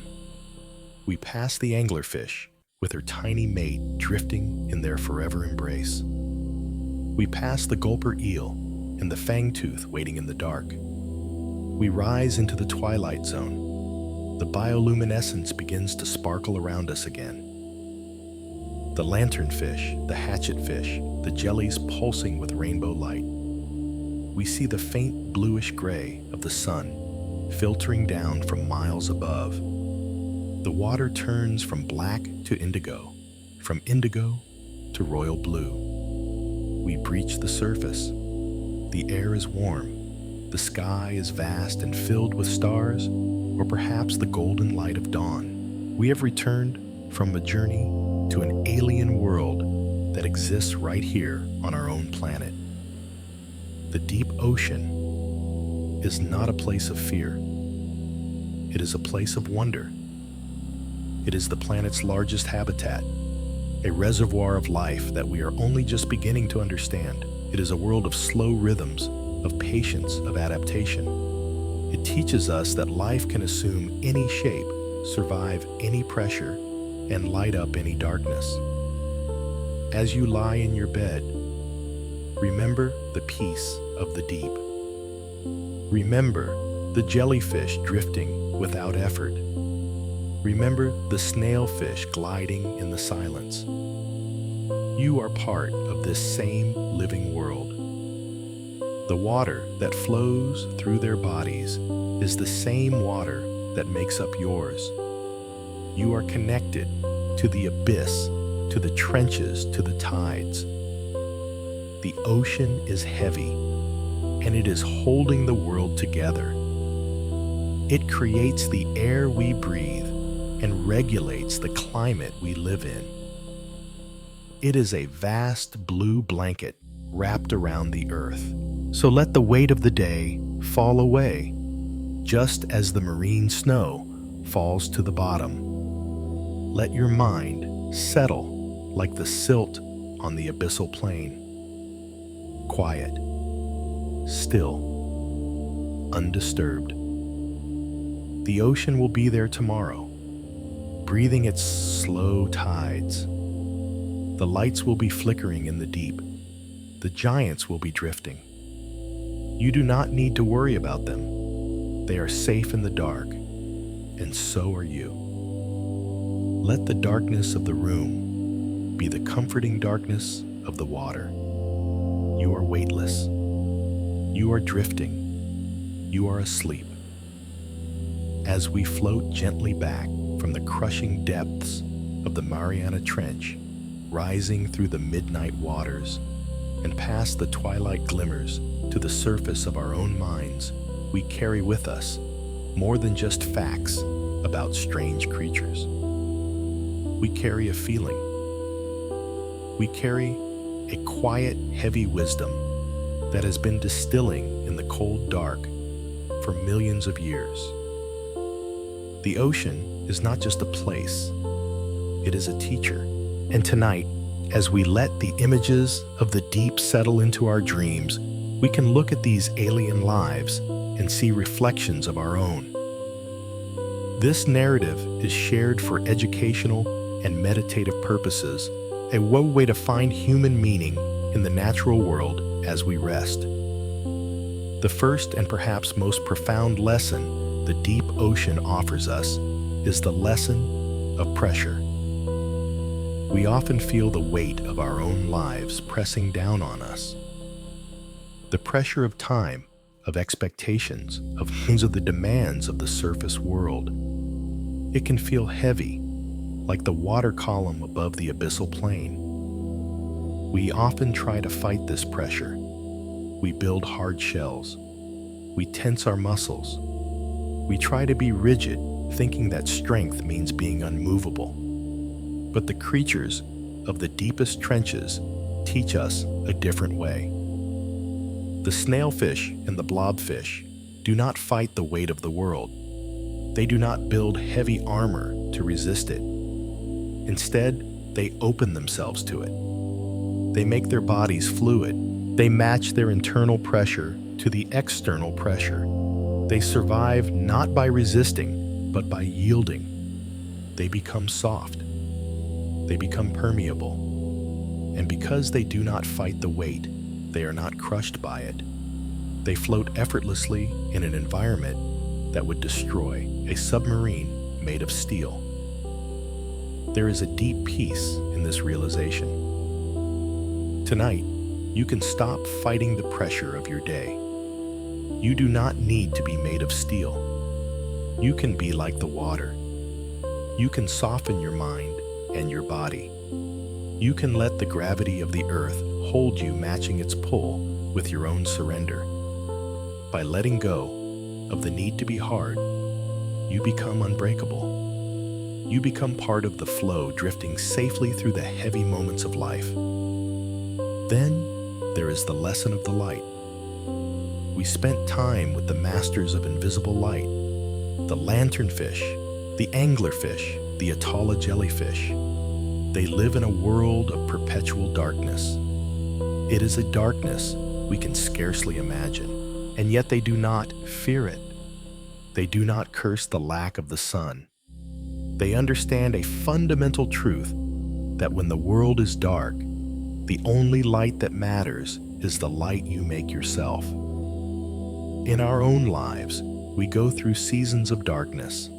We pass the anglerfish with her tiny mate drifting in their forever embrace. We pass the gulper eel and the fangtooth waiting in the dark. We rise into the twilight zone. The bioluminescence begins to sparkle around us again. The lanternfish, the hatchetfish, the jellies pulsing with rainbow light. We see the faint bluish gray of the sun filtering down from miles above. The water turns from black to indigo, from indigo to royal blue. We breach the surface. The air is warm. The The sky is vast and filled with stars, or perhaps the golden light of dawn. We have returned from a journey to an alien world that exists right here on our own planet. The deep ocean is not a place of fear. It is a place of wonder. It is the planet's largest habitat, a reservoir of life that we are only just beginning to understand. It is a world of slow rhythms, of patience, of adaptation. It teaches us that life can assume any shape, survive any pressure, and light up any darkness. As you lie in your bed, remember the peace of the deep. Remember the jellyfish drifting without effort. Remember the snailfish gliding in the silence. You are part of this same living world. The water that flows through their bodies is the same water that makes up yours. You are connected to the abyss, to the trenches, to the tides. The ocean is heavy, and it is holding the world together. It creates the air we breathe and regulates the climate we live in. It is a vast blue blanket wrapped around the earth. So let the weight of the day fall away, just as the marine snow falls to the bottom. Let your mind settle like the silt on the abyssal plain. Quiet, still, undisturbed. The ocean will be there tomorrow, breathing its slow tides. The lights will be flickering in the deep. The giants will be drifting. You do not need to worry about them. They are safe in the dark, and so are you. Let the darkness of the room be the comforting darkness of the water. You are weightless. You are drifting. You are asleep. As we float gently back from the crushing depths of the Mariana Trench, rising through the midnight waters, and past the twilight glimmers to the surface of our own minds, we carry with us more than just facts about strange creatures. We carry a feeling. We carry a quiet, heavy wisdom that has been distilling in the cold dark for millions of years. The ocean is not just a place, it is a teacher. And tonight, as we let the images of the deep settle into our dreams, we can look at these alien lives and see reflections of our own. This narrative is shared for educational and meditative purposes, a way to find human meaning in the natural world as we rest. The first and perhaps most profound lesson the deep ocean offers us is the lesson of pressure. We often feel the weight of our own lives pressing down on us. The pressure of time, of expectations, of the demands of the surface world. It can feel heavy, like the water column above the abyssal plain. We often try to fight this pressure. We build hard shells. We tense our muscles. We try to be rigid, thinking that strength means being unmovable. But the creatures of the deepest trenches teach us a different way. The snailfish and the blobfish do not fight the weight of the world. They do not build heavy armor to resist it. Instead, they open themselves to it. They make their bodies fluid. They match their internal pressure to the external pressure. They survive not by resisting, but by yielding. They become soft. They become permeable. And because they do not fight the weight, they are not crushed by it. They float effortlessly in an environment that would destroy a submarine made of steel. There is a deep peace in this realization. Tonight, you can stop fighting the pressure of your day. You do not need to be made of steel. You can be like the water. You can soften your mind and your body. You can let the gravity of the earth hold you, matching its pull with your own surrender. By letting go of the need to be hard, you become unbreakable. You become part of the flow, drifting safely through the heavy moments of life. Then there is the lesson of the light. We spent time with the masters of invisible light, the lanternfish, the anglerfish, the Atala jellyfish. They live in a world of perpetual darkness. It is a darkness we can scarcely imagine, and yet they do not fear it. They do not curse the lack of the sun. They understand a fundamental truth that when the world is dark, the only light that matters is the light you make yourself. In our own lives, we go through seasons of darkness,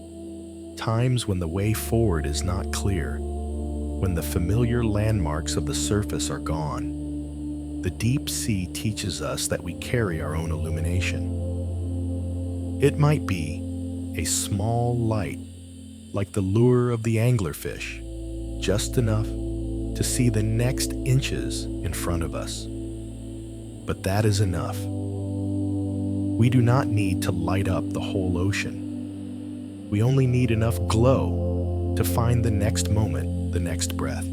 times when the way forward is not clear, when the familiar landmarks of the surface are gone. The deep sea teaches us that we carry our own illumination. It might be a small light, like the lure of the anglerfish, just enough to see the next inches in front of us. But that is enough. We do not need to light up the whole ocean. We only need enough glow to find the next moment, the next breath.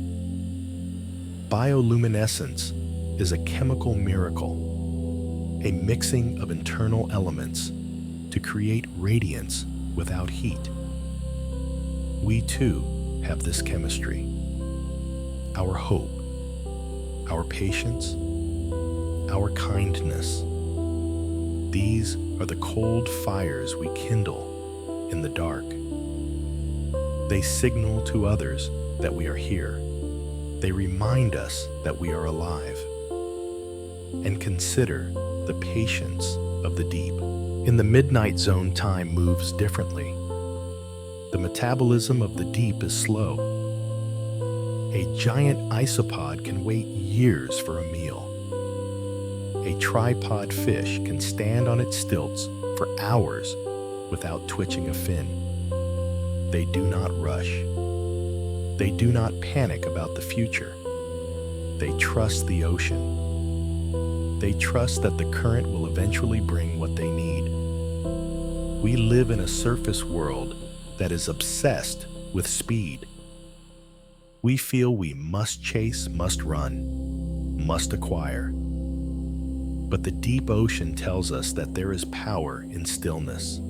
Bioluminescence is a chemical miracle, a mixing of internal elements to create radiance without heat. We too have this chemistry. Our hope, our patience, our kindness. These are the cold fires we kindle in the dark. They signal to others that we are here. They remind us that we are alive. And consider the patience of the deep. In the midnight zone, time moves differently. The metabolism of the deep is slow. A giant isopod can wait years for a meal. A tripod fish can stand on its stilts for hours without twitching a fin. They do not rush. They do not panic about the future. They trust the ocean. They trust that the current will eventually bring what they need. We live in a surface world that is obsessed with speed. We feel we must chase, must run, must acquire. But the deep ocean tells us that there is power in stillness.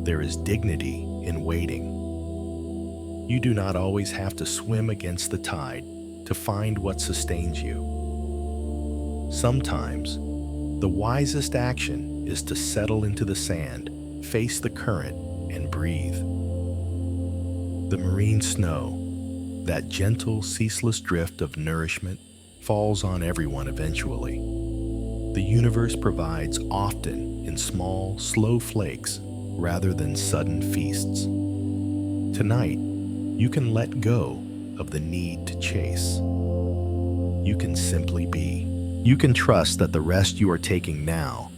There is dignity in waiting. You do not always have to swim against the tide to find what sustains you. Sometimes, the wisest action is to settle into the sand, face the current, and breathe. The marine snow, that gentle, ceaseless drift of nourishment, falls on everyone eventually. The universe provides often in small, slow flakes rather than sudden feasts. Tonight, you can let go of the need to chase. You can simply be. You can trust that the rest you are taking now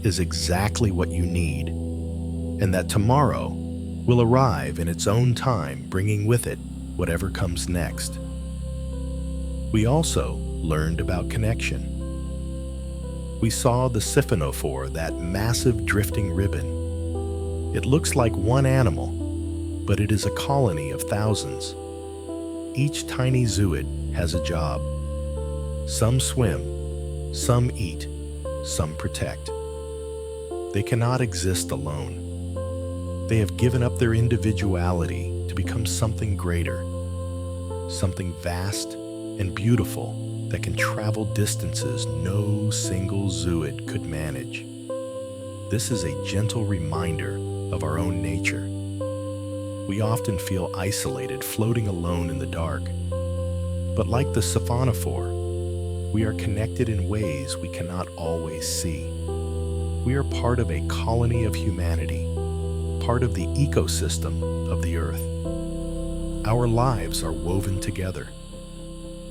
is exactly what you need, and that tomorrow will arrive in its own time, bringing with it whatever comes next. We also learned about connection. We saw the siphonophore, that massive drifting ribbon. It looks like one animal, but it is a colony of thousands. Each tiny zooid has a job. Some swim, some eat, some protect. They cannot exist alone. They have given up their individuality to become something greater, something vast and beautiful that can travel distances no single zooid could manage. This is a gentle reminder of our own nature. We often feel isolated, floating alone in the dark. But like the siphonophore, we are connected in ways we cannot always see. We are part of a colony of humanity, part of the ecosystem of the earth. Our lives are woven together.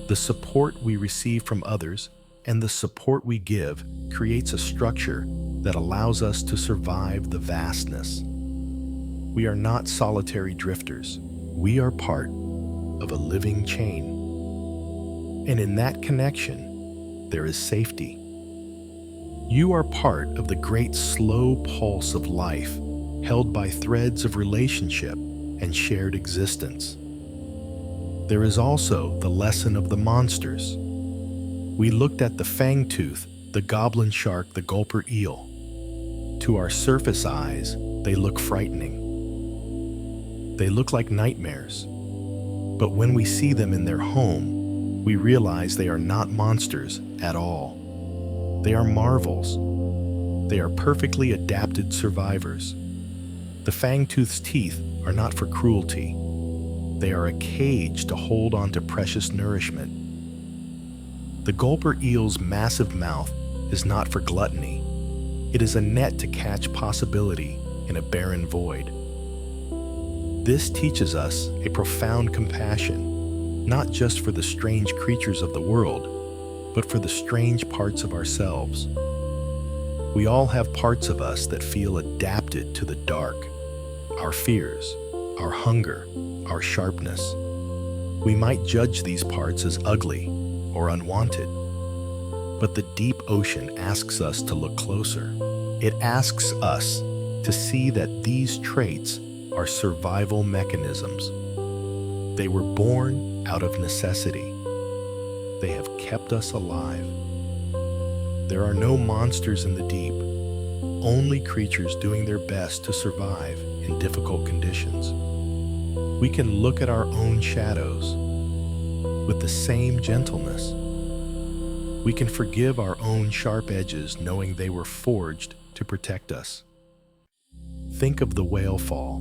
The support we receive from others and the support we give creates a structure that allows us to survive the vastness. We are not solitary drifters. We are part of a living chain. And in that connection, there is safety. You are part of the great slow pulse of life, held by threads of relationship and shared existence. There is also the lesson of the monsters. We looked at the fangtooth, the goblin shark, the gulper eel. To our surface eyes, they look frightening. They look like nightmares. But when we see them in their home, we realize they are not monsters at all. They are marvels. They are perfectly adapted survivors. The fangtooth's teeth are not for cruelty. They are a cage to hold on to precious nourishment. The gulper eel's massive mouth is not for gluttony. It is a net to catch possibility in a barren void. This teaches us a profound compassion, not just for the strange creatures of the world, but for the strange parts of ourselves. We all have parts of us that feel adapted to the dark, our fears, our hunger, our sharpness. We might judge these parts as ugly or unwanted, but the deep ocean asks us to look closer. It asks us to see that these traits are survival mechanisms. They were born out of necessity. They have kept us alive. There are no monsters in the deep, only creatures doing their best to survive in difficult conditions. We can look at our own shadows with the same gentleness. We can forgive our own sharp edges, knowing they were forged to protect us. Think of the whale fall.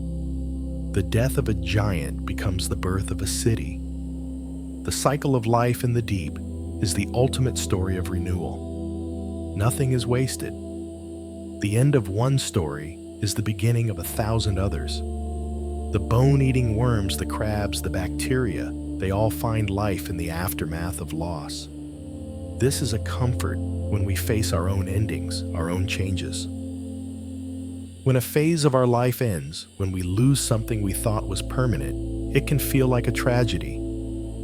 The death of a giant becomes the birth of a city. The cycle of life in the deep is the ultimate story of renewal. Nothing is wasted. The end of one story is the beginning of 1,000 others. The bone-eating worms, the crabs, the bacteria, they all find life in the aftermath of loss. This is a comfort when we face our own endings, our own changes. When a phase of our life ends, when we lose something we thought was permanent, it can feel like a tragedy.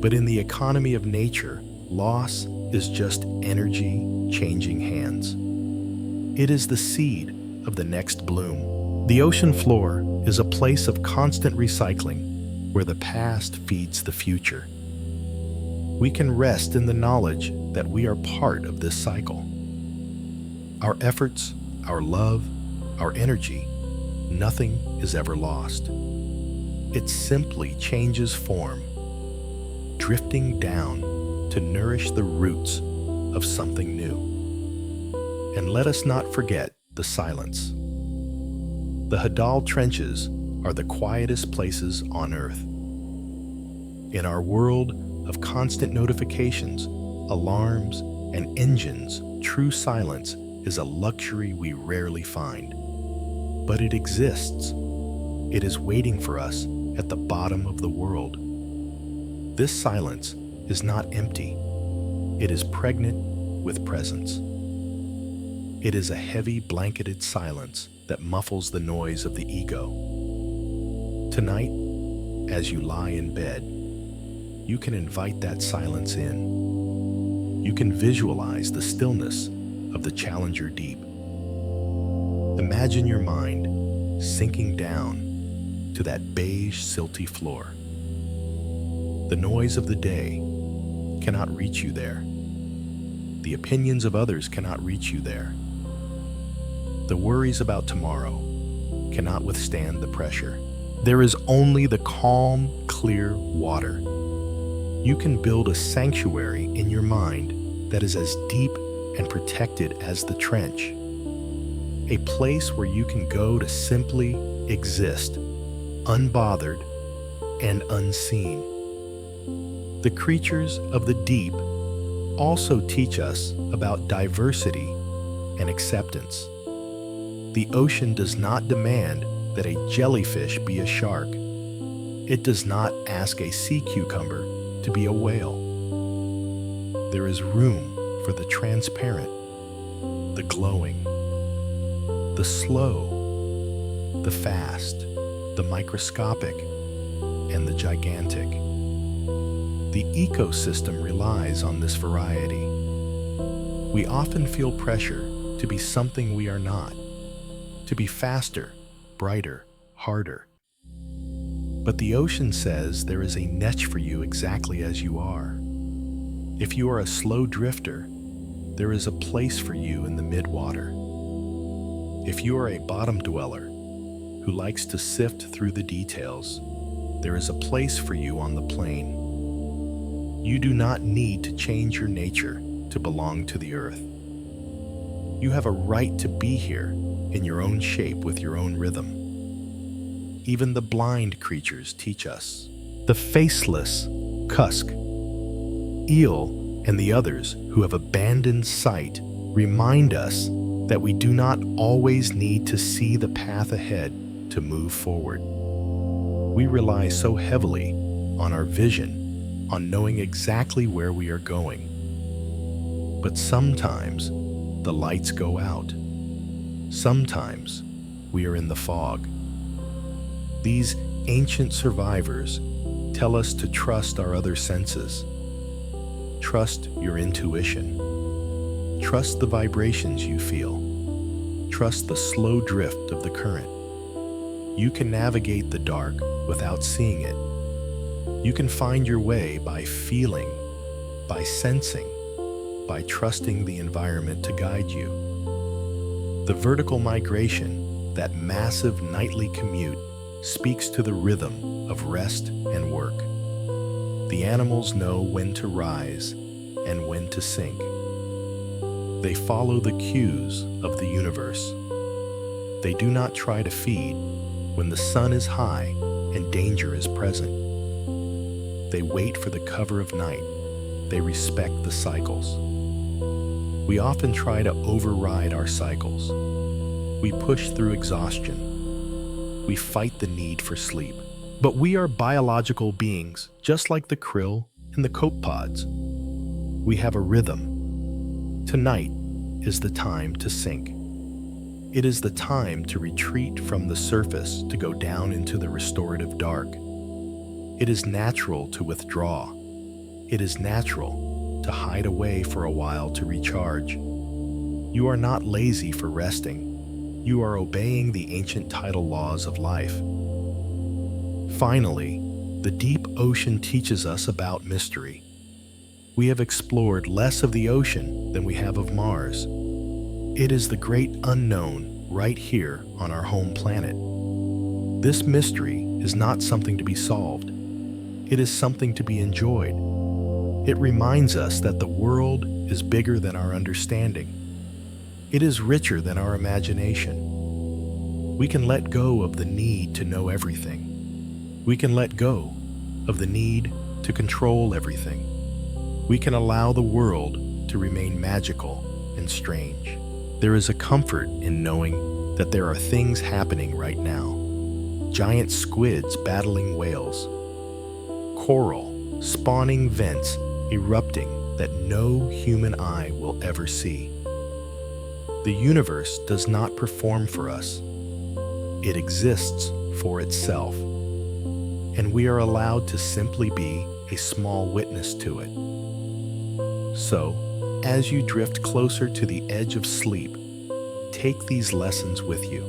But in the economy of nature, loss is just energy changing hands. It is the seed of the next bloom. The ocean floor is a place of constant recycling where the past feeds the future. We can rest in the knowledge that we are part of this cycle. Our efforts, our love, our energy, nothing is ever lost. It simply changes form, drifting down to nourish the roots of something new. And let us not forget the silence. The Hadal trenches are the quietest places on Earth. In our world of constant notifications, alarms, and engines, true silence is a luxury we rarely find. But it exists. It is waiting for us at the bottom of the world. This silence is not empty. It is pregnant with presence. It is a heavy blanketed silence that muffles the noise of the ego. Tonight, as you lie in bed, you can invite that silence in. You can visualize the stillness of the Challenger Deep. Imagine your mind sinking down to that beige, silty floor. The noise of the day cannot reach you there. The opinions of others cannot reach you there. The worries about tomorrow cannot withstand the pressure. There is only the calm, clear water. You can build a sanctuary in your mind that is as deep and protected as the trench. A place where you can go to simply exist, unbothered and unseen. The creatures of the deep also teach us about diversity and acceptance. The ocean does not demand that a jellyfish be a shark. It does not ask a sea cucumber to be a whale. There is room for the transparent, the glowing, the slow, the fast, the microscopic, and the gigantic. The ecosystem relies on this variety. We often feel pressure to to be something we are not, to be faster, brighter, harder. But the ocean says there is a niche for you exactly as you are. If you are a slow drifter, there is a place for you in the midwater. If you are a bottom dweller who likes to sift through the details, there is a place for you on the plain. You do not need to change your nature to belong to the earth. You have a right to be here in your own shape with your own rhythm. Even the blind creatures teach us. The faceless, cusk, eel, and the others who have abandoned sight remind us that we do not always need to see the path ahead to move forward. We rely so heavily on our vision, on knowing exactly where we are going. But sometimes the lights go out. Sometimes we are in the fog. These ancient survivors tell us to trust our other senses. Trust your intuition. Trust the vibrations you feel. Trust the slow drift of the current. You can navigate the dark without seeing it. You can find your way by feeling, by sensing, by trusting the environment to guide you. The vertical migration, that massive nightly commute, speaks to the rhythm of rest and work. The animals know when to rise and when to sink. They follow the cues of the universe. They do not try to feed when the sun is high and danger is present. They wait for the cover of night. They respect the cycles. We often try to override our cycles. We push through exhaustion. We fight the need for sleep. But we are biological beings, just like the krill and the copepods. We have a rhythm. Tonight is the time to sink. It is the time to retreat from the surface to go down into the restorative dark. It is natural to withdraw. It is natural to hide away for a while to recharge. You are not lazy for resting. You are obeying the ancient tidal laws of life. Finally, the deep ocean teaches us about mystery. We have explored less of the ocean than we have of Mars. It is the great unknown right here on our home planet. This mystery is not something to be solved. It is something to be enjoyed. It reminds us that the world is bigger than our understanding. It is richer than our imagination. We can let go of the need to know everything. We can let go of the need to control everything. We can allow the world to remain magical and strange. There is a comfort in knowing that there are things happening right now. Giant squids battling whales. Coral spawning vents erupting that no human eye will ever see. The universe does not perform for us. It exists for itself. And we are allowed to simply be a small witness to it. So, as you drift closer to the edge of sleep, take these lessons with you.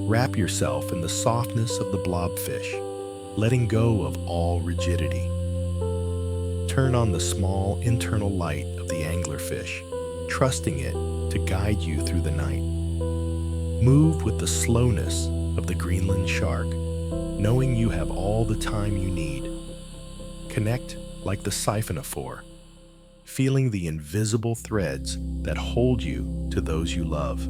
Wrap yourself in the softness of the blobfish, letting go of all rigidity. Turn on the small internal light of the anglerfish, trusting it to guide you through the night. Move with the slowness of the Greenland shark, knowing you have all the time you need. Connect like the siphonophore, feeling the invisible threads that hold you to those you love.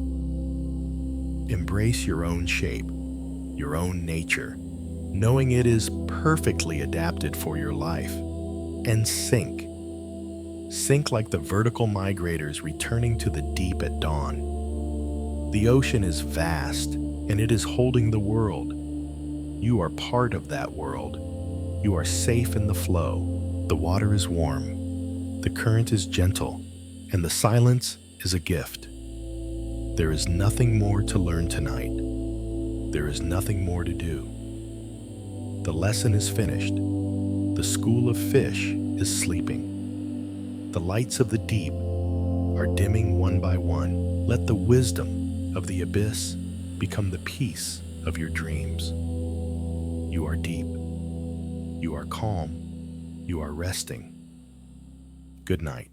Embrace your own shape, your own nature, knowing it is perfectly adapted for your life. And sink. Sink like the vertical migrators returning to the deep at dawn. The ocean is vast, and it is holding the world. You are part of that world. You are safe in the flow. The water is warm. The current is gentle, and the silence is a gift. There is nothing more to learn tonight. There is nothing more to do. The lesson is finished. The school of fish is sleeping. The lights of the deep are dimming one by one. Let the wisdom of the abyss become the peace of your dreams. You are deep. You are calm. You are resting. Good night.